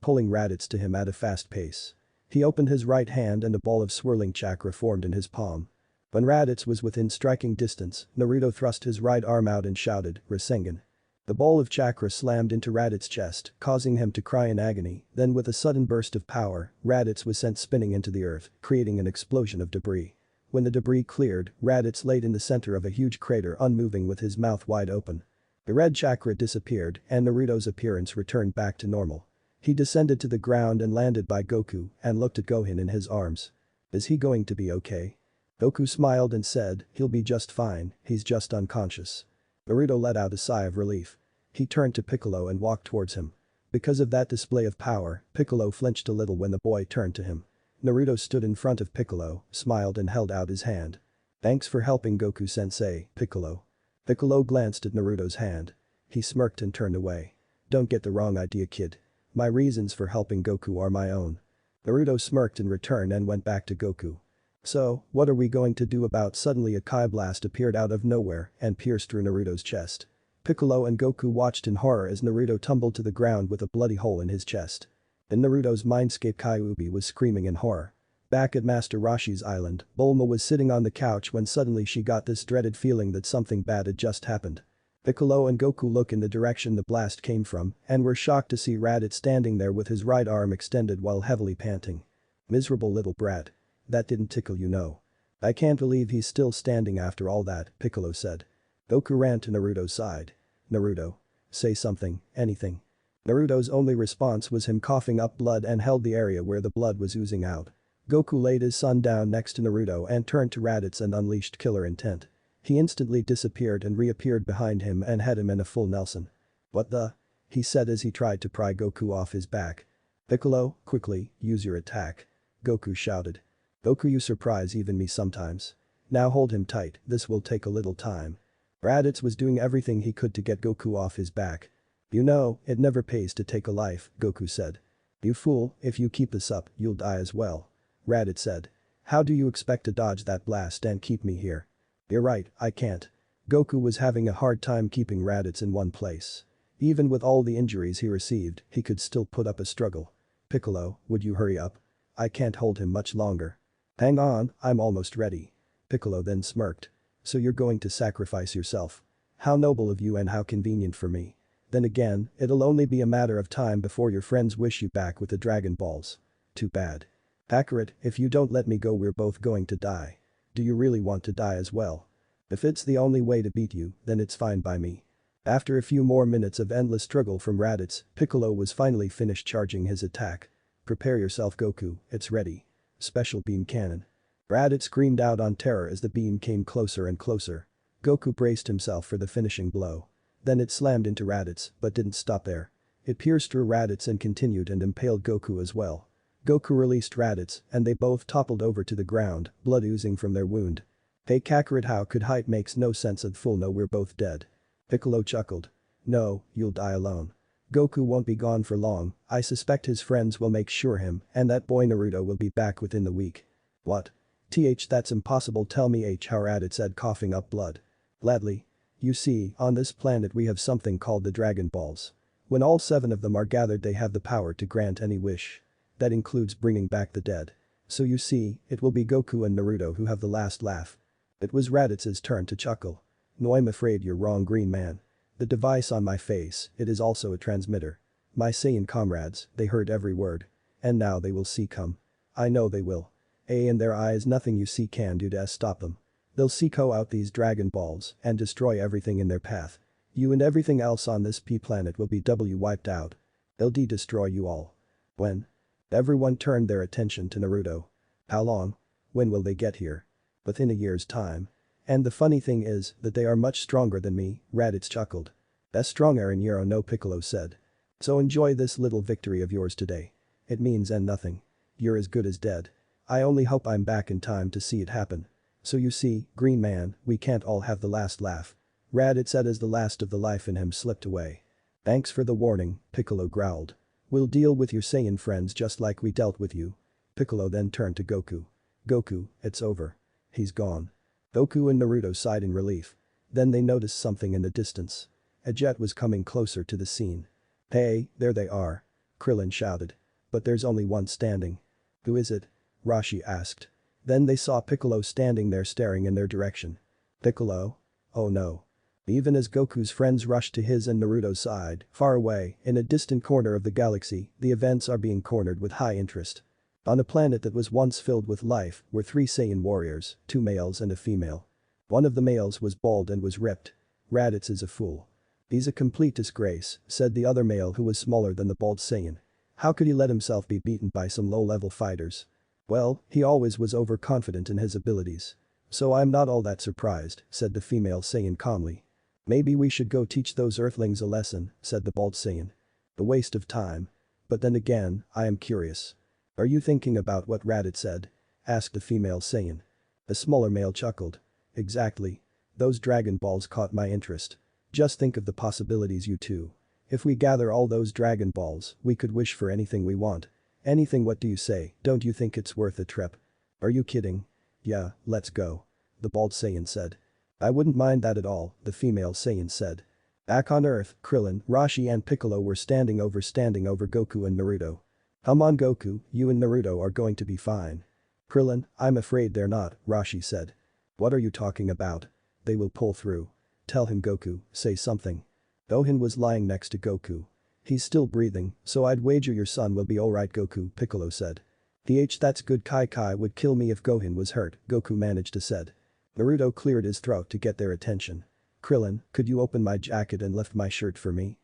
pulling Raditz to him at a fast pace. He opened his right hand and a ball of swirling chakra formed in his palm. When Raditz was within striking distance, Naruto thrust his right arm out and shouted, "Rasengan." The ball of chakra slammed into Raditz's chest, causing him to cry in agony, then with a sudden burst of power, Raditz was sent spinning into the earth, creating an explosion of debris. When the debris cleared, Raditz laid in the center of a huge crater unmoving with his mouth wide open. The red chakra disappeared and Naruto's appearance returned back to normal. He descended to the ground and landed by Goku and looked at Gohan in his arms. "Is he going to be okay?" Goku smiled and said, "He'll be just fine, he's just unconscious." Naruto let out a sigh of relief. He turned to Piccolo and walked towards him. Because of that display of power, Piccolo flinched a little when the boy turned to him. Naruto stood in front of Piccolo, smiled and held out his hand. "Thanks for helping Goku-sensei, Piccolo." Piccolo glanced at Naruto's hand. He smirked and turned away. "Don't get the wrong idea, kid. My reasons for helping Goku are my own." Naruto smirked in return and went back to Goku. "So, what are we going to do about?" Suddenly a Kai blast appeared out of nowhere and pierced through Naruto's chest. Piccolo and Goku watched in horror as Naruto tumbled to the ground with a bloody hole in his chest. In Naruto's mindscape, Kyuubi was screaming in horror. Back at Master Roshi's island, Bulma was sitting on the couch when suddenly she got this dreaded feeling that something bad had just happened. Piccolo and Goku looked in the direction the blast came from and were shocked to see Raditz standing there with his right arm extended while heavily panting. "Miserable little brat. That didn't tickle you, no? I can't believe he's still standing after all that," Piccolo said. Goku ran to Naruto's side. "Naruto. Say something, anything." Naruto's only response was him coughing up blood and held the area where the blood was oozing out. Goku laid his son down next to Naruto and turned to Raditz and unleashed killer intent. He instantly disappeared and reappeared behind him and had him in a full Nelson. "What the?" he said as he tried to pry Goku off his back. "Piccolo, quickly, use your attack." Goku shouted. "Goku, you surprise even me sometimes. Now hold him tight, this will take a little time." Raditz was doing everything he could to get Goku off his back. "You know, it never pays to take a life," Goku said. "You fool, if you keep this up, you'll die as well." Raditz said. "How do you expect to dodge that blast and keep me here?" "You're right, I can't." Goku was having a hard time keeping Raditz in one place. Even with all the injuries he received, he could still put up a struggle. "Piccolo, would you hurry up? I can't hold him much longer." "Hang on, I'm almost ready." Piccolo then smirked. "So you're going to sacrifice yourself? How noble of you and how convenient for me. Then again, it'll only be a matter of time before your friends wish you back with the Dragon Balls. Too bad. Kakarot, if you don't let me go, we're both going to die. Do you really want to die as well? If it's the only way to beat you, then it's fine by me." After a few more minutes of endless struggle from Raditz, Piccolo was finally finished charging his attack. Prepare yourself Goku, it's ready. Special beam cannon. Raditz screamed out on terror as the beam came closer and closer. Goku braced himself for the finishing blow. Then it slammed into Raditz, but didn't stop there. It pierced through Raditz and continued and impaled Goku as well. Goku released Raditz, and they both toppled over to the ground, blood oozing from their wound. Hey Kakarot, how could height makes no sense at full, no, we're both dead. Piccolo chuckled. No, you'll die alone. Goku won't be gone for long, I suspect his friends will make sure him and that boy Naruto will be back within the week. What? That's impossible, tell me how, Raditz said, coughing up blood. Gladly. You see, on this planet we have something called the Dragon Balls. When all 7 of them are gathered they have the power to grant any wish. That includes bringing back the dead. So you see, it will be Goku and Naruto who have the last laugh. It was Raditz's turn to chuckle. No, I'm afraid you're wrong, Green Man. The device on my face, it is also a transmitter. My Saiyan comrades, they heard every word. And now they will see come. I know they will. In their eyes nothing you see can do to stop them. They'll seek out these Dragon Balls and destroy everything in their path. You and everything else on this planet will be wiped out. They'll destroy you all. When? Everyone turned their attention to Naruto. How long? When will they get here? Within a year's time. And the funny thing is that they are much stronger than me, Raditz chuckled. That's stronger in Euro, no, Piccolo said. So enjoy this little victory of yours today. It means nothing. You're as good as dead. I only hope I'm back in time to see it happen. So you see, Green Man, we can't all have the last laugh. Raditz said as the last of the life in him slipped away. Thanks for the warning, Piccolo growled. We'll deal with your Saiyan friends just like we dealt with you. Piccolo then turned to Goku. Goku, it's over. He's gone. Goku and Naruto sighed in relief. Then they noticed something in the distance. A jet was coming closer to the scene. Hey, there they are. Krillin shouted. But there's only one standing. Who is it? Rashi asked. Then they saw Piccolo standing there staring in their direction. Piccolo? Oh no. Even as Goku's friends rushed to his and Naruto's side, far away, in a distant corner of the galaxy, the events are being cornered with high interest. On a planet that was once filled with life were 3 Saiyan warriors, 2 males and a female. One of the males was bald and was ripped. Raditz is a fool. He's a complete disgrace, said the other male who was smaller than the bald Saiyan. How could he let himself be beaten by some low-level fighters? Well, he always was overconfident in his abilities. So I'm not all that surprised, said the female Saiyan calmly. Maybe we should go teach those Earthlings a lesson, said the bald Saiyan. A waste of time. But then again, I am curious. Are you thinking about what Raditz said? Asked the female Saiyan. The smaller male chuckled. Exactly. Those Dragon Balls caught my interest. Just think of the possibilities, you two. If we gather all those Dragon Balls, we could wish for anything we want. Anything, what do you say, don't you think it's worth a trip? Are you kidding? Yeah, let's go. The bald Saiyan said. I wouldn't mind that at all, the female Saiyan said. Back on Earth, Krillin, Rashi and Piccolo were standing over Goku and Naruto. Come on Goku, you and Naruto are going to be fine. Krillin, I'm afraid they're not, Rashi said. What are you talking about? They will pull through. Tell him Goku, say something. Gohan was lying next to Goku. He's still breathing, so I'd wager your son will be alright Goku, Piccolo said. That's good, Kai would kill me if Gohan was hurt, Goku managed to said. Naruto cleared his throat to get their attention. Krillin, could you open my jacket and lift my shirt for me?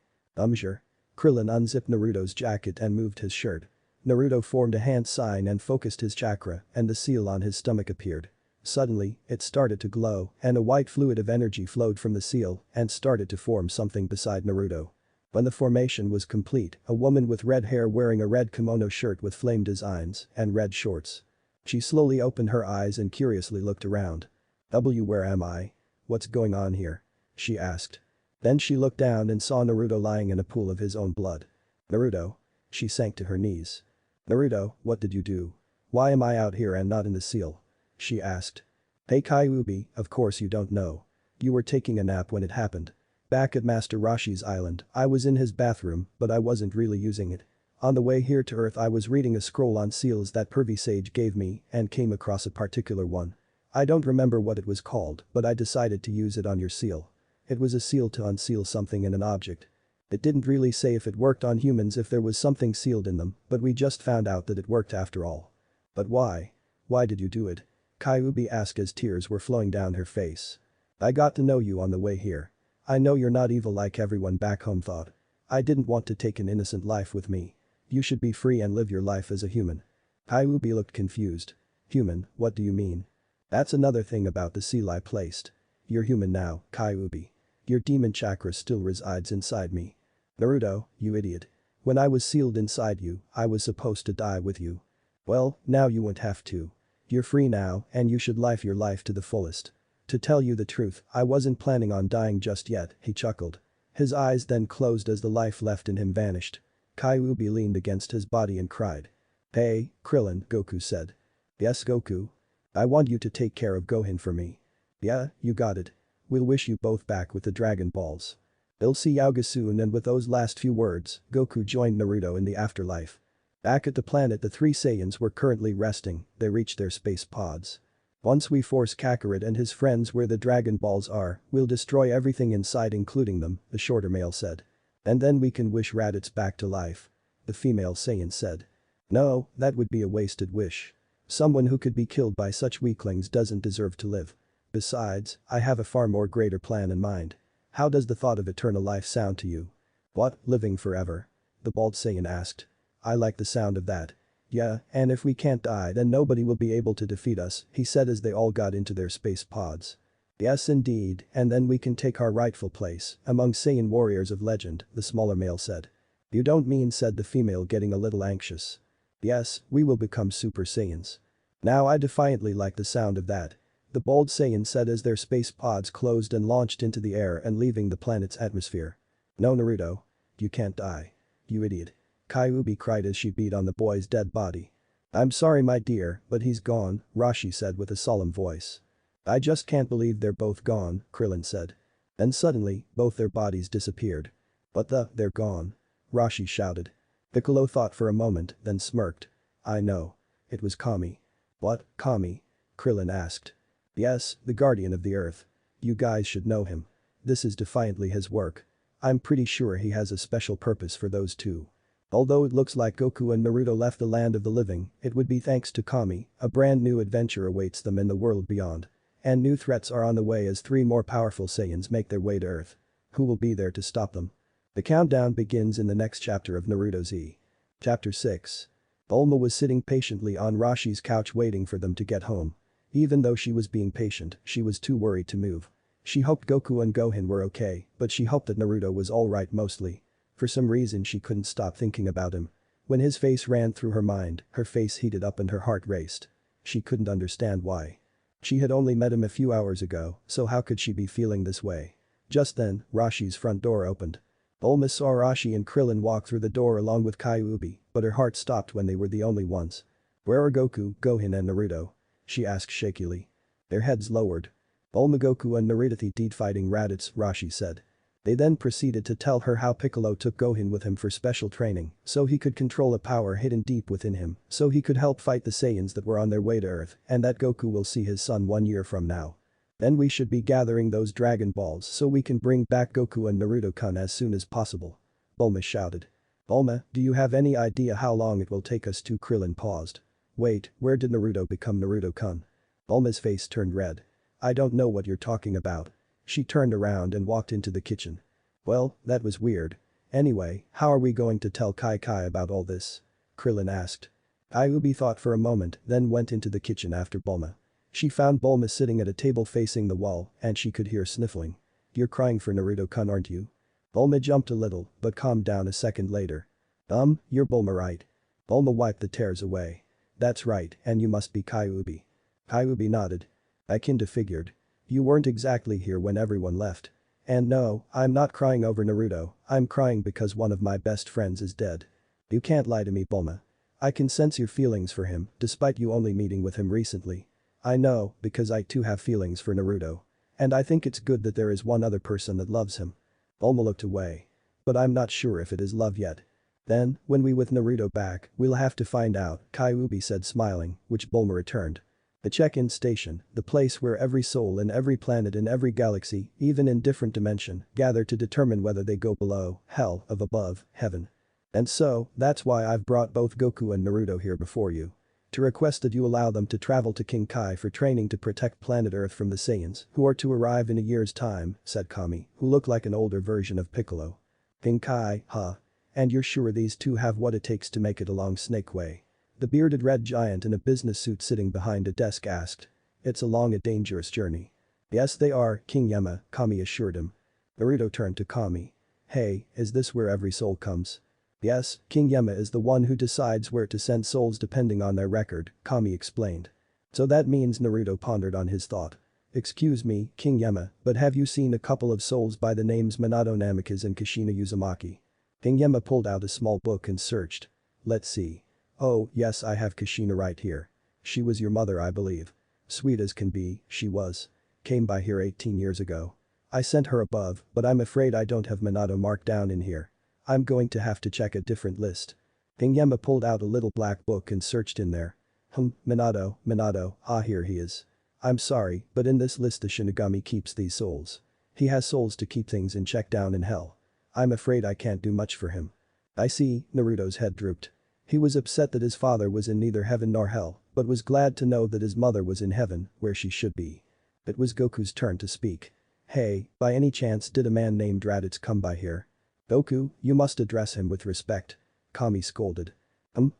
Sure. Krillin unzipped Naruto's jacket and moved his shirt. Naruto formed a hand sign and focused his chakra, and the seal on his stomach appeared. Suddenly, it started to glow, and a white fluid of energy flowed from the seal and started to form something beside Naruto. When the formation was complete, a woman with red hair wearing a red kimono shirt with flame designs and red shorts. She slowly opened her eyes and curiously looked around. Where am I? What's going on here? She asked. Then she looked down and saw Naruto lying in a pool of his own blood. Naruto? She sank to her knees. Naruto, what did you do? Why am I out here and not in the seal? She asked. Hey Kyuubi, of course you don't know. You were taking a nap when it happened. Back at Master Roshi's island, I was in his bathroom, but I wasn't really using it. On the way here to Earth I was reading a scroll on seals that Pervy Sage gave me and came across a particular one. I don't remember what it was called, but I decided to use it on your seal. It was a seal to unseal something in an object. It didn't really say if it worked on humans if there was something sealed in them, but we just found out that it worked after all. But why? Why did you do it? Kyuubi asked as tears were flowing down her face. I got to know you on the way here. I know you're not evil like everyone back home thought. I didn't want to take an innocent life with me. You should be free and live your life as a human. Kyuubi looked confused. Human, what do you mean? That's another thing about the seal I placed. You're human now, Kyuubi. Your demon chakra still resides inside me. Naruto, you idiot. When I was sealed inside you, I was supposed to die with you. Well, now you won't have to. You're free now and you should live your life to the fullest. To tell you the truth, I wasn't planning on dying just yet, he chuckled. His eyes then closed as the life left in him vanished. Kyuubi leaned against his body and cried. Hey, Krillin, Goku said. Yes, Goku. I want you to take care of Gohan for me. Yeah, you got it. We'll wish you both back with the Dragon Balls. They'll see Yaoga soon, and with those last few words, Goku joined Naruto in the afterlife. Back at the planet, the three Saiyans were currently resting. They reached their space pods. Once we force Kakarot and his friends where the Dragon Balls are, we'll destroy everything inside including them, the shorter male said. And then we can wish Raditz back to life. The female Saiyan said. No, that would be a wasted wish. Someone who could be killed by such weaklings doesn't deserve to live. Besides, I have a far more greater plan in mind. How does the thought of eternal life sound to you? What, living forever? The bald Saiyan asked. I like the sound of that. Yeah, and if we can't die then nobody will be able to defeat us, he said as they all got into their space pods. Yes indeed, and then we can take our rightful place among Saiyan warriors of legend, the smaller male said. You don't mean, said the female getting a little anxious. Yes, we will become Super Saiyans. Now I defiantly like the sound of that. The bold Saiyan said as their space pods closed and launched into the air and leaving the planet's atmosphere. No Naruto. You can't die. You idiot. Kyuubi cried as she beat on the boy's dead body. I'm sorry my dear, but he's gone, Rashi said with a solemn voice. I just can't believe they're both gone, Krillin said. Then suddenly, both their bodies disappeared. But they're gone. Rashi shouted. Piccolo thought for a moment, then smirked. I know. It was Kami. What, Kami? Krillin asked. Yes, the guardian of the earth. You guys should know him. This is defiantly his work. I'm pretty sure he has a special purpose for those two. Although it looks like Goku and Naruto left the land of the living, it would be thanks to Kami, a brand new adventure awaits them in the world beyond. And new threats are on the way as three more powerful Saiyans make their way to Earth. Who will be there to stop them? The countdown begins in the next chapter of Naruto Z. Chapter 6. Bulma was sitting patiently on Rashi's couch waiting for them to get home. Even though she was being patient, she was too worried to move. She hoped Goku and Gohan were okay, but she hoped that Naruto was alright mostly. For some reason she couldn't stop thinking about him. When his face ran through her mind, her face heated up and her heart raced. She couldn't understand why. She had only met him a few hours ago, so how could she be feeling this way? Just then, Rashi's front door opened. Bulma saw Rashi and Krillin walk through the door along with Kyuubi, but her heart stopped when they were the only ones. Where are Goku, Gohan and Naruto? She asked shakily. Their heads lowered. Bulma, Goku and Naruto did fighting Raditz, Rashi said. They then proceeded to tell her how Piccolo took Gohan with him for special training, so he could control a power hidden deep within him, so he could help fight the Saiyans that were on their way to Earth, and that Goku will see his son 1 year from now. Then we should be gathering those Dragon Balls so we can bring back Goku and Naruto-kun as soon as possible. Bulma shouted. Bulma, do you have any idea how long it will take us to? Krillin paused. Wait, where did Naruto become Naruto-kun? Bulma's face turned red. I don't know what you're talking about. She turned around and walked into the kitchen. Well, that was weird. Anyway, how are we going to tell Kai about all this? Krillin asked. Kyuubi thought for a moment, then went into the kitchen after Bulma. She found Bulma sitting at a table facing the wall, and she could hear sniffling. You're crying for Naruto-kun, aren't you? Bulma jumped a little, but calmed down a second later. You're Bulma, right? Bulma wiped the tears away. That's right, and you must be Kyuubi. Kyuubi nodded. I kinda figured. You weren't exactly here when everyone left. And no, I'm not crying over Naruto, I'm crying because one of my best friends is dead. You can't lie to me, Bulma. I can sense your feelings for him, despite you only meeting with him recently. I know, because I too have feelings for Naruto. And I think it's good that there is one other person that loves him. Bulma looked away. But I'm not sure if it is love yet. Then, when we with Naruto back, we'll have to find out, Kyuubi said smiling, which Bulma returned. The check-in station, the place where every soul in every planet in every galaxy, even in different dimension, gather to determine whether they go below, hell, of above, heaven. And so, that's why I've brought both Goku and Naruto here before you. To request that you allow them to travel to King Kai for training to protect planet Earth from the Saiyans, who are to arrive in a year's time, said Kami, who looked like an older version of Piccolo. King Kai, huh? And you're sure these two have what it takes to make it along Snake Way? The bearded red giant in a business suit sitting behind a desk asked. It's a long and dangerous journey. Yes they are, King Yama, Kami assured him. Naruto turned to Kami. Hey, is this where every soul comes? Yes, King Yama is the one who decides where to send souls depending on their record, Kami explained. So that means Naruto pondered on his thought. Excuse me, King Yama, but have you seen a couple of souls by the names Minato Namikaze and Kushina Uzumaki? King Yama pulled out a small book and searched. Let's see. Oh, yes I have Kushina right here. She was your mother I believe. Sweet as can be, she was. Came by here 18 years ago. I sent her above, but I'm afraid I don't have Minato marked down in here. I'm going to have to check a different list. King Yama pulled out a little black book and searched in there. Minato, ah here he is. I'm sorry, but in this list the Shinigami keeps these souls. He has souls to keep things in check down in hell. I'm afraid I can't do much for him. I see, Naruto's head drooped. He was upset that his father was in neither heaven nor hell, but was glad to know that his mother was in heaven, where she should be. It was Goku's turn to speak. Hey, by any chance did a man named Raditz come by here? Goku, you must address him with respect. Kami scolded.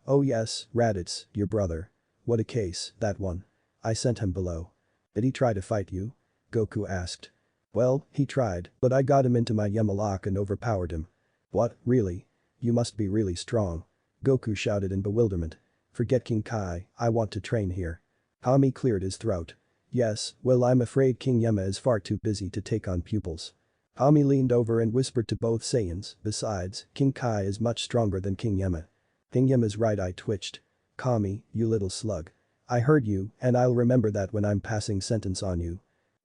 Oh yes, Raditz, your brother. What a case, that one. I sent him below. Did he try to fight you? Goku asked. Well, he tried, but I got him into my Yama lock and overpowered him. What, really? You must be really strong. Goku shouted in bewilderment. Forget King Kai, I want to train here. Kami cleared his throat. Yes, well I'm afraid King Yama is far too busy to take on pupils. Kami leaned over and whispered to both Saiyans, besides, King Kai is much stronger than King Yama. King Yama's right eye twitched. Kami, you little slug. I heard you, and I'll remember that when I'm passing sentence on you.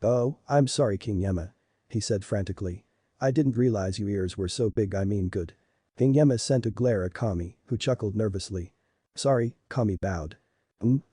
Oh, I'm sorry King Yama. He said frantically. I didn't realize your ears were so big I mean good. King Yama sent a glare at Kami, who chuckled nervously. Sorry, Kami bowed.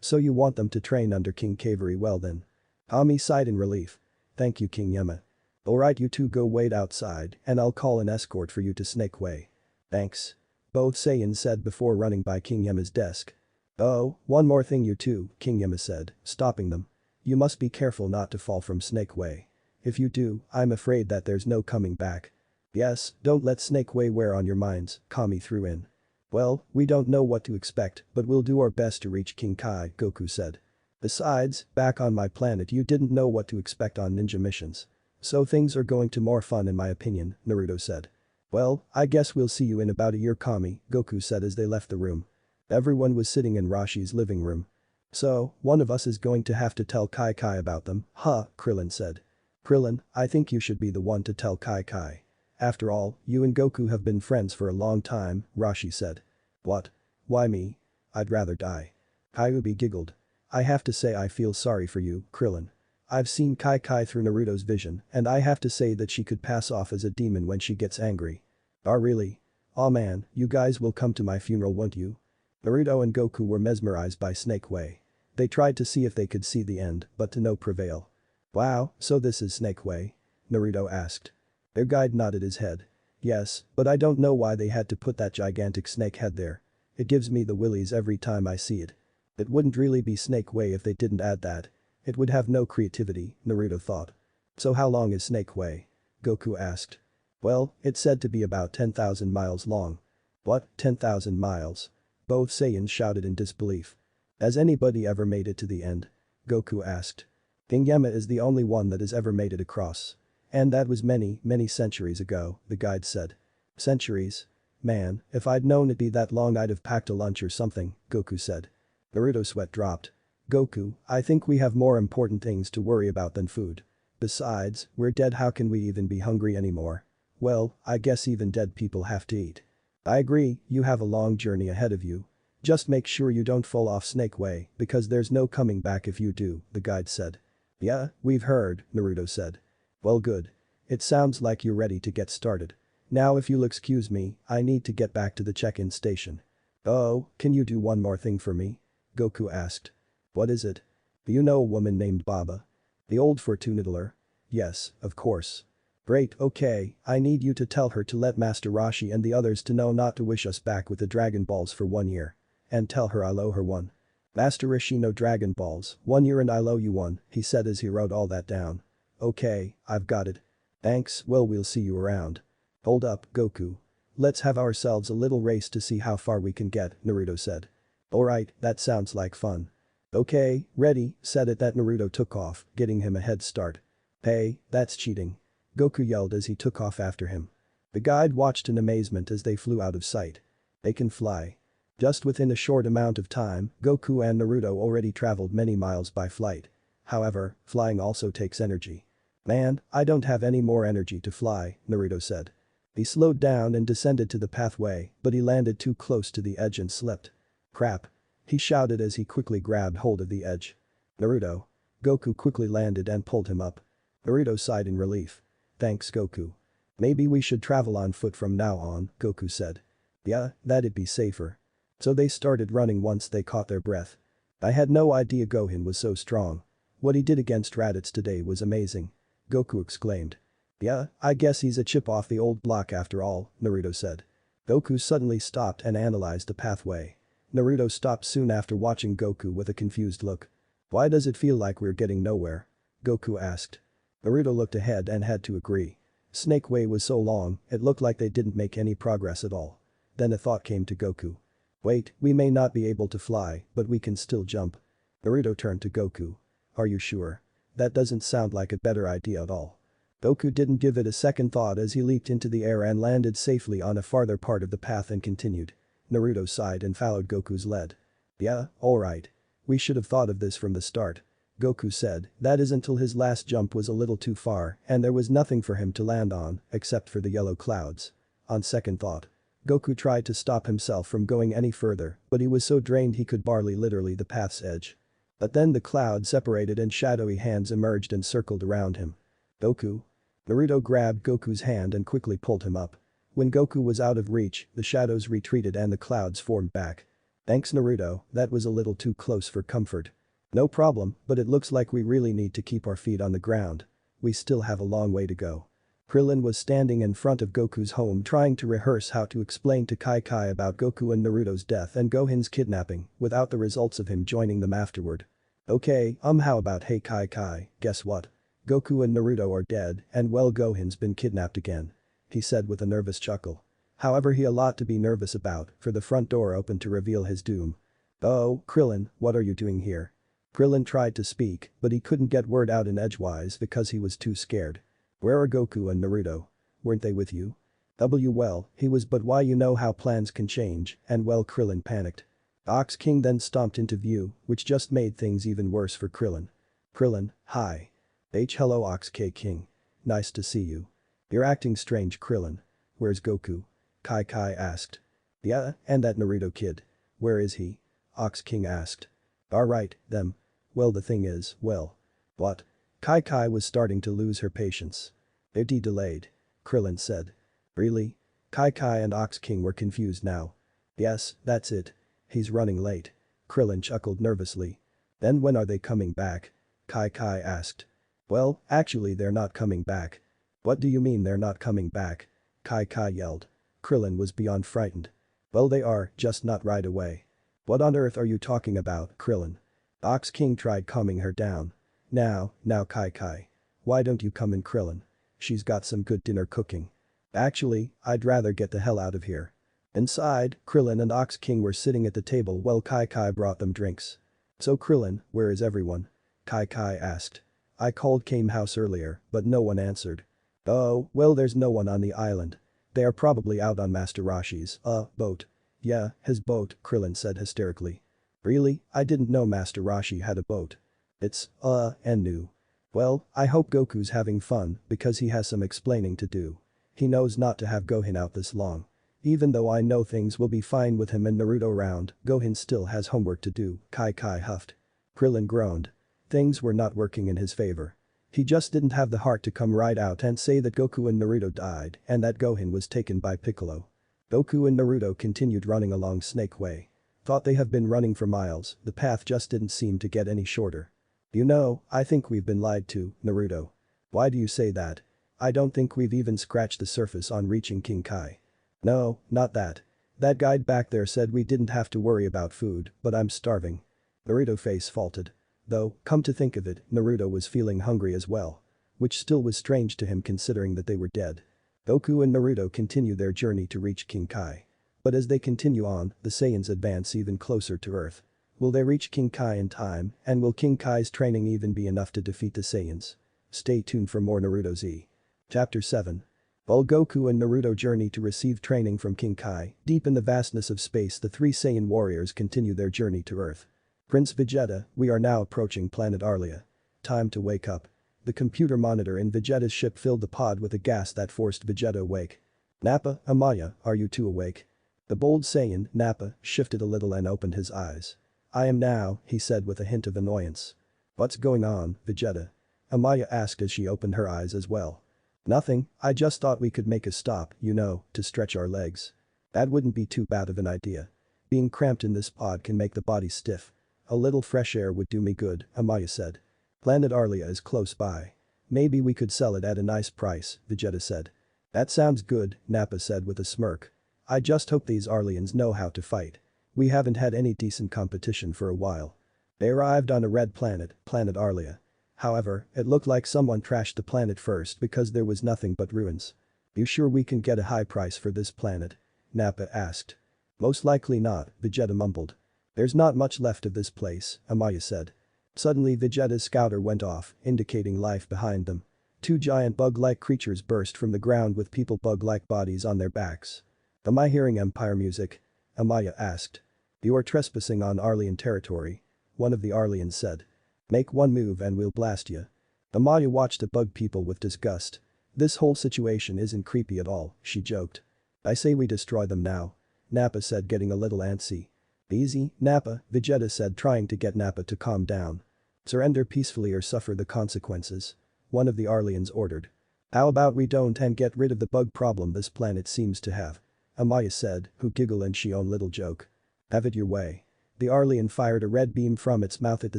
So you want them to train under King Kaveri well then. Kami sighed in relief. Thank you King Yama. Alright you two go wait outside and I'll call an escort for you to Snake Way. Thanks. Both Saiyans said before running by King Yama's desk. Oh, one more thing you two, King Yama said, stopping them. You must be careful not to fall from Snake Way. If you do, I'm afraid that there's no coming back. Yes, don't let Snake Way wear on your minds, Kami threw in. Well, we don't know what to expect, but we'll do our best to reach King Kai, Goku said. Besides, back on my planet you didn't know what to expect on ninja missions. So things are going to more fun in my opinion, Naruto said. Well, I guess we'll see you in about a year Kami, Goku said as they left the room. Everyone was sitting in Rashi's living room. So, one of us is going to have to tell Kai Kai about them, huh, Krillin said. Krillin, I think you should be the one to tell Kai Kai. After all, you and Goku have been friends for a long time, Rashi said. What? Why me? I'd rather die. Kyuubi giggled. I have to say I feel sorry for you, Krillin. I've seen Kai Kai through Naruto's vision and I have to say that she could pass off as a demon when she gets angry. Oh really? Aw man, you guys will come to my funeral won't you? Naruto and Goku were mesmerized by Snake Way. They tried to see if they could see the end, but to no prevail. Wow, so this is Snake Way? Naruto asked. Their guide nodded his head. Yes, but I don't know why they had to put that gigantic snake head there. It gives me the willies every time I see it. It wouldn't really be Snake Way if they didn't add that. It would have no creativity, Naruto thought. So how long is Snake Way? Goku asked. Well, it's said to be about 10,000 miles long. What, 10,000 miles? Both Saiyans shouted in disbelief. Has anybody ever made it to the end? Goku asked. King Yama is the only one that has ever made it across. And that was many, many centuries ago, the guide said. Centuries? Man, if I'd known it'd be that long I'd have packed a lunch or something, Goku said. Naruto's sweat dropped. Goku, I think we have more important things to worry about than food. Besides, we're dead how can we even be hungry anymore? Well, I guess even dead people have to eat. I agree, you have a long journey ahead of you. Just make sure you don't fall off Snake Way because there's no coming back if you do, the guide said. Yeah, we've heard, Naruto said. Well good. It sounds like you're ready to get started. Now if you'll excuse me, I need to get back to the check-in station. Oh, can you do one more thing for me? Goku asked. What is it? Do you know a woman named Baba? The old Fortuna teller? Yes, of course. Great, okay, I need you to tell her to let Master Roshi and the others to know not to wish us back with the Dragon Balls for 1 year. And tell her I'll owe her one. Master Roshi no Dragon Balls, 1 year and I'll owe you one, he said as he wrote all that down. Okay, I've got it. Thanks, well we'll see you around. Hold up, Goku. Let's have ourselves a little race to see how far we can get, Naruto said. Alright, that sounds like fun. Okay, ready, said it that Naruto took off, getting him a head start. Hey, that's cheating. Goku yelled as he took off after him. The guide watched in amazement as they flew out of sight. They can fly. Just within a short amount of time, Goku and Naruto already traveled many miles by flight. However, flying also takes energy. Man, I don't have any more energy to fly, Naruto said. He slowed down and descended to the pathway, but he landed too close to the edge and slipped. Crap. He shouted as he quickly grabbed hold of the edge. Naruto. Goku quickly landed and pulled him up. Naruto sighed in relief. Thanks Goku. Maybe we should travel on foot from now on, Goku said. Yeah, that'd be safer. So they started running once they caught their breath. I had no idea Gohan was so strong. What he did against Raditz today was amazing. Goku exclaimed. Yeah, I guess he's a chip off the old block after all, Naruto said. Goku suddenly stopped and analyzed the pathway. Naruto stopped soon after watching Goku with a confused look. Why does it feel like we're getting nowhere? Goku asked. Naruto looked ahead and had to agree. Snake Way was so long, it looked like they didn't make any progress at all. Then a thought came to Goku. Wait, we may not be able to fly, but we can still jump. Naruto turned to Goku. Are you sure? That doesn't sound like a better idea at all. Goku didn't give it a second thought as he leaped into the air and landed safely on a farther part of the path and continued. Naruto sighed and followed Goku's lead. Yeah, alright. We should have thought of this from the start. Goku said, that is until his last jump was a little too far and there was nothing for him to land on except for the yellow clouds. On second thought. Goku tried to stop himself from going any further, but he was so drained he could barely literally the path's edge. But then the cloud separated and shadowy hands emerged and circled around him. Goku. Naruto grabbed Goku's hand and quickly pulled him up. When Goku was out of reach, the shadows retreated and the clouds formed back. Thanks Naruto, that was a little too close for comfort. No problem, but it looks like we really need to keep our feet on the ground. We still have a long way to go. Krillin was standing in front of Goku's home trying to rehearse how to explain to Kai about Goku and Naruto's death and Gohan's kidnapping without the results of him joining them afterward. Okay, how about hey Kai, guess what? Goku and Naruto are dead and well Gohan's been kidnapped again. He said with a nervous chuckle. However he had a lot to be nervous about for the front door opened to reveal his doom. Oh, Krillin, what are you doing here? Krillin tried to speak, but he couldn't get word out in edgewise because he was too scared. Where are Goku and Naruto? Weren't they with you? Well, he was but why you know how plans can change and well Krillin panicked. Ox King then stomped into view, which just made things even worse for Krillin. Krillin, hi. Hello Ox King. Nice to see you. You're acting strange Krillin. Where's Goku? Kai asked. Yeah, and that Naruto kid. Where is he? Ox King asked. Alright, them. Well the thing is, well. What? Kai was starting to lose her patience. They're delayed. Krillin said. Really? Kai and Ox King were confused now. Yes, that's it. He's running late. Krillin chuckled nervously. Then when are they coming back? Kai asked. Well, actually they're not coming back. What do you mean they're not coming back? Kai yelled. Krillin was beyond frightened. Well they are, just not right away. What on earth are you talking about, Krillin? Ox King tried calming her down. Now Kai. Why don't you come in Krillin? She's got some good dinner cooking. Actually, I'd rather get the hell out of here. Inside, Krillin and Ox King were sitting at the table while Kai brought them drinks. So Krillin, where is everyone? Kai asked. I called Kame House earlier, but no one answered. Oh, well there's no one on the island. They are probably out on Master Roshi's, boat. Yeah, his boat, Krillin said hysterically. Really? I didn't know Master Roshi had a boat. It's, and new. Well, I hope Goku's having fun because he has some explaining to do. He knows not to have Gohan out this long. Even though I know things will be fine with him and Naruto around, Gohan still has homework to do, Kai huffed. Krillin groaned. Things were not working in his favor. He just didn't have the heart to come right out and say that Goku and Naruto died and that Gohan was taken by Piccolo. Goku and Naruto continued running along Snake Way. Thought they have been running for miles, the path just didn't seem to get any shorter. You know, I think we've been lied to, Naruto. Why do you say that? I don't think we've even scratched the surface on reaching King Kai. No, not that. That guide back there said we didn't have to worry about food, but I'm starving. Naruto face faulted. Though, come to think of it, Naruto was feeling hungry as well. Which still was strange to him considering that they were dead. Goku and Naruto continue their journey to reach King Kai. But as they continue on, the Saiyans advance even closer to Earth. Will they reach King Kai in time, and will King Kai's training even be enough to defeat the Saiyans? Stay tuned for more Naruto Z. Chapter 7. While Goku and Naruto journey to receive training from King Kai, deep in the vastness of space the three Saiyan warriors continue their journey to Earth. Prince Vegeta, we are now approaching planet Arlia. Time to wake up. The computer monitor in Vegeta's ship filled the pod with a gas that forced Vegeta awake. Nappa, Amaya, are you two awake? The bold Saiyan, Nappa, shifted a little and opened his eyes. I am now, he said with a hint of annoyance. What's going on, Vegeta? Amaya asked as she opened her eyes as well. Nothing, I just thought we could make a stop, to stretch our legs. That wouldn't be too bad of an idea. Being cramped in this pod can make the body stiff. A little fresh air would do me good, Amaya said. Planet Arlia is close by. Maybe we could sell it at a nice price, Vegeta said. That sounds good, Nappa said with a smirk. I just hope these Arlians know how to fight. We haven't had any decent competition for a while. They arrived on a red planet, Planet Arlia. However, it looked like someone trashed the planet first because there was nothing but ruins. You sure we can get a high price for this planet? Nappa asked. Most likely not, Vegeta mumbled. There's not much left of this place, Amaya said. Suddenly Vegeta's scouter went off, indicating life behind them. Two giant bug-like creatures burst from the ground with people bug-like bodies on their backs. Am I hearing Empire music? Amaya asked. You are trespassing on Arlian territory. One of the Arlians said. Make one move and we'll blast you. Amaya watched the bug people with disgust. This whole situation isn't creepy at all, she joked. I say we destroy them now. Nappa said getting a little antsy. Easy, Nappa, Vegeta said trying to get Nappa to calm down. Surrender peacefully or suffer the consequences. One of the Arlians ordered. How about we don't and get rid of the bug problem this planet seems to have? Amaya said, who giggled and she own little joke. Have it your way. The Arlian fired a red beam from its mouth at the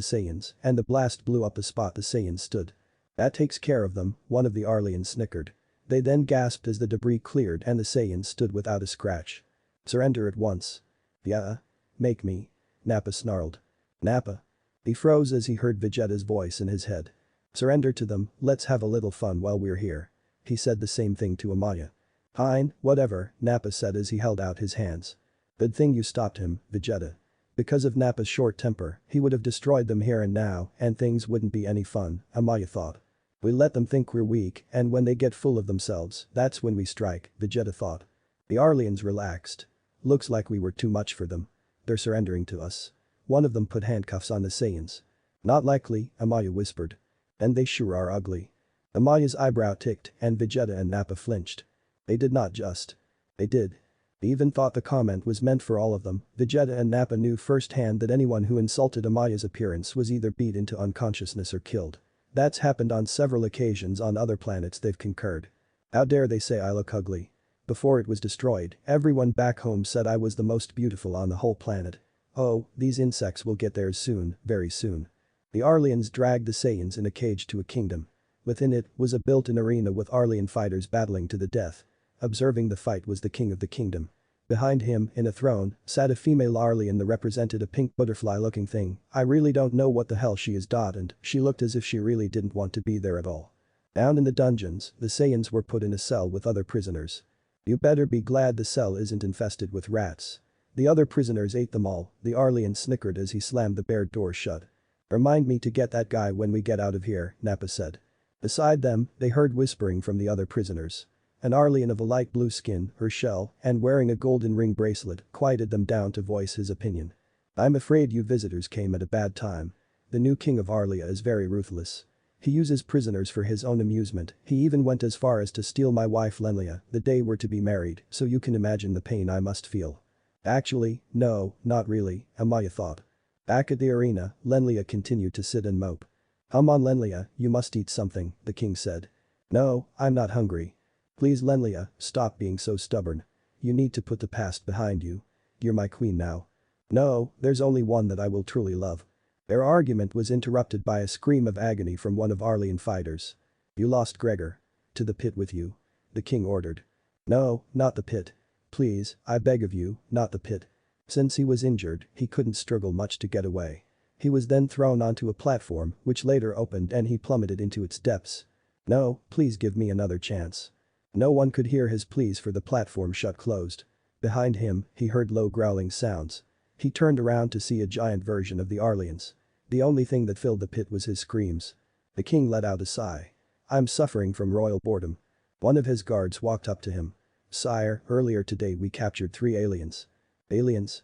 Saiyans and the blast blew up the spot the Saiyans stood. That takes care of them, one of the Arlians snickered. They then gasped as the debris cleared and the Saiyans stood without a scratch. Surrender at once. Yeah. Make me. Nappa snarled. Nappa. He froze as he heard Vegeta's voice in his head. Surrender to them, let's have a little fun while we're here. He said the same thing to Amaya. Fine, whatever, Nappa said as he held out his hands. Good thing you stopped him, Vegeta. Because of Nappa's short temper, he would have destroyed them here and now and things wouldn't be any fun, Amaya thought. We let them think we're weak and when they get full of themselves, that's when we strike, Vegeta thought. The Arlians relaxed. Looks like we were too much for them. They're surrendering to us. One of them put handcuffs on the Saiyans. Not likely, Amaya whispered. And they sure are ugly. Amaya's eyebrow ticked and Vegeta and Nappa flinched. They did not just. They did. They even thought the comment was meant for all of them. Vegeta and Nappa knew firsthand that anyone who insulted Amaya's appearance was either beat into unconsciousness or killed. That's happened on several occasions on other planets they've conquered. How dare they say I look ugly? Before it was destroyed, everyone back home said I was the most beautiful on the whole planet. Oh, these insects will get theirs soon, very soon. The Arlians dragged the Saiyans in a cage to a kingdom. Within it was a built-in arena with Arlian fighters battling to the death. Observing the fight was the king of the kingdom. Behind him, in a throne, sat a female Arlian that represented a pink butterfly-looking thing. I really don't know what the hell she is. And she looked as if she really didn't want to be there at all. Down in the dungeons, the Saiyans were put in a cell with other prisoners. You better be glad the cell isn't infested with rats. The other prisoners ate them all, the Arlian snickered as he slammed the bare door shut. Remind me to get that guy when we get out of here, Nappa said. Beside them, they heard whispering from the other prisoners. An Arlian of a light blue skin, her shell, and wearing a golden ring bracelet, quieted them down to voice his opinion. I'm afraid you visitors came at a bad time. The new king of Arlia is very ruthless. He uses prisoners for his own amusement, he even went as far as to steal my wife Lenlia the day we're to be married, so you can imagine the pain I must feel. Actually, no, not really, Amaya thought. Back at the arena, Lenlia continued to sit and mope. Come on Lenlia, you must eat something, the king said. No, I'm not hungry. Please Lenlia, stop being so stubborn. You need to put the past behind you. You're my queen now. No, there's only one that I will truly love. Their argument was interrupted by a scream of agony from one of Arlian fighters. You lost Gregor. To the pit with you. The king ordered. No, not the pit. Please, I beg of you, not the pit. Since he was injured, he couldn't struggle much to get away. He was then thrown onto a platform, which later opened and he plummeted into its depths. No, please give me another chance. No one could hear his pleas for the platform shut closed. Behind him, he heard low growling sounds. He turned around to see a giant version of the Arlians. The only thing that filled the pit was his screams. The king let out a sigh. I'm suffering from royal boredom. One of his guards walked up to him. Sire, earlier today we captured 3 aliens. Aliens?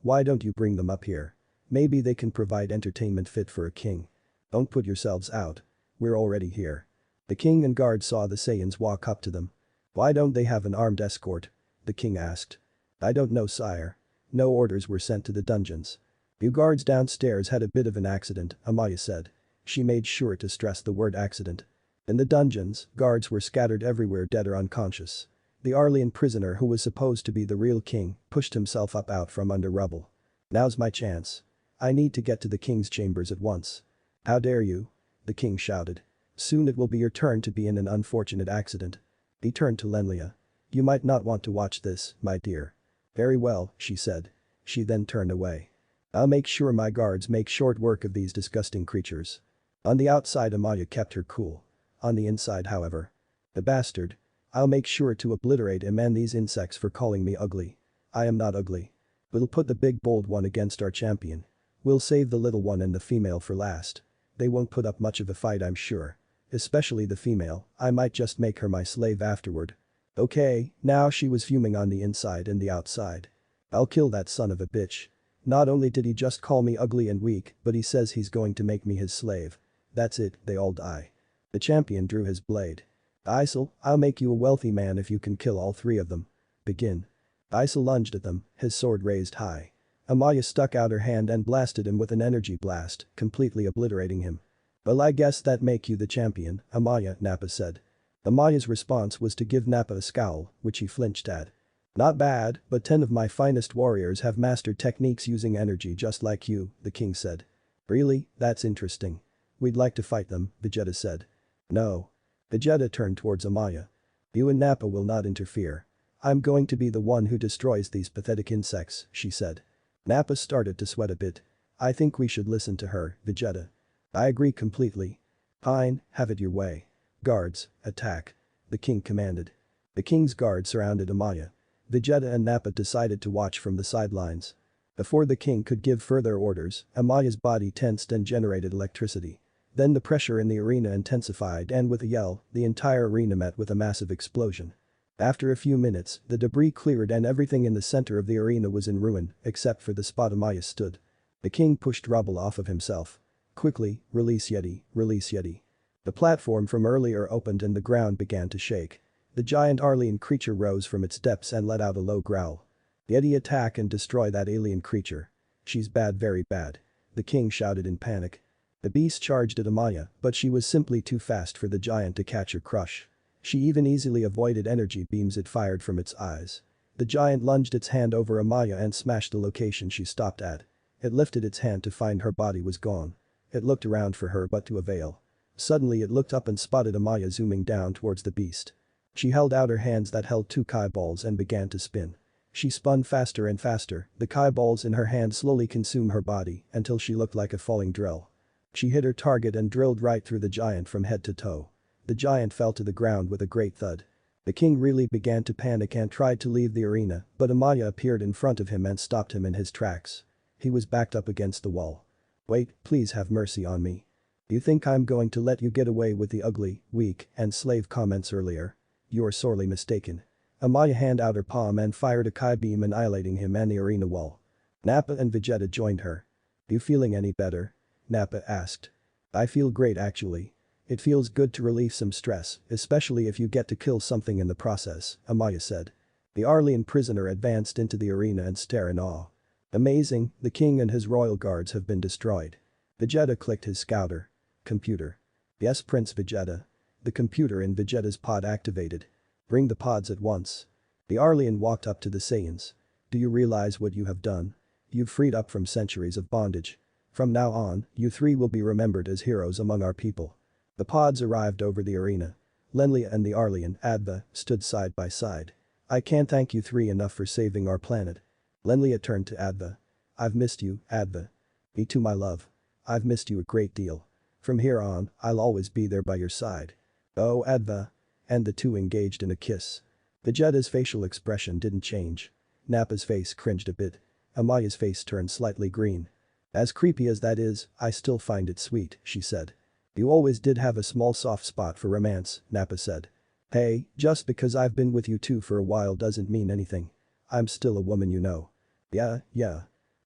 Why don't you bring them up here? Maybe they can provide entertainment fit for a king. Don't put yourselves out. We're already here. The king and guards saw the Saiyans walk up to them. Why don't they have an armed escort? The king asked. I don't know, sire. No orders were sent to the dungeons. You guards downstairs had a bit of an accident, Amaya said. She made sure to stress the word accident. In the dungeons, guards were scattered everywhere dead or unconscious. The Arlian prisoner who was supposed to be the real king pushed himself up out from under rubble. Now's my chance. I need to get to the king's chambers at once. How dare you? The king shouted. Soon it will be your turn to be in an unfortunate accident. He turned to Lenlia. You might not want to watch this, my dear. Very well, she said. She then turned away. I'll make sure my guards make short work of these disgusting creatures. On the outside Amaya kept her cool. On the inside however. The bastard. I'll make sure to obliterate him and these insects for calling me ugly. I am not ugly. We'll put the big bold one against our champion. We'll save the little one and the female for last. They won't put up much of a fight I'm sure. Especially the female, I might just make her my slave afterward. Okay, now she was fuming on the inside and the outside. I'll kill that son of a bitch. Not only did he just call me ugly and weak, but he says he's going to make me his slave. That's it, they all die. The champion drew his blade. Isel, I'll make you a wealthy man if you can kill all 3 of them. Begin. Isel lunged at them, his sword raised high. Amaya stuck out her hand and blasted him with an energy blast, completely obliterating him. Well, I guess that make you the champion, Amaya, Nappa said. Amaya's response was to give Nappa a scowl, which he flinched at. Not bad, but 10 of my finest warriors have mastered techniques using energy just like you, the king said. Really, that's interesting. We'd like to fight them, Vegeta said. No. Vegeta turned towards Amaya. You and Nappa will not interfere. I'm going to be the one who destroys these pathetic insects, she said. Nappa started to sweat a bit. I think we should listen to her, Vegeta. I agree completely. Fine, have it your way. Guards, attack. The king commanded. The king's guards surrounded Amaya. Vegeta and Nappa decided to watch from the sidelines. Before the king could give further orders, Amaya's body tensed and generated electricity. Then the pressure in the arena intensified and with a yell, the entire arena met with a massive explosion. After a few minutes, the debris cleared and everything in the center of the arena was in ruin, except for the spot Amaya stood. The king pushed rubble off of himself. Quickly, release Yeti, release Yeti. The platform from earlier opened and the ground began to shake. The giant Arlian creature rose from its depths and let out a low growl. Yeti, attack and destroy that alien creature. She's bad, very bad. The king shouted in panic. The beast charged at Amaya, but she was simply too fast for the giant to catch or crush. She even easily avoided energy beams it fired from its eyes. The giant lunged its hand over Amaya and smashed the location she stopped at. It lifted its hand to find her body was gone. It looked around for her but to avail. Suddenly it looked up and spotted Amaya zooming down towards the beast. She held out her hands that held 2 Kai balls and began to spin. She spun faster and faster, the Kai balls in her hand slowly consumed her body until she looked like a falling drill. She hit her target and drilled right through the giant from head to toe. The giant fell to the ground with a great thud. The king really began to panic and tried to leave the arena, but Amaya appeared in front of him and stopped him in his tracks. He was backed up against the wall. Wait, please have mercy on me. You think I'm going to let you get away with the ugly, weak, and slave comments earlier? You're sorely mistaken. Amaya handed out her palm and fired a Kai beam annihilating him and the arena wall. Nappa and Vegeta joined her. You feeling any better? Nappa asked. I feel great actually. It feels good to relieve some stress, especially if you get to kill something in the process, Amaya said. The Arlian prisoner advanced into the arena and stared in awe. Amazing, the king and his royal guards have been destroyed. Vegeta clicked his scouter. Computer. Yes, Prince Vegeta. The computer in Vegeta's pod activated. Bring the pods at once. The Arlian walked up to the Saiyans. Do you realize what you have done? You've freed up from centuries of bondage. From now on, you 3 will be remembered as heroes among our people. The pods arrived over the arena. Lenlia and the Arlian, Adva, stood side by side. I can't thank you 3 enough for saving our planet. Lenlia turned to Adva. I've missed you, Adva. Me too, my love. I've missed you a great deal. From here on, I'll always be there by your side. Oh, Adva. and the two engaged in a kiss. Vegeta's facial expression didn't change. Nappa's face cringed a bit. Amaya's face turned slightly green. As creepy as that is, I still find it sweet, she said. You always did have a small soft spot for romance, Nappa said. Hey, just because I've been with you two for a while doesn't mean anything. I'm still a woman, you know. Yeah.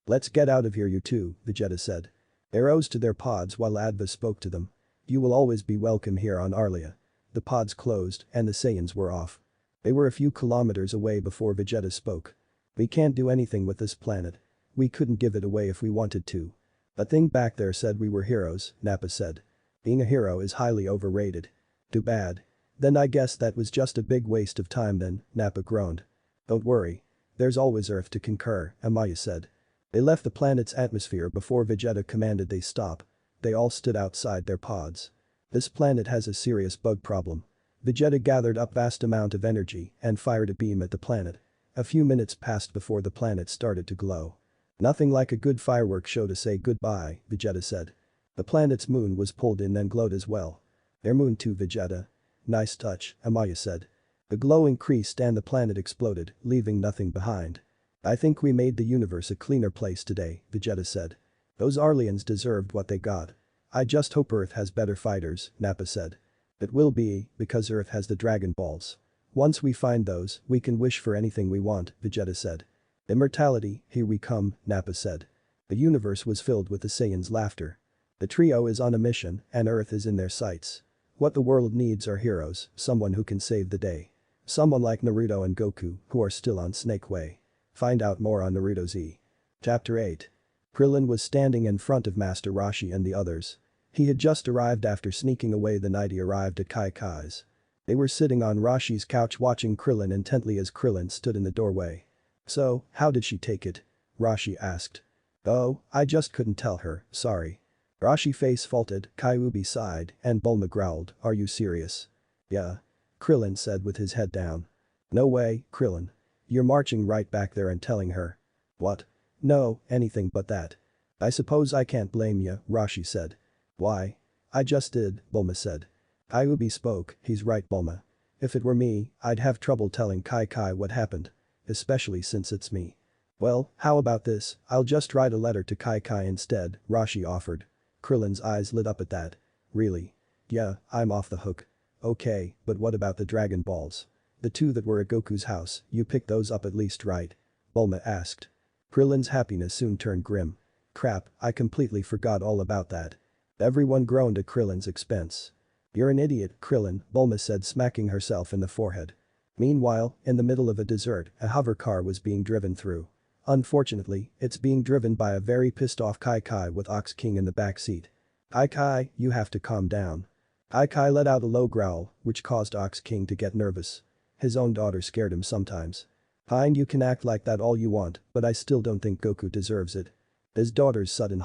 Let's get out of here, you two, Vegeta said. They rose to their pods while Adva spoke to them. You will always be welcome here on Arlia. The pods closed and the Saiyans were off. They were a few kilometers away before Vegeta spoke. We can't do anything with this planet. We couldn't give it away if we wanted to. That thing back there said we were heroes, Nappa said. Being a hero is highly overrated. Too bad. Then I guess that was just a big waste of time then, Nappa groaned. Don't worry. There's always Earth to conquer, Amaya said. They left the planet's atmosphere before Vegeta commanded they stop. They all stood outside their pods. This planet has a serious bug problem. Vegeta gathered up vast amount of energy and fired a beam at the planet. A few minutes passed before the planet started to glow. Nothing like a good fireworks show to say goodbye, Vegeta said. The planet's moon was pulled in and glowed as well. Their moon too, Vegeta. Nice touch, Amaya said. The glow increased and the planet exploded, leaving nothing behind. I think we made the universe a cleaner place today, Vegeta said. Those Arlians deserved what they got. I just hope Earth has better fighters, Nappa said. It will be, because Earth has the Dragon Balls. Once we find those, we can wish for anything we want, Vegeta said. Immortality, here we come, Nappa said. The universe was filled with the Saiyans' laughter. The trio is on a mission and Earth is in their sights. What the world needs are heroes, someone who can save the day. Someone like Naruto and Goku, who are still on Snake Way. Find out more on Naruto Z. Chapter 8. Krillin was standing in front of Master Roshi and the others. He had just arrived after sneaking away the night he arrived at Kai Kai's. They were sitting on Roshi's couch watching Krillin intently as Krillin stood in the doorway. So, how did she take it? Roshi asked. Oh, I just couldn't tell her, sorry. Roshi face faulted, Kyuubi sighed, and Bulma growled, are you serious? Yeah. Krillin said with his head down. No way, Krillin. You're marching right back there and telling her. What? No, anything but that. I suppose I can't blame you, Roshi said. Why? I just did, Bulma said. Kyuubi spoke, he's right, Bulma. If it were me, I'd have trouble telling Kai Kai what happened. Especially since it's me. Well, how about this, I'll just write a letter to Kai Kai instead, Roshi offered. Krillin's eyes lit up at that. Really? Yeah, I'm off the hook. Okay, but what about the Dragon Balls? The two that were at Goku's house, you picked those up at least, right? Bulma asked. Krillin's happiness soon turned grim. Crap, I completely forgot all about that. Everyone groaned at Krillin's expense. You're an idiot, Krillin, Bulma said, smacking herself in the forehead. Meanwhile, in the middle of a desert, a hover car was being driven through. Unfortunately, it's being driven by a very pissed off Kai Kai with Ox King in the back seat. Kai Kai, you have to calm down. Kai Kai let out a low growl, which caused Ox King to get nervous. His own daughter scared him sometimes. Fine, you can act like that all you want, but I still don't think Goku deserves it. His daughter's sudden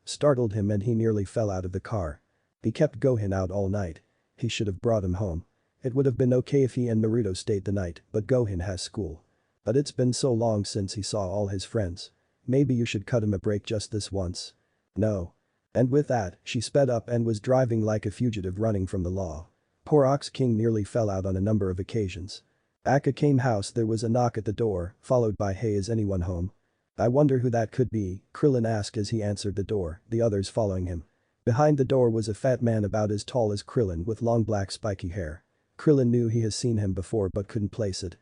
startled him and he nearly fell out of the car. He kept Gohan out all night. He should have brought him home. It would have been okay if he and Naruto stayed the night, but Gohan has school. But it's been so long since he saw all his friends. Maybe you should cut him a break just this once. No. And with that, she sped up and was driving like a fugitive running from the law. Poor Ox King nearly fell out on a number of occasions. Back at Kame house there was a knock at the door, followed by hey, is anyone home? I wonder who that could be, Krillin asked as he answered the door, the others following him. Behind the door was a fat man about as tall as Krillin with long black spiky hair. Krillin knew he has seen him before but couldn't place it.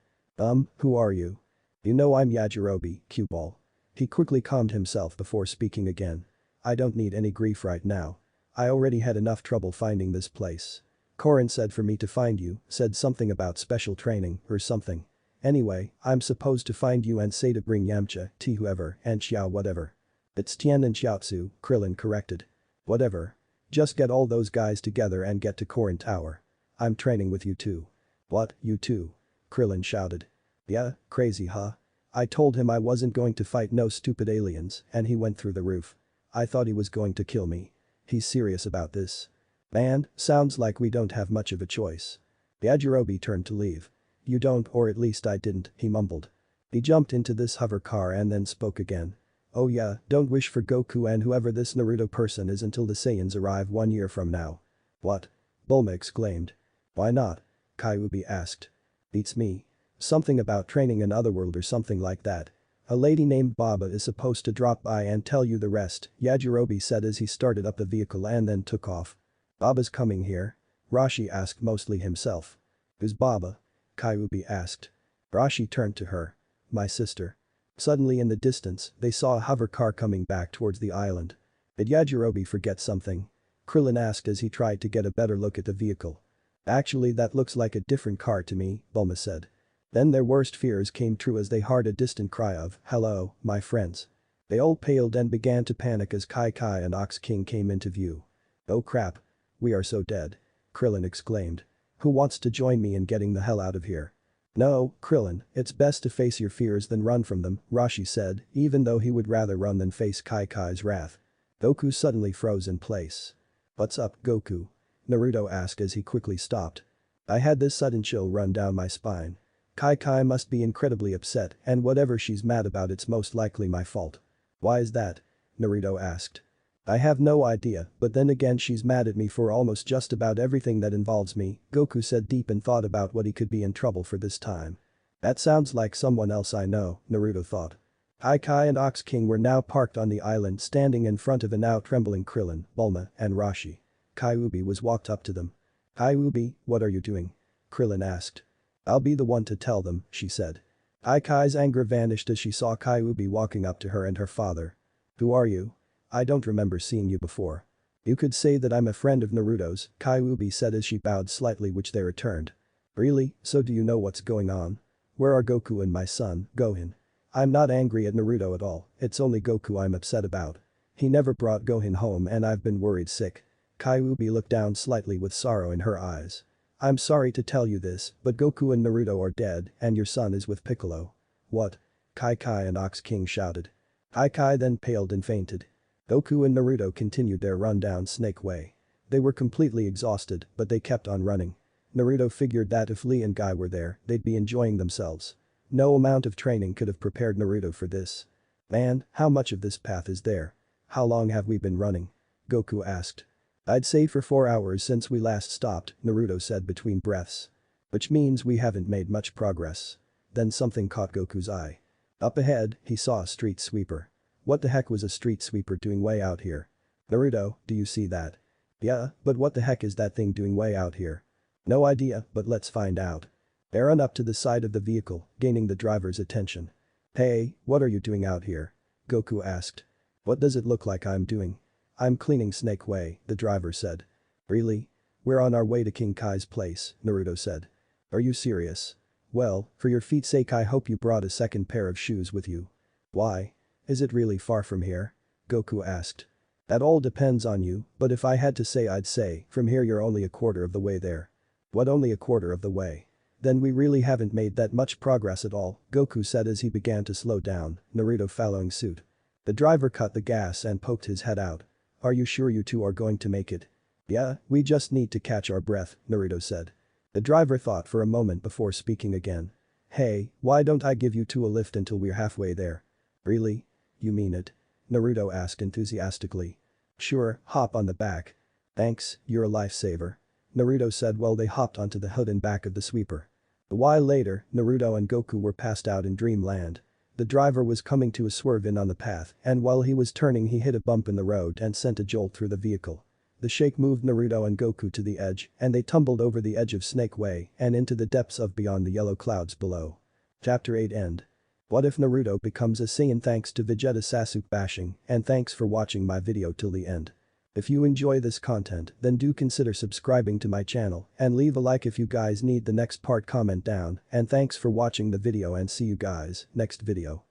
Who are you? You know I'm Yajirobe, cue ball. He quickly calmed himself before speaking again. I don't need any grief right now. I already had enough trouble finding this place. Korin said for me to find you, said something about special training or something. Anyway, I'm supposed to find you and say to bring Yamcha, T whoever, and Xiao whatever. It's Tian and Xiaotsu, Krillin corrected. Whatever. Just get all those guys together and get to Korin Tower. I'm training with you too. What, you too? Krillin shouted. Yeah, crazy huh? I told him I wasn't going to fight no stupid aliens and he went through the roof. I thought he was going to kill me. He's serious about this. Man, sounds like we don't have much of a choice. Yajirobe turned to leave. You don't, or at least I didn't, he mumbled. He jumped into this hover car and then spoke again. Oh yeah, don't wish for Goku and whoever this Naruto person is until the Saiyans arrive 1 year from now. What? Bulma exclaimed. Why not? Kyuubi asked. Beats me. Something about training in Otherworld or something like that. A lady named Baba is supposed to drop by and tell you the rest, Yajirobe said as he started up the vehicle and then took off. Baba's coming here? Rashi asked mostly himself. Who's Baba? Kyuubi asked. Rashi turned to her. My sister. Suddenly in the distance, they saw a hover car coming back towards the island. Did Yajirobe forget something? Krillin asked as he tried to get a better look at the vehicle. Actually that looks like a different car to me, Bulma said. Then their worst fears came true as they heard a distant cry of, hello, my friends. They all paled and began to panic as Kai Kai and Ox King came into view. Oh crap. We are so dead. Krillin exclaimed. Who wants to join me in getting the hell out of here? No, Krillin, it's best to face your fears than run from them, Rashi said, even though he would rather run than face Kai Kai's wrath. Goku suddenly froze in place. What's up, Goku? Naruto asked as he quickly stopped. I had this sudden chill run down my spine. Kai Kai must be incredibly upset and whatever she's mad about it's most likely my fault. Why is that? Naruto asked. I have no idea, but then again she's mad at me for almost just about everything that involves me, Goku said deep in thought about what he could be in trouble for this time. That sounds like someone else I know, Naruto thought. Kai Kai and Ox King were now parked on the island standing in front of a now trembling Krillin, Bulma, and Rashi. Kyuubi was walked up to them. Kyuubi, what are you doing? Krillin asked. I'll be the one to tell them, she said. Kai Kai's anger vanished as she saw Kyuubi walking up to her and her father. Who are you? I don't remember seeing you before. You could say that I'm a friend of Naruto's, Kyuubi said as she bowed slightly which they returned. Really, so do you know what's going on? Where are Goku and my son, Gohan? I'm not angry at Naruto at all, it's only Goku I'm upset about. He never brought Gohan home and I've been worried sick. Kyuubi looked down slightly with sorrow in her eyes. I'm sorry to tell you this, but Goku and Naruto are dead and your son is with Piccolo. What? Kai Kai and Ox King shouted. Kai Kai then paled and fainted. Goku and Naruto continued their run down Snake Way. They were completely exhausted, but they kept on running. Naruto figured that if Lee and Guy were there, they'd be enjoying themselves. No amount of training could have prepared Naruto for this. Man, how much of this path is there? How long have we been running? Goku asked. I'd say for 4 hours since we last stopped, Naruto said between breaths. Which means we haven't made much progress. Then something caught Goku's eye. Up ahead, he saw a street sweeper. What the heck was a street sweeper doing way out here? Naruto, do you see that? Yeah, but what the heck is that thing doing way out here? No idea, but let's find out. They ran up to the side of the vehicle, gaining the driver's attention. Hey, what are you doing out here? Goku asked. What does it look like I'm doing? I'm cleaning Snake Way, the driver said. Really? We're on our way to King Kai's place, Naruto said. Are you serious? Well, for your feet's sake I hope you brought a second pair of shoes with you. Why? Is it really far from here? Goku asked. That all depends on you, but if I had to say I'd say, from here you're only a quarter of the way there. What, only a quarter of the way? Then we really haven't made that much progress at all, Goku said as he began to slow down, Naruto following suit. The driver cut the gas and poked his head out. Are you sure you two are going to make it? Yeah, we just need to catch our breath, Naruto said. The driver thought for a moment before speaking again. Hey, why don't I give you two a lift until we're halfway there? Really? You mean it? Naruto asked enthusiastically. Sure, hop on the back. Thanks, you're a lifesaver. Naruto said while they hopped onto the hood and back of the sweeper. A while later, Naruto and Goku were passed out in Dreamland. The driver was coming to a swerve in on the path and while he was turning he hit a bump in the road and sent a jolt through the vehicle. The shake moved Naruto and Goku to the edge and they tumbled over the edge of Snake Way and into the depths of beyond the yellow clouds below. Chapter 8 End. What if Naruto becomes a Saiyan? Thanks to Vegeta Sasuke bashing and thanks for watching my video till the end. If you enjoy this content then do consider subscribing to my channel and leave a like if you guys need the next part, comment down, and thanks for watching the video and see you guys next video.